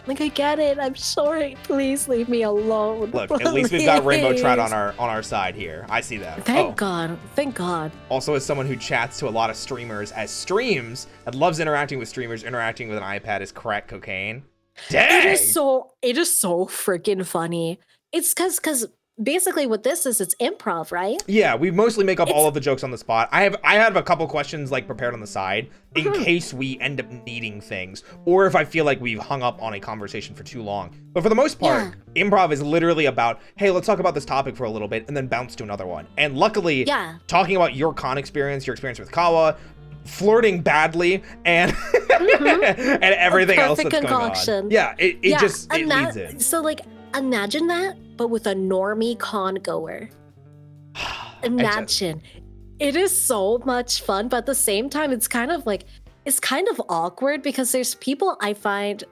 I get it. I'm sorry. Please leave me alone. Look, at least we've got Rainbow Trout on our side here. I see that. Thank God. Thank God. Also, as someone who chats to a lot of streamers as streams and loves interacting with streamers, interacting with an iPad is crack cocaine. Dang! It is so freaking funny. It's because basically what this is, it's improv, right? Yeah, we mostly make up all of the jokes on the spot. I have a couple questions like prepared on the side in case we end up needing things, or if I feel like we've hung up on a conversation for too long. But for the most part, improv is literally about, hey, let's talk about this topic for a little bit and then bounce to another one. And luckily, talking about your con experience, your experience with Kawa, flirting badly, and and everything else that's concoction. going on. Yeah, it leads in. So like, imagine that, but with a normie con goer. Imagine. It is so much fun, but at the same time, it's kind of awkward because there's people I find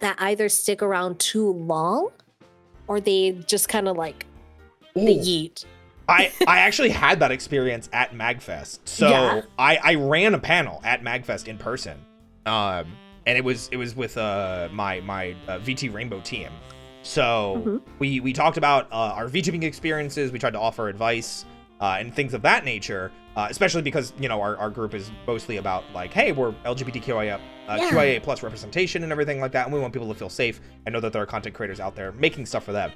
that either stick around too long or they just kind of like, they yeet. I actually had that experience at MagFest. So I ran a panel at MagFest in person. And it was with my VT Rainbow team. So we talked about our VTubing experiences. We tried to offer advice and things of that nature, especially because, you know, our group is mostly about like, hey, we're LGBTQIA QIA plus representation and everything like that. And we want people to feel safe and know that there are content creators out there making stuff for them.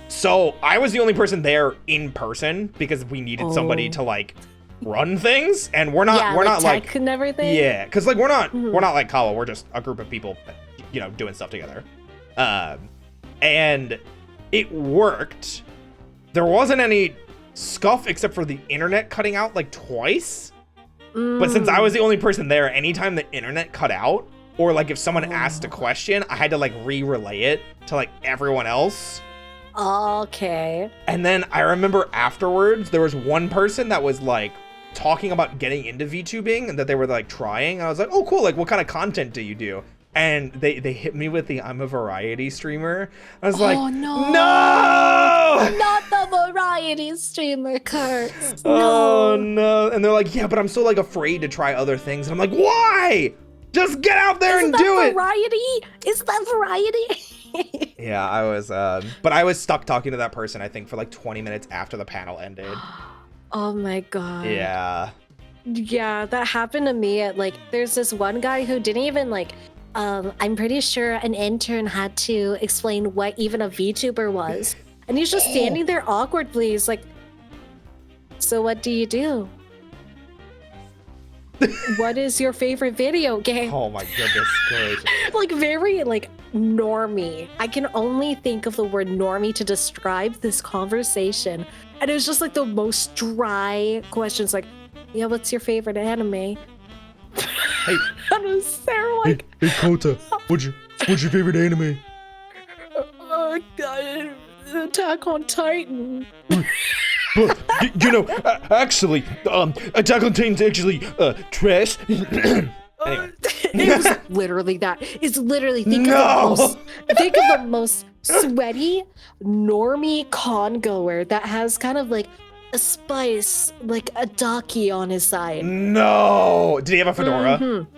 So I was the only person there in person because we needed somebody to like run things, and we're not like and everything. Yeah, because like we're not like Kawa. We're just a group of people, you know, doing stuff together. And it worked. There wasn't any scuff except for the internet cutting out like twice. But since I was the only person there, anytime the internet cut out, or like if someone asked a question, I had to like re-relay it to like everyone else. Okay. And then I remember afterwards, there was one person that was like talking about getting into VTubing and that they were like trying. And I was like, oh, cool. Like, what kind of content do you do? And they hit me with the I'm a variety streamer. I was like, no! Not the variety streamer curse. Oh, no. And they're like, yeah, but I'm so like afraid to try other things. And I'm like, why? Just get out there and do it. Is that variety? Yeah, I was, but I was stuck talking to that person, I think, for like 20 minutes after the panel ended. Oh my God. Yeah. Yeah, that happened to me at like, there's this one guy who didn't even like, I'm pretty sure an intern had to explain what even a VTuber was. And he's just standing there awkwardly. He's like, so what do you do? what is your favorite video game? Oh my goodness gracious. Like very like normie. I can only think of the word normie to describe this conversation. And it was just like the most dry questions like, yeah, what's your favorite anime? Hey, And it was there like, hey Kota, what's your favorite anime? Attack on Titan. But, actually, Attack on Titan's actually, trash. Anyway. It was literally that. It's literally think of the most sweaty, normie con goer that has kind of like a spice, like a daki on his side. No! Did he have a fedora? Mm-hmm.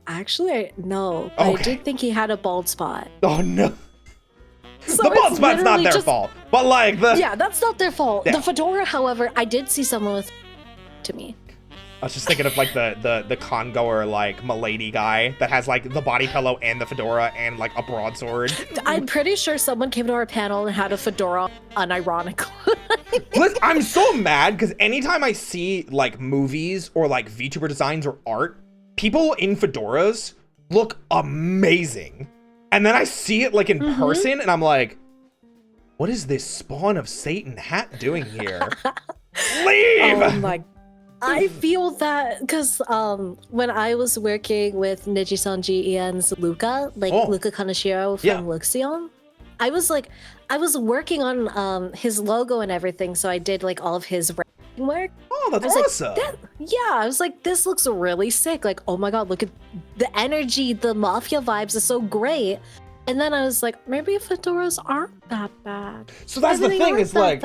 Actually, no. Okay. I did think he had a bald spot. Oh no. So the bald spot's not their fault. But like the... Yeah, that's not their fault. Yeah. The fedora, however, I did see someone with to me. I was just thinking of like the con goer like milady guy that has like the body pillow and the fedora and like a broadsword. I'm pretty sure someone came to our panel and had a fedora unironically. Listen, I'm so mad because anytime I see like movies or like VTuber designs or art, people in fedoras look amazing. And then I see it like in person and I'm like, what is this spawn of Satan hat doing here? Leave! Oh my, I feel that because when I was working with Niji-san GEN's Luca, like Luca Kaneshiro from Luxion, I was working on his logo and everything, so I did like all of his work. Oh, that's awesome. I was like, this looks really sick. Like, oh my god, look at the energy, the mafia vibes is so great. And then I was like, maybe fedoras aren't that bad. So that's the thing, is like,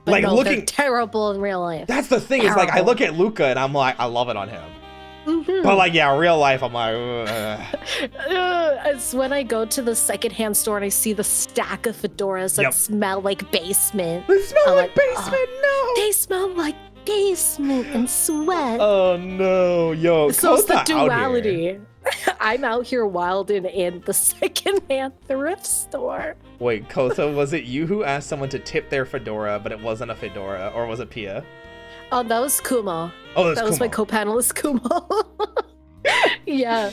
like no, looking they're terrible in real life. That's the thing, is like, I look at Luca and I'm like, I love it on him. But like, yeah, real life, I'm like, it's when I go to the secondhand store and I see the stack of fedoras that smell like basement. They smell like basement, no! They smell like basement and sweat. Oh no, yo, so it's the Kota duality. I'm out here wilding in the secondhand thrift store. Wait, Kota, was it you who asked someone to tip their fedora, but it wasn't a fedora, or was it Pia? Oh, that was Kumo. Oh, that was my co-panelist Kumo. Yeah,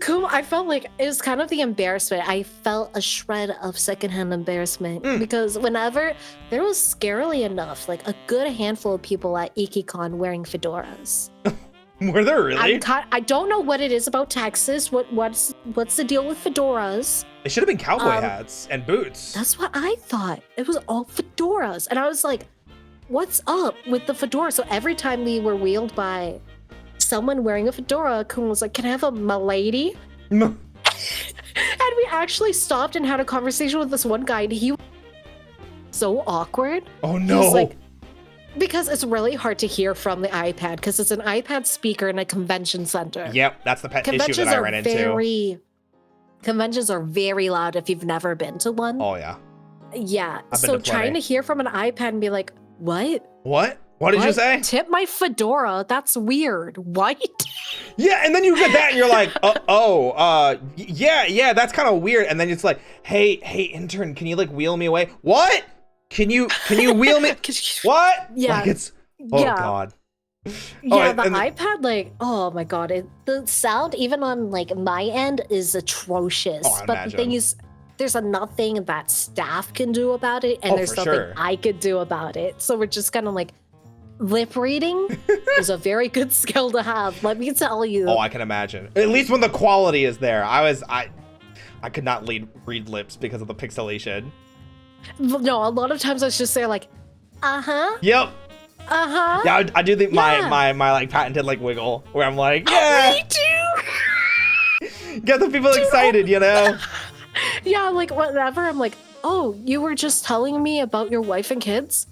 Kumo. I felt like it was kind of the embarrassment. I felt a shred of secondhand embarrassment because whenever there was scarily enough, like a good handful of people at IkiCon wearing fedoras. Were there really? I don't know what it is about Texas. What's the deal with fedoras? It should have been cowboy hats and boots. That's what I thought. It was all fedoras, and I was like, what's up with the fedora? So every time we were wheeled by someone wearing a fedora, Kun was like, can I have a milady? And we actually stopped and had a conversation with this one guy, and he was so awkward. Oh no. He's like, because it's really hard to hear from the iPad, because it's an iPad speaker in a convention center. Yep, that's the issue that I ran into. Conventions are very loud if you've never been to one. Oh yeah. Yeah, so trying to hear from an iPad and be like, what? What? What did you say? Tip my fedora. That's weird. What? Yeah, and then you get that and you're like, yeah, that's kind of weird. And then it's like, hey, intern, can you like wheel me away? What? Can you wheel me? What? Yeah. Like it's, God. Yeah, the iPad, like, oh my god, the sound even on like my end is atrocious. But the thing is, there's nothing that staff can do about it, and there's nothing I could do about it. So we're just kind of like, lip reading is a very good skill to have. Let me tell you. Oh, I can imagine. At least when the quality is there. I could not read lips because of the pixelation. No, a lot of times I was just there like, Yep. Yeah, I do think my like patented like wiggle where I'm like, yeah. Me too. Get the people excited, you know? Yeah, like whatever. I'm like, oh, you were just telling me about your wife and kids?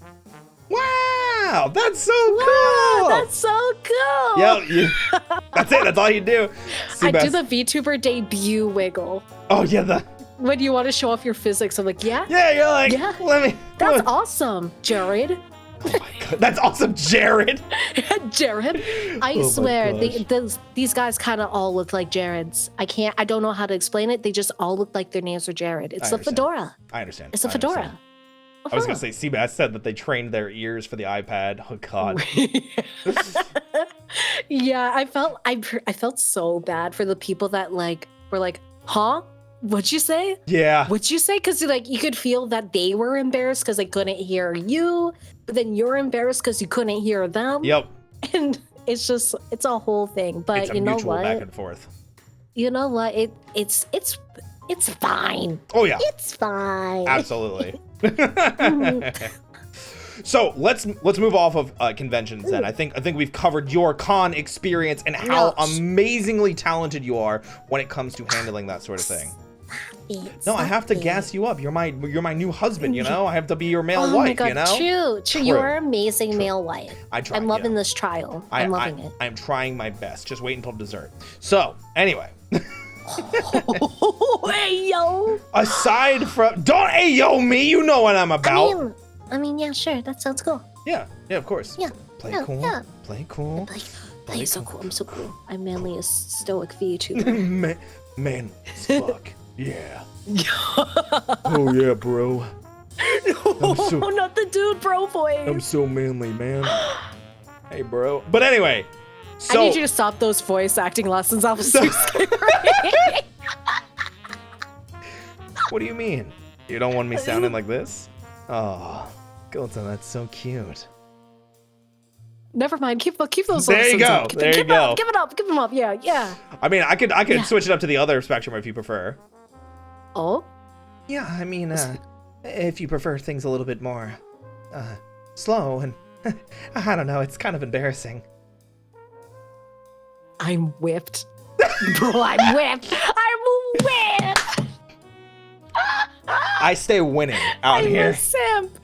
Wow, that's so cool. That's so cool. Yep, that's it. That's all you do. I do the VTuber debut wiggle. Oh yeah, when you want to show off your physics, I'm like, yeah, you're like, let me. That's awesome, Jared. Oh my god, that's awesome, Jared. Jared, I swear, these guys kind of all look like Jareds. I don't know how to explain it. They just all look like their names are Jared. It's a fedora. I understand. It's a fedora. I was gonna say, Seabass said that they trained their ears for the iPad. Oh god. Yeah, I felt so bad for the people that like were like, huh? What'd you say? Yeah. What'd you say? Because like you could feel that they were embarrassed because they couldn't hear you, but then you're embarrassed because you couldn't hear them. Yep. And it's a whole thing. But It's a you know mutual what? back and forth. You know what? It's fine. Oh yeah. It's fine. Absolutely. So let's move off of conventions then. I think we've covered your con experience and how amazingly talented you are when it comes to handling that sort of thing. No, I have to gas you up. You're my new husband, you know? I have to be your male wife, you know? True. You are amazing male wife. I'm loving this trial. I'm loving it. I'm trying my best. Just wait until dessert. So, anyway. Hey, yo. Aside from... Don't hey, yo me! You know what I'm about. I mean, yeah, sure. That sounds cool. Yeah, of course. Yeah. Play yeah, cool. Yeah. Play cool. Play so cool. I'm so cool. I'm manly as stoic vtuber. Man, fuck. Yeah. Oh yeah, bro. No, not the dude bro voice. I'm so manly, man. Hey, bro. But anyway, so I need you to stop those voice acting lessons. I was too scared. What do you mean? You don't want me sounding like this? Oh, Kota, that's so cute. Never mind. Keep those. There you go. Up. There you go. Give them up. Yeah. I mean, I could switch it up to the other spectrum if you prefer. Oh? Yeah, I mean, if you prefer things a little bit more, slow and, I don't know, it's kind of embarrassing. I'm whipped. Bro, I'm whipped. I stay winning out here. I'm a simp.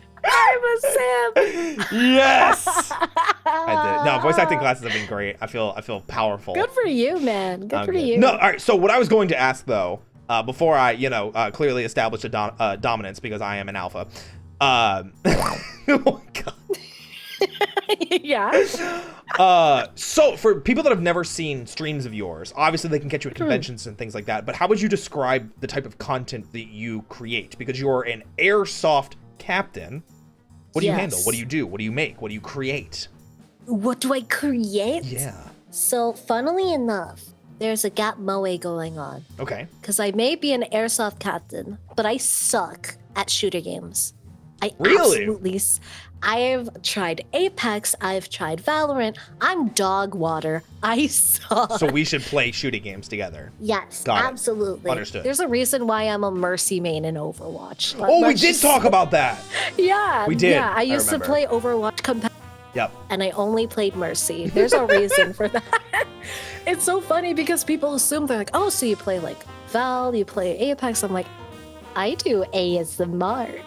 Yes! I did. No, voice acting classes have been great. I feel powerful. Good for you, man. Good for you. No, all right, so what I was going to ask, though, before I, clearly establish a dominance because I am an alpha. Oh my god. Yeah. So for people that have never seen streams of yours, obviously they can catch you at conventions and things like that, but how would you describe the type of content that you create? Because you're an airsoft captain. What do you handle? What do you do? What do you make? What do you create? What do I create? Yeah. So, funnily enough, there's a gap moe going on. Okay. Because I may be an airsoft captain, but I suck at shooter games. Really? I've tried Apex, I've tried Valorant, I'm dog water. I suck. So we should play shooting games together. Yes, Got it. absolutely. Understood. There's a reason why I'm a Mercy main in Overwatch. Oh, we did talk about that. Yeah. We did. Yeah, I used to play Overwatch Yep. And I only played Mercy. There's a reason for that. It's so funny because people assume they're like, oh, so you play like Val, you play Apex. I'm like, I do ASMR.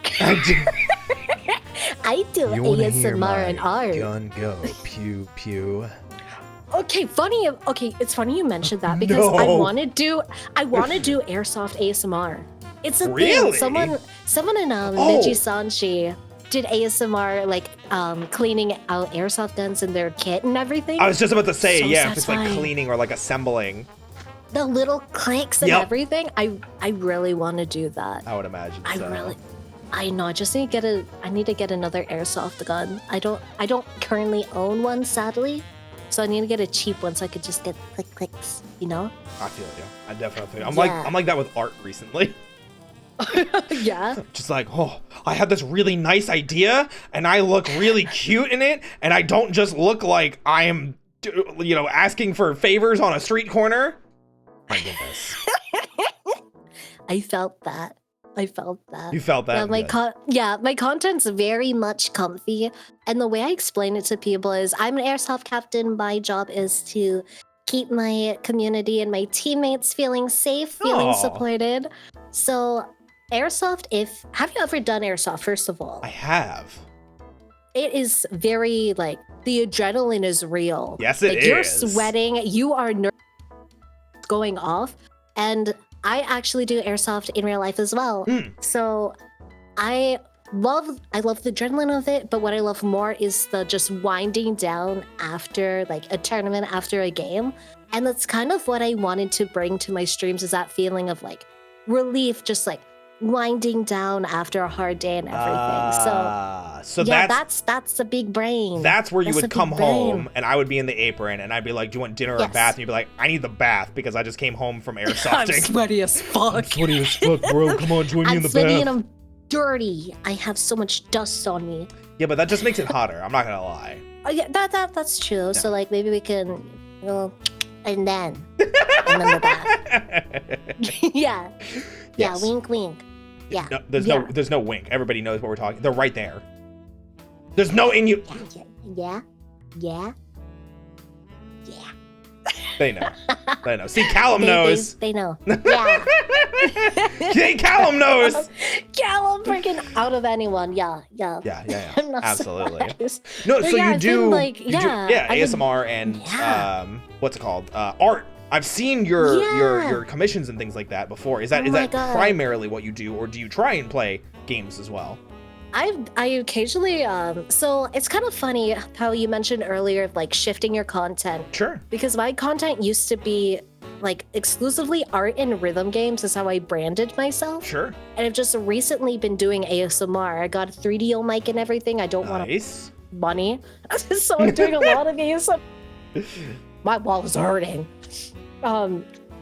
I do ASMR and art. Gun go pew pew. Okay, it's funny you mentioned that because I want to do airsoft ASMR. It's a Really? thing. Someone in Nijisanshi did ASMR like cleaning out airsoft guns in their kit and everything. I was just about to say, So if it's like satisfying. cleaning or like assembling. The little clicks and Yep. everything. I really want to do that. I would imagine so. I know. I just need to get another airsoft gun. I don't currently own one, sadly. So I need to get a cheap one so I could just get clicks, you know? I feel you. I definitely feel you. Yeah. I'm like that with art recently. Yeah. Just like, oh, I had this really nice idea and I look really cute in it and I don't just look like I am, asking for favors on a street corner. My goodness. I felt that. You felt that? Yeah, my content's very much comfy. And the way I explain it to people is I'm an airsoft captain. My job is to keep my community and my teammates feeling safe, feeling supported. So airsoft, have you ever done airsoft, first of all? I have. It is very, the adrenaline is real. Yes, it is. You're sweating, you are going off. And I actually do airsoft in real life as well. So I love the adrenaline of it, but what I love more is the just winding down after a tournament, after a game. And that's kind of what I wanted to bring to my streams, is that feeling of relief, just winding down after a hard day and everything. So yeah, that's a big brain. That's where you That's a would come big brain. home, and I would be in the apron, and I'd be like, "Do you want dinner or a Yes. bath?" And you'd be like, "I need the bath because I just came home from I'm airsofting." sweaty as fuck. Sweaty as fuck, bro. Come on, join me in I'm the sweaty bath. and I'm dirty. I have so much dust on me. Yeah, but that just makes it hotter. I'm not gonna lie. Oh, yeah, that's true. So like maybe we can, you know, and then the bath. yeah. Yeah, Yes. wink, wink. Yeah. No, there's yeah. there's no wink. Everybody knows what we're talking. They're right there. There's no in you. Yeah. Yeah. Yeah. They know. They know. See, Callum They- knows. They know. Yeah. See, Callum knows. Callum freaking out of anyone. Yeah. Yeah. Yeah. I'm not Absolutely. surprised. No, But so yeah, you I've do, been, like, you do yeah, I've been- ASMR and Yeah. what's it called? Art. I've seen your Yeah. your commissions and things like that before. Is that Oh is my that God. primarily what you do, or do you try and play games as well? I occasionally so it's kind of funny how you mentioned earlier like shifting your content, Sure. because my content used to be like exclusively art and rhythm games is how I branded myself. Sure. And I've just recently been doing ASMR. I got a 3DO mic and everything. I don't want Nice. money. So I'm doing a lot of ASMR. My wall is hurting.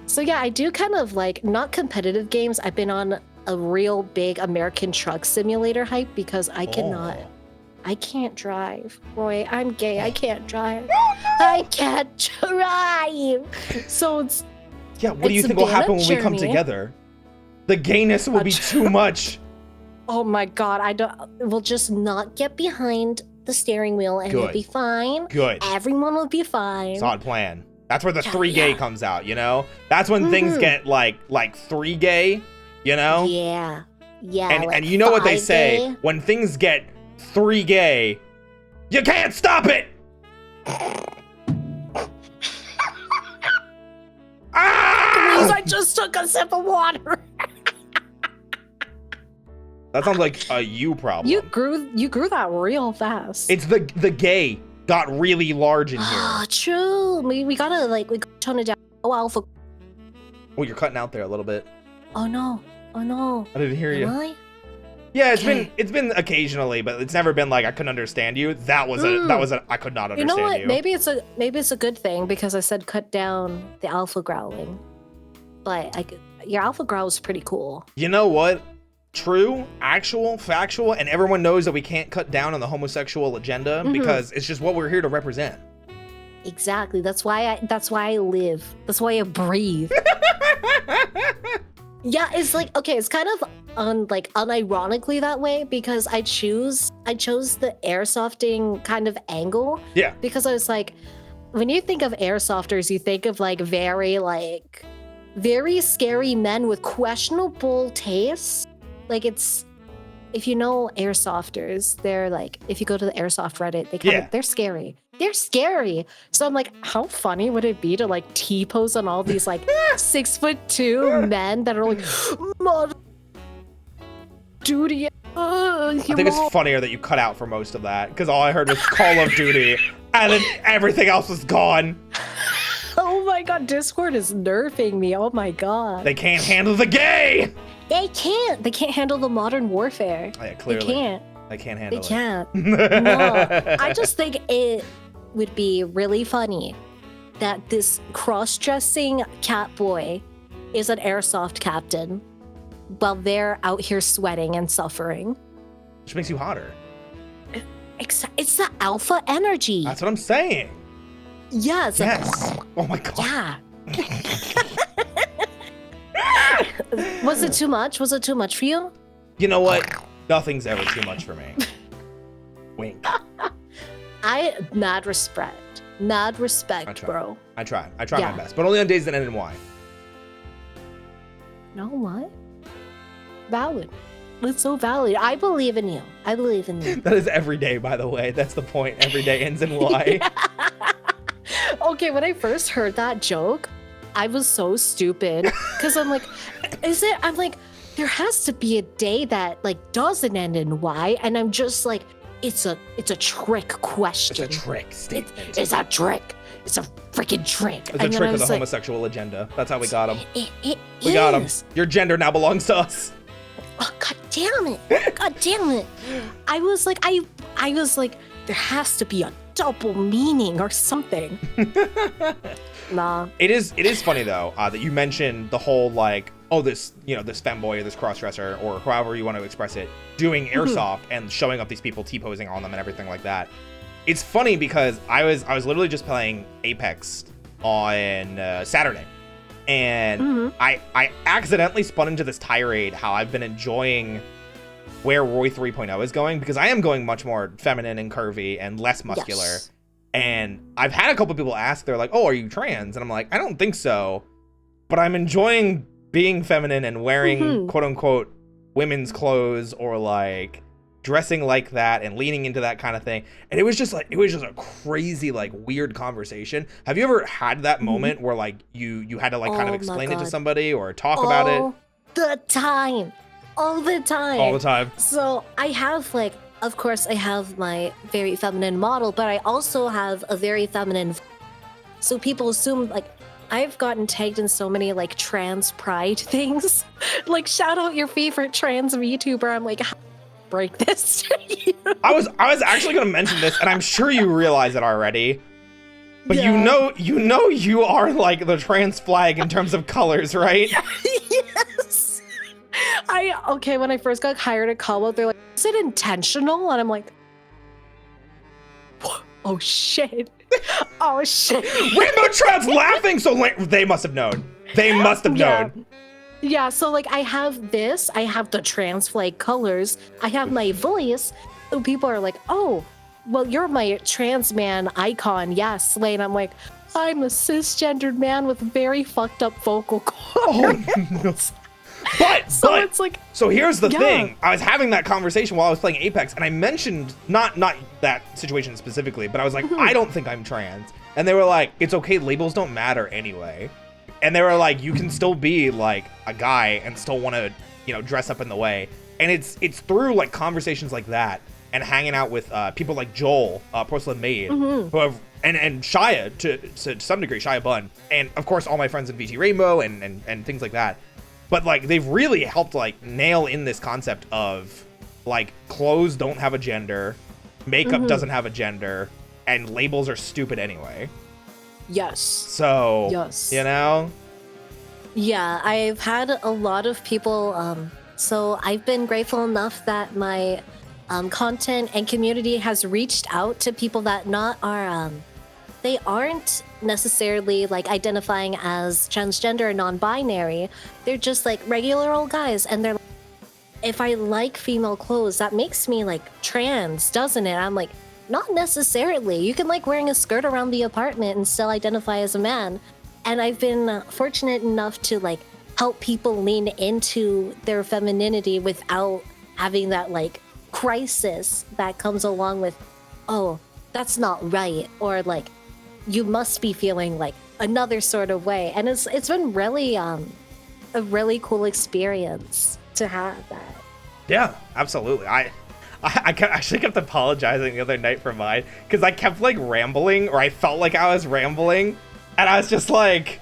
So yeah, I do kind of like not competitive games. I've been on a real big American truck simulator hype because I cannot. Oh. I can't drive. Roy, I'm gay. I can't drive. I can't drive. So it's Yeah, what do you It's think will been a happen when we come journey. together? The gayness will be too much. oh my god, I don't we'll just not get behind the steering wheel and it'll Good. be fine. Good. Everyone will be fine. Solid plan. That's where the Yeah, 3 gay yeah. comes out, you know? That's when things Mhm. get like 3 gay, you know? Yeah. Yeah. and like and you know what they 5 say, gay. when things get 3 gay, you can't stop it. Please, Ah! I just took a sip of water. That sounds like a you problem. You grew that real fast. It's the gay got really large in here. Oh, true. We gotta tone it down. Oh, alpha. Oh, you're cutting out there a little bit. Oh no. Oh no. I didn't hear you. Am I? Yeah, Okay. it's been occasionally, but it's never been like I couldn't understand you. That was a I could not You understand know what? you. Maybe it's a good thing because I said cut down the alpha growling. But your alpha growl is pretty cool. You know what? True, actual, factual, and everyone knows that we can't cut down on the homosexual agenda because it's just what we're here to represent. Exactly. That's why I live. That's why I breathe. Yeah, it's like okay, it's kind of unironically that way because I chose the airsofting kind of angle. Yeah. Because I was like, when you think of airsofters, you think of very scary men with questionable tastes. Like it's, if you know airsofters, they're like, if you go to the airsoft Reddit, they're scary. They're scary. So I'm like, how funny would it be to like T-pose on all these like 6'2" men that are like, mother duty. I think it's funnier that you cut out for most of that because all I heard was Call of Duty and then everything else was gone. Oh my god, Discord is nerfing me. Oh my god. They can't handle the gay. They can't. They can't handle the modern warfare. Oh, yeah, They clearly. can't. They can't They handle can't. it. No, I just think it would be really funny that this cross-dressing cat boy is an airsoft captain while they're out here sweating and suffering. Which makes you hotter. It's the alpha energy. That's what I'm saying. Yeah, it's Yes. Oh my god. yeah. Was it too much? Was it too much for you? You know what? Nothing's ever too much for me. Wink. Mad respect. Mad respect, try. bro. I try my Yeah. best, but only on days that end in Y. No, what? Valid. It's so valid. I believe in you. I believe in you. That is every day, by the way. That's the point. Every day ends in Y. Okay, when I first heard that joke, I was so stupid because I'm like, I'm like, there has to be a day that like doesn't end in Y, and I'm just like, it's a trick It's question. a trick statement. It's a trick. It's a freaking trick. It's a And then trick I of the was like, homosexual agenda. That's how we got him. It We got him. is. Your gender now belongs to us. Oh, God damn it. God damn it. I was like, there has to be a double meaning or something. Nah. It is funny though that you mentioned the whole like, oh, this femboy or this crossdresser or however you want to express it, doing airsoft and showing up these people T-posing on them and everything like that. It's funny because I was literally just playing Apex on Saturday, and I accidentally spun into this tirade how I've been enjoying where Roy 3.0 is going, because I am going much more feminine and curvy and less muscular. Yes. And I've had a couple people ask, they're like, oh, are you trans? And I'm like, I don't think so, but I'm enjoying being feminine and wearing quote unquote women's clothes or like dressing like that and leaning into that kind of thing. And it was just a crazy, like, weird conversation. Have you ever had that moment where like you had to like kind of explain it to somebody or talk about it? All the time. All the time. So I have like, of course, I have my very feminine model, but I also have a very feminine. So people assume like I've gotten tagged in so many like trans pride things. Like, shout out your favorite trans VTuber. I'm like, how do I break this to you? I was actually gonna mention this, and I'm sure you realize it already. But you know you are like the trans flag in terms of colors, right? Yes. When I first got hired at Cabo, they're like, is it intentional? And I'm like, oh shit. Oh shit. Rainbow Trout's laughing, so they must have known. They must have known. Yeah, so like I have the trans flag colors, I have my voice, so people are like, oh, well, you're my trans man icon, yes, Slane. I'm like, I'm a cisgendered man with very fucked up vocal cords. Oh, no. But it's like, so here's the thing. I was having that conversation while I was playing Apex, and I mentioned not that situation specifically, but I was like, I don't think I'm trans. And they were like, it's okay, labels don't matter anyway. And they were like, you can still be like a guy and still want to, dress up in the way. And it's through like conversations like that and hanging out with people like Joel, Porcelain Maid, who have and Shia to some degree, Shia Bun, and of course all my friends in VT Rainbow and things like that. But like they've really helped like nail in this concept of like clothes don't have a gender, makeup doesn't have a gender, and labels are stupid anyway. yes. So, Yes. Yeah, I've had a lot of people, so I've been grateful enough that my content and community has reached out to people that they aren't necessarily like identifying as transgender or non-binary. They're just like regular old guys, and they're like, if I like female clothes, that makes me like trans, doesn't it? I'm like, not necessarily. You can like wearing a skirt around the apartment and still identify as a man. And I've been fortunate enough to like help people lean into their femininity without having that like crisis that comes along with, oh, that's not right, or like you must be feeling like another sort of way. And it's been really a really cool experience to have that. Yeah, absolutely. I actually kept apologizing the other night for mine because I kept like rambling, or I felt like I was rambling, and I was just like,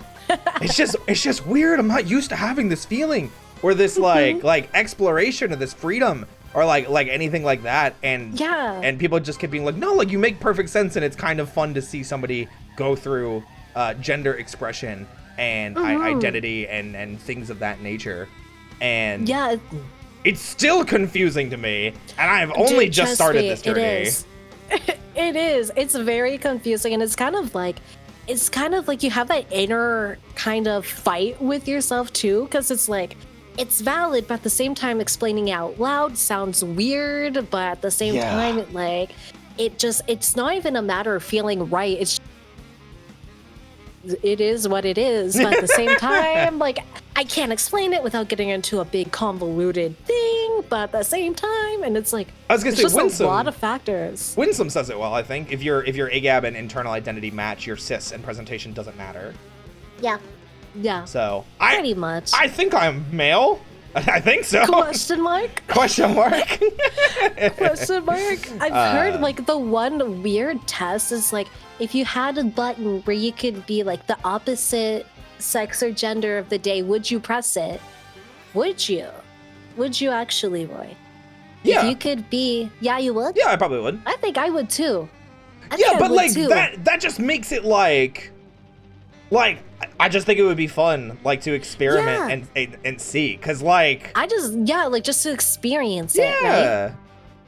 it's just weird. I'm not used to having this feeling or this like exploration of this freedom or like anything like that. And and people just kept being like, no, like you make perfect sense, and it's kind of fun to see somebody go through gender expression and identity and things of that nature. And it's still confusing to me, and I've only just started this journey. It is. It's very confusing, and it's kind of like you have that inner kind of fight with yourself too, because it's like, it's valid, but at the same time explaining out loud sounds weird, but at the same time like it's not even a matter of feeling right. It is what it is, but at the same time, like, I can't explain it without getting into a big convoluted thing, but at the same time, and it's like, I was gonna say, just a lot of factors. Winsome says it well, I think. If your AGAB and internal identity match, your cis and presentation doesn't matter. Yeah. So pretty much. I think I'm male. I think so. Question mark? Question mark? Question mark? I've heard like the one weird test is like, if you had a button where you could be like the opposite sex or gender of the day, would you press it? Would you? Would you actually, Roy? Yeah. If you could be, yeah, you would. Yeah, I probably would. I think I would too. Yeah, but like that just makes it like I just think it would be fun, like, to experiment and see, cause like just to experience it, right?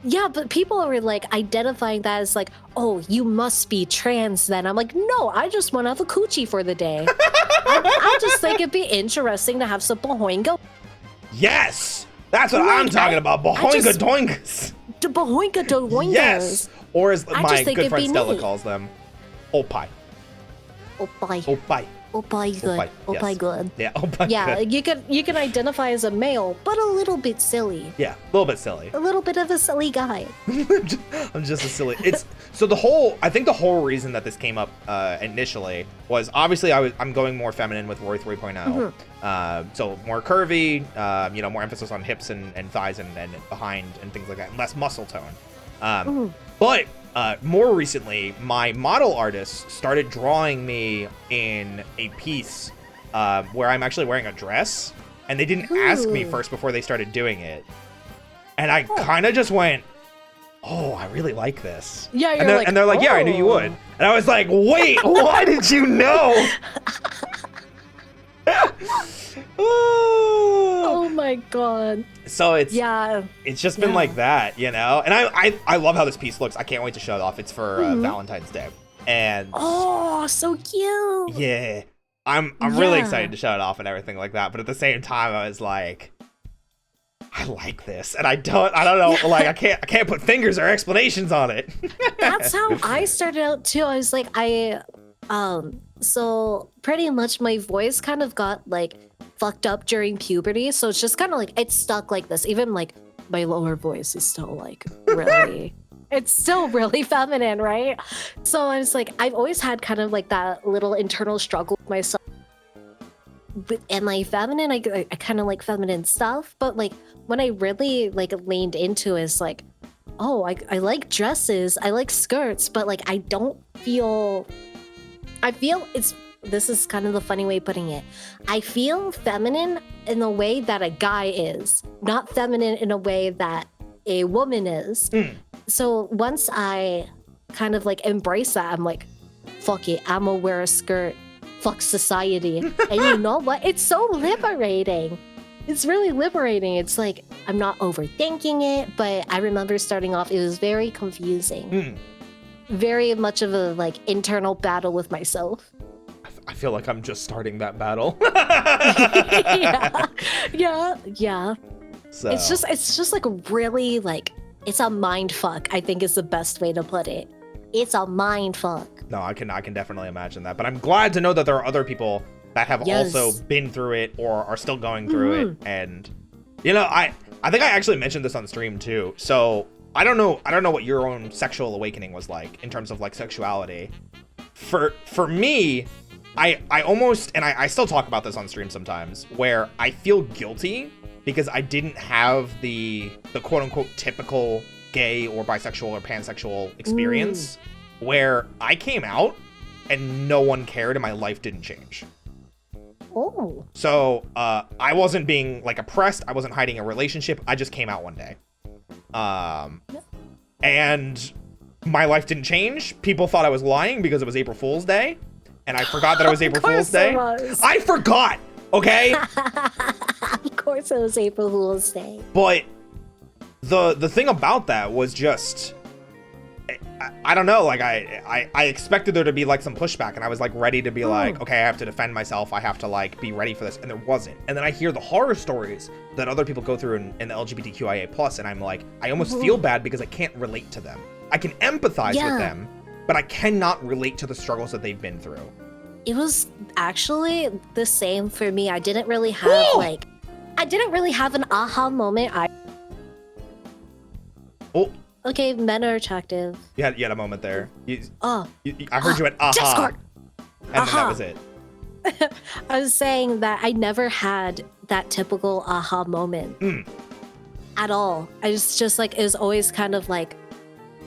Yeah, but people are like identifying that as like, oh, you must be trans then. I'm like, no, I just want to have a coochie for the day. I just think it'd be interesting to have some bohoinga. Yes, that's what I'm talking about. Bohoinga doingas. The bohoinga doingas. Yes, or as my good friend Stella neat. calls them, opai. Opai. Opai. Opai good. Opai, yes. Opai good. Yeah, opai Yeah, good. you can identify as a male, but a little bit silly. Yeah, a little bit silly. A little bit of a silly guy. I'm just a silly. So I think the whole reason that this came up initially was obviously I'm going more feminine with Roy 3.0. So more curvy, more emphasis on hips and thighs and behind and things like that, and less muscle tone. But more recently, my model artist started drawing me in a piece where I'm actually wearing a dress, and they didn't ask me first before they started doing it. And I kind of just went, oh, I really like this. Yeah, and they're like, yeah, I knew you would. And I was like, wait, why did you know? Oh my god. So it's just been Yeah. like that, And I love how this piece looks. I can't wait to show it off. It's for Valentine's Day, and Oh, so cute. yeah, I'm really Yeah. excited to show it off and everything like that. But at the same time, I was like, I like this, and I don't know, like I can't put fingers or explanations on it. That's how I started out too. I was like, so pretty much my voice kind of got like fucked up during puberty. So it's just kind of like, it's stuck like this. Even like my lower voice is still like really, it's still really feminine, right? So I was like, I've always had kind of like that little internal struggle with myself. Am I feminine? I kind of like feminine stuff, but like when I really like leaned into it, is like, oh, I like dresses, I like skirts, but like I feel this is kind of the funny way of putting it. I feel feminine in the way that a guy is, not feminine in a way that a woman is. So once I kind of like embrace that, I'm like, fuck it, I'ma wear a skirt. Fuck society. And you know what? It's so liberating. It's really liberating. It's like, I'm not overthinking it, but I remember starting off, it was very confusing. Very much of a like internal battle with myself. I feel like I'm just starting that battle. Yeah. So It's just like really like, it's a mind fuck, I think is the best way to put it. It's a mind fuck. no, I can definitely imagine that. But I'm glad to know that there are other people that have also been through it or are still going through it. And I think I actually mentioned this on stream too. So I don't know what your own sexual awakening was like in terms of like sexuality. For me, I almost, and I still talk about this on stream sometimes, where I feel guilty because I didn't have the quote unquote typical gay or bisexual or pansexual experience where I came out and no one cared and my life didn't change. Oh. So I wasn't being like oppressed. I wasn't hiding a relationship. I just came out one day. And my life didn't change. People thought I was lying because it was April Fool's Day. And I forgot that it was April Fool's Day. I forgot, okay? Of course it was April Fool's Day. But the thing about that was just, I don't know, like I expected there to be like some pushback, and I was like ready to be like, okay, I have to defend myself, I have to like be ready for this, and there wasn't. And then I hear the horror stories that other people go through in the LGBTQIA+, and I'm like, I almost feel bad because I can't relate to them. I can empathize with them, but I cannot relate to the struggles that they've been through. It was actually the same for me. I didn't really have an aha moment. Okay, men are attractive. You had a moment there. Oh. I heard you at aha. Discord. And then that was it. I was saying that I never had that typical aha moment at all. I was just like, it was always kind of like,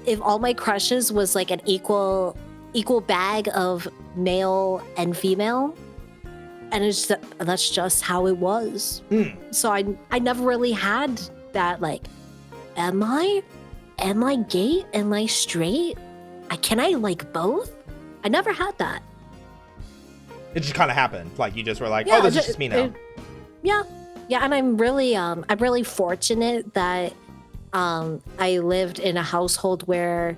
if all my crushes was like an equal bag of male and female, and that's just how it was. So I never really had that, like, am I gay? Am I straight? Can I like both? I never had that. It just kind of happened. Like, you just were like, oh, this is just me now. Yeah, and I'm really fortunate that I lived in a household where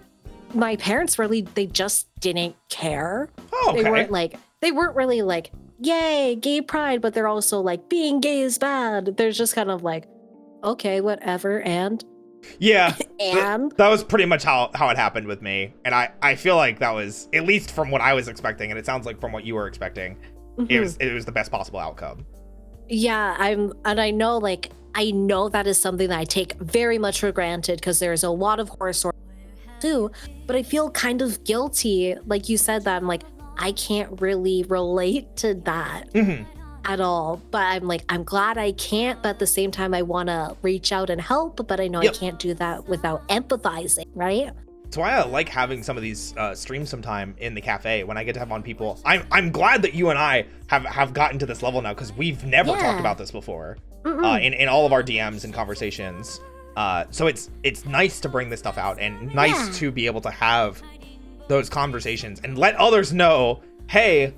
my parents they just didn't care. Oh, okay. They weren't really like, yay, gay pride, but they're also like, being gay is bad. They're just kind of like, okay, whatever, and yeah, and that was pretty much how it happened with me. And I feel like that was, at least from what I was expecting, and it sounds like from what you were expecting, it was the best possible outcome. Yeah, I know that is something that I take very much for granted because there's a lot of horror stories too, but I feel kind of guilty, like you said, that I'm like, I can't really relate to that at all. But I'm glad I can't, but at the same time, I want to reach out and help, but I know I can't do that without empathizing, right? That's why I like having some of these streams sometime in the cafe when I get to have on people. I'm glad that you and I have gotten to this level now, because we've never talked about this before in all of our DMs and conversations. So it's nice to bring this stuff out, and nice to be able to have those conversations and let others know, hey,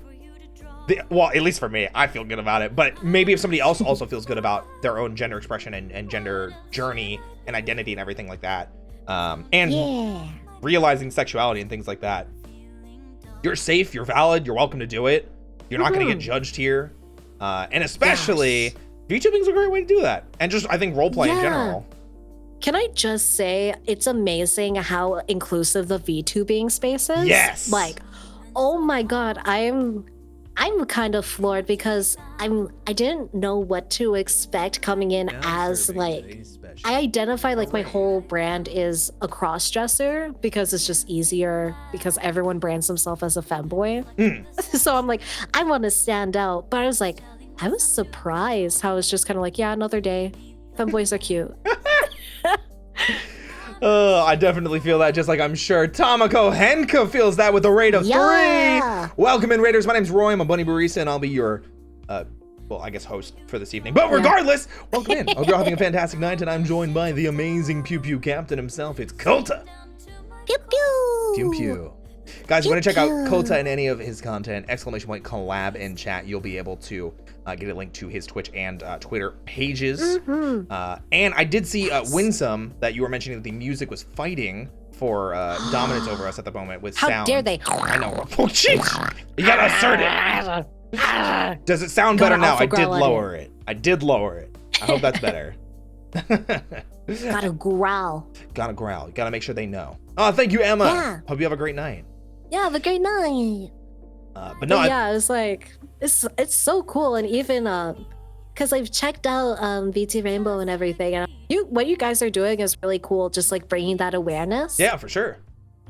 well, at least for me, I feel good about it, but maybe if somebody else also feels good about their own gender expression and gender journey and identity and everything like that, and realizing sexuality and things like that, you're safe, you're valid, you're welcome to do it, you're not going to get judged here, and especially VTubing's a great way to do that, and just, I think, roleplay in general. Can I just say, it's amazing how inclusive the VTubing space is? Yes. Like, oh my god, I'm kind of floored because I didn't know what to expect coming in as, like, I identify like my whole brand is a cross-dresser because it's just easier because everyone brands themselves as a femboy. So I'm like, I want to stand out, but I was surprised how it's just kind of like, yeah, another day. Femboys are cute. I definitely feel that, just like I'm sure Tamako Henka feels that with a rate of 3. Welcome in, Raiders. My name's Roy. I'm a bunny barista, and I'll be your, well, I guess host for this evening. But regardless, welcome in. I hope you're having a fantastic night, and I'm joined by the amazing Pew Pew Captain himself. It's Kota. Pew pew. Pew pew. Guys, if you want to check out Kota and any of his content, ! collab in chat, you'll be able to get a link to his Twitch and Twitter pages. And I did see Winsome, that you were mentioning that the music was fighting for dominance over us at the moment with sound. How dare they? I know. Oh, jeez. You gotta assert it. Does it sound better now? I did lower it. I hope that's better. Gotta growl. Gotta growl. Gotta make sure they know. Oh, thank you, Emma. Yeah. Hope you have a great night. Yeah, have a great night. But no, it's like, it's so cool, and even because I've checked out VT Rainbow and everything, and what you guys are doing is really cool, just like bringing that awareness. Yeah, for sure.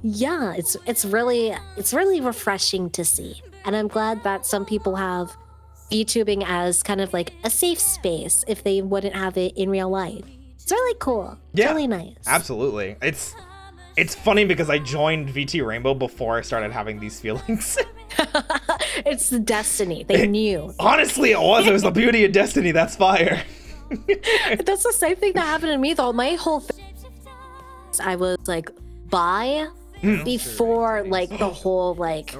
Yeah, it's really refreshing to see, and I'm glad that some people have VTubing as kind of like a safe space if they wouldn't have it in real life. It's really cool. It's really nice. Absolutely. It's funny because I joined VT Rainbow before I started having these feelings. It's the destiny. They knew. Honestly, it was. It was the beauty of destiny. That's fire. That's the same thing that happened to me, though. My whole thing, I was like bi before like the whole like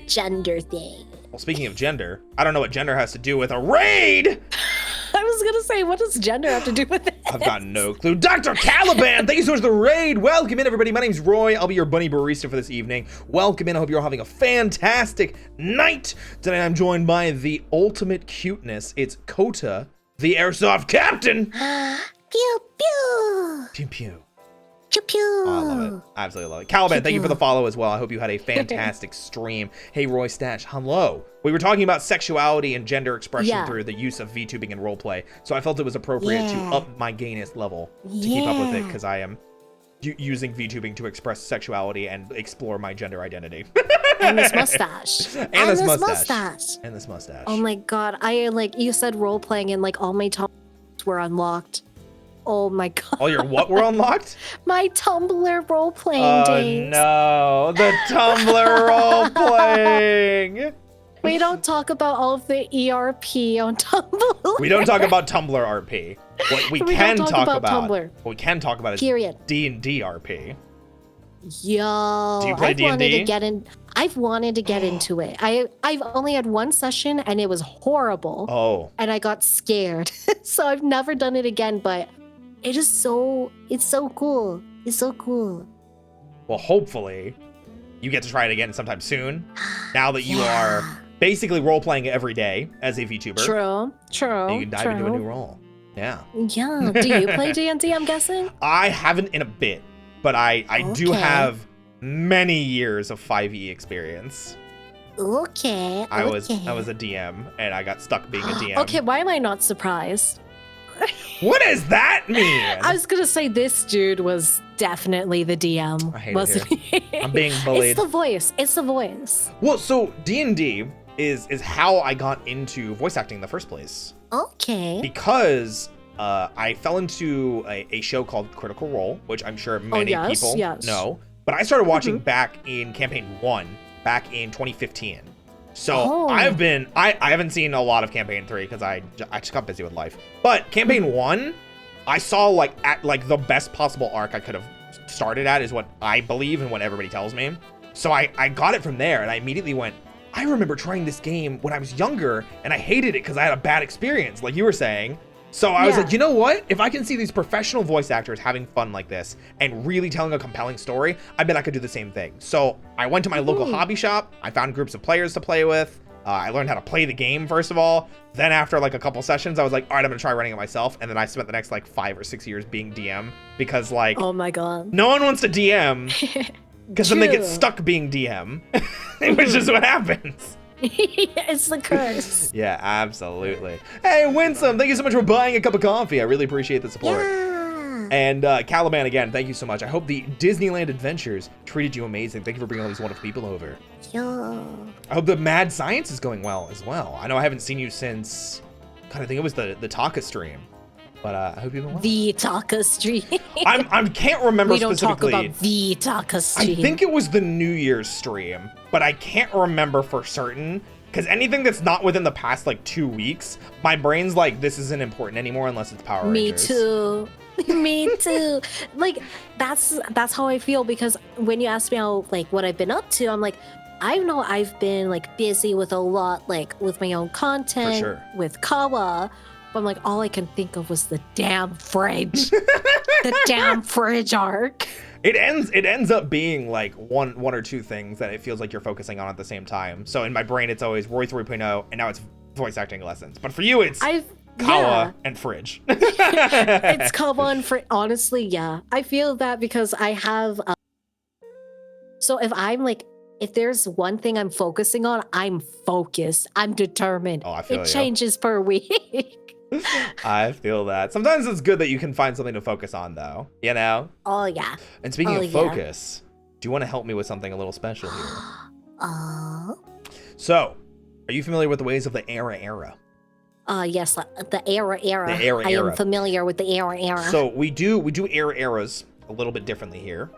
gender thing. Well, speaking of gender, I don't know what gender has to do with a raid. I was gonna say, what does gender have to do with it? I've got no clue. Dr. Caliban, thank you so much for the raid. Welcome in, everybody. My name's Roy. I'll be your bunny barista for this evening. Welcome in. I hope you're all having a fantastic night. Today I'm joined by the ultimate cuteness. It's Kota, the airsoft captain. Pew pew. Pew pew. Pew pew. Oh, I love it. I absolutely love it. Caliban, thank you for the follow as well. I hope you had a fantastic stream. Hey, Roy Stash, hello. We were talking about sexuality and gender expression through the use of VTubing and roleplay, so I felt it was appropriate to up my gayness level to keep up with it, because I am using VTubing to express sexuality and explore my gender identity. And this mustache. And this mustache. And this mustache. Oh my god, I like, you said role-playing and like all my Tumblrs were unlocked. Oh my god. All your what were unlocked? My Tumblr role-playing days. Oh no, the Tumblr role-playing. We don't talk about all of the ERP on Tumblr. We don't talk about Tumblr RP. What we can don't talk talk about, about Tumblr. what we can talk about is Period. D&D RP. Yo, Do you play I've wanted D&D? to get in. I've wanted to get into it. I've only had one session and it was horrible. Oh, And I got scared. So I've never done it again, but it's so cool. It's so cool. well, hopefully you get to try it again sometime soon. Now that you are basically role-playing every day as a VTuber. True. And you can dive into a new role. Yeah. Yeah. Do you play D&D, I'm guessing? I haven't in a bit, but I do Okay. have many years of 5e experience. Okay. I was okay. a DM and I got stuck being a DM. Okay, why am I not surprised? What does that mean? I was gonna say this dude was definitely the DM, I hate it wasn't he? I'm being bullied. It's the voice. It's the voice. Well, so D&D is how I got into voice acting in the first place. Okay. Because I fell into a show called Critical Role, which I'm sure many yes, people yes. know. But I started watching back in campaign 1, back in 2015. So Oh. I haven't seen a lot of campaign 3 because I just got busy with life. But campaign 1, I saw at the best possible arc I could have started at is what I believe and what everybody tells me. So I got it from there and I immediately went, I remember trying this game when I was younger and I hated it because I had a bad experience, like you were saying. So I was Yeah. like, you know what? If I can see these professional voice actors having fun like this and really telling a compelling story, I bet I could do the same thing. So I went to my local hobby shop. I found groups of players to play with. I learned how to play the game, first of all. Then after a couple sessions, I was like, all right, I'm gonna try running it myself. And then I spent the next 5 or 6 years being DM because Oh my god. no one wants to DM because then they get True. stuck being DM, which is what happens. It's the curse. Yeah, absolutely. Hey, Winsome, thank you so much for buying a cup of coffee. I really appreciate the support. Yeah. And Caliban, again, thank you so much. I hope the Disneyland Adventures treated you amazing. Thank you for bringing all these wonderful people over. Yo. I hope the Mad Science is going well as well. I know I haven't seen you since, God, I think it was the Taka stream. But I hope you've been well. The Taka stream. I can't remember We don't talk specifically. about the Taka I stream. think it was the New Year's stream, but I can't remember for certain. Because anything that's not within the past 2 weeks, my brain's like, this isn't important anymore unless it's Power Me Rangers. too. Me too. That's how I feel because when you ask me how what I've been up to, I'm like, I know I've been busy with a lot with my own content, sure. with Kawa. But I'm like, all I can think of was the damn fridge. The damn fridge arc. It ends up being one or two things that it feels like you're focusing on at the same time. So in my brain, it's always Roy 3.0, and now it's voice acting lessons. But for you, it's Kawa and Fridge. It's Kawa and Fridge. Honestly, yeah. I feel that because I have... So if I'm if there's one thing I'm focusing on, I'm focused. I'm determined. Oh, I feel It you. changes per week. I feel that. Sometimes it's good that you can find something to focus on, though. You know? Oh yeah. And speaking Oh, of yeah. focus, do you want to help me with something a little special here? Oh. So, are you familiar with the ways of the era? Yes, the era. The era. I am familiar with the era. So we do eras a little bit differently here.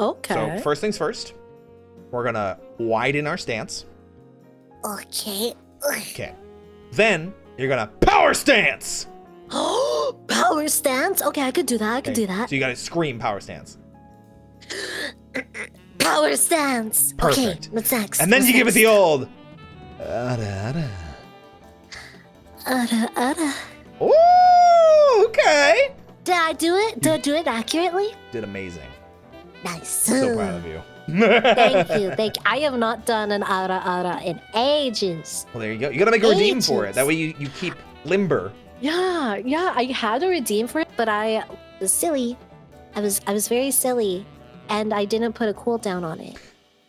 Okay. So first things first, we're gonna widen our stance. Okay. Okay. Then you're gonna power stance. Power stance. Okay, I could do that. I could do that. So you gotta scream power stance. Power stance. Perfect. Okay, what's next? And then What's you give it the next? old. Ooh, okay. Did I do it? Did I do it accurately? Did amazing. Nice. So proud of you. Thank you. Thank you. I have not done an ara in ages. Well, there you go. You gotta make a redeem for it. Ages. That way you keep limber. Yeah, I had to redeem for it, but I Was silly. I was very silly, and I didn't put a cooldown on it.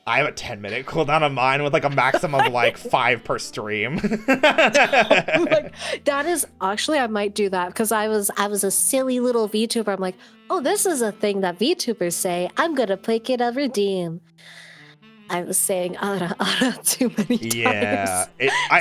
I have a 10-minute cooldown on mine with a maximum of 5 per stream. that is actually I might do that because I was a silly little VTuber. I'm like, oh, this is a thing that VTubers say. I'm gonna pick it a redeem. I was saying ara too many times. Yeah,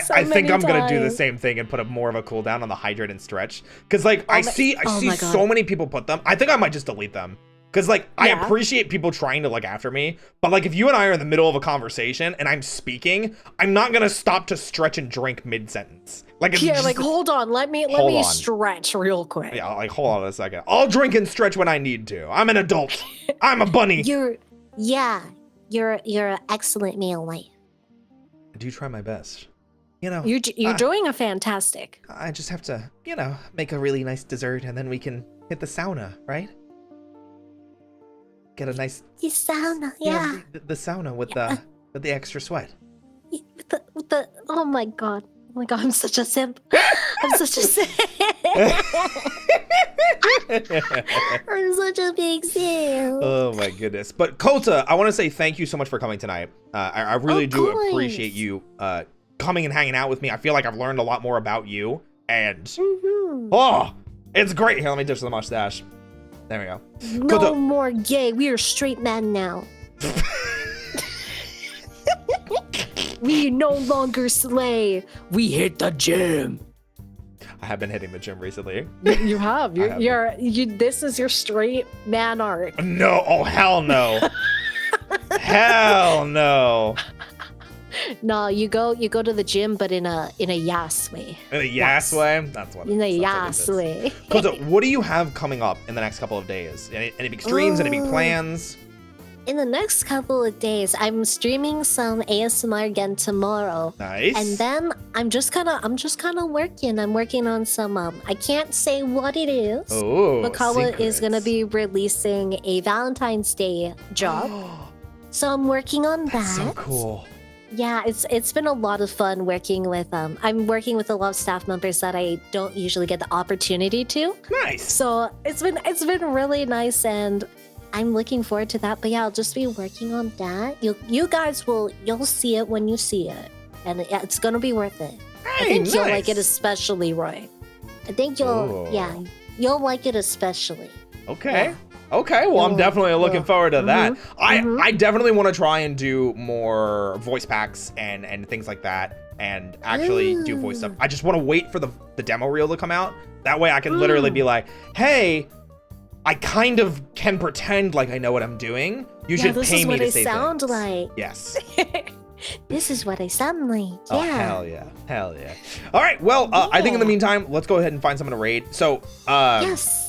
So I think many I'm gonna do the times. same thing and put more of a cooldown on the hydrate and stretch. Cause I see my so God. many people put them. I think I might just delete them. Because, like, I Yeah. appreciate people trying to look after me, but, like, if you and I are in the middle of a conversation and I'm speaking, I'm not gonna stop to stretch and drink mid-sentence. Like, it's Yeah, just, like hold on, let me Hold on. stretch real quick. yeah, like, hold on a second. I'll drink and stretch when I need to. I'm an adult. I'm a bunny. You're an excellent male wife. I do try my best. You know, You're doing a fantastic. I just have to, you know, make a really nice dessert and then we can hit the sauna, right? Get a nice The sauna, you know, yeah. the sauna with the extra sweat. With the oh my god. Oh my god, I'm such a simp. I'm such a simp. I'm such a big simp. Oh my goodness. But Kota, I want to say thank you so much for coming tonight. I really Of do course. appreciate you coming and hanging out with me. I feel like I've learned a lot more about you. And Mhm. oh, it's great. Here, let me ditch the mustache. There we go. No Kota- more gay. We are straight men now. We no longer slay. We hit the gym. I have been hitting the gym recently. You have. I have. This is your straight man arc. No, oh hell no. Hell no. No, you go to the gym, but in a yas way. In a yes way? That's what In a that's yas what it is. way. Kota, what do you have coming up in the next couple of days? Any big streams, any big Ooh. plans? In the next couple of days, I'm streaming some ASMR again tomorrow. Nice. And then I'm just kind of working. I'm working on some I can't say what it is. Oh, But Kawa is secrets. gonna be releasing a Valentine's Day job. So I'm working on that. That's so cool. Yeah, it's been a lot of fun working with I'm working with a lot of staff members that I don't usually get the opportunity to. Nice. So it's been really nice, and I'm looking forward to that. But yeah, I'll just be working on that. You guys you'll see it when you see it, and it's gonna be worth it. I Hey, think you'll like it nice. especially, Roy. I think Ooh. you'll like it especially. Okay. Yeah. Okay, well, I'm Yeah, definitely looking yeah. forward to that. mhm. I definitely want to try and do more voice packs and things like that, and actually do voice stuff. Ooh. I just want to wait for the demo reel to come out. That way I can literally be like, hey, I kind of can pretend like I know what I'm doing. You Yeah, should this pay is me what to I say sound things. like. Yes. This is what I sound like. Oh, Yeah. hell yeah. Hell yeah. All right, well, I think in the Yeah. meantime, let's go ahead and find someone to raid. So, Yes.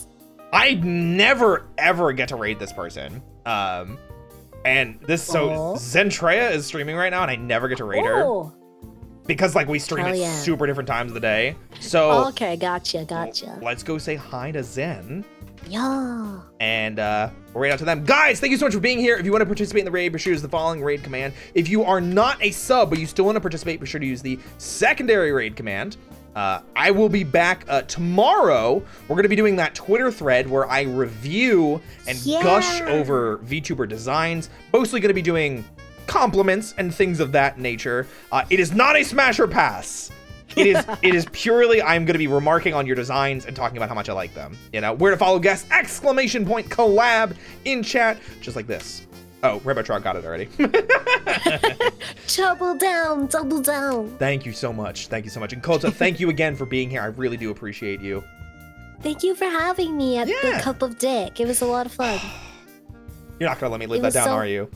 I never ever get to raid this person. And this Oh. Zentreya is streaming right now, and I never get to raid her Oh. because like we stream Hell at yeah. super different times of the day. So Okay, gotcha. let's go say hi to Zen. Yeah. And we'll raid out to them. Guys, thank you so much for being here. If you want to participate in the raid, be sure to use the following raid command. If you are not a sub, but you still want to participate, be sure to use the secondary raid command. I will be back tomorrow. We're going to be doing that Twitter thread where I review and gush over VTuber designs. Mostly going to be doing compliments and things of that nature. It is not a smash or pass. It is purely I'm going to be remarking on your designs and talking about how much I like them. You know, where to follow guests, ! Collab in chat, just like this. Oh, Rebotron got it already. Double down, double down. Thank you so much. Thank you so much. And Kota, thank you again for being here. I really do appreciate you. Thank you for having me at Yeah. the Cup of Dick. It was a lot of fun. You're not going to let me live It that was down, so- are you?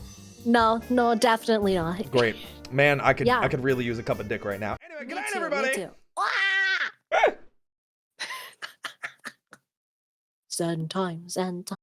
No, definitely not. Great. Man, I could Yeah. really use a cup of dick right now. Anyway, good Me night, too, me everybody. too. Ah! Zen time, Zen time.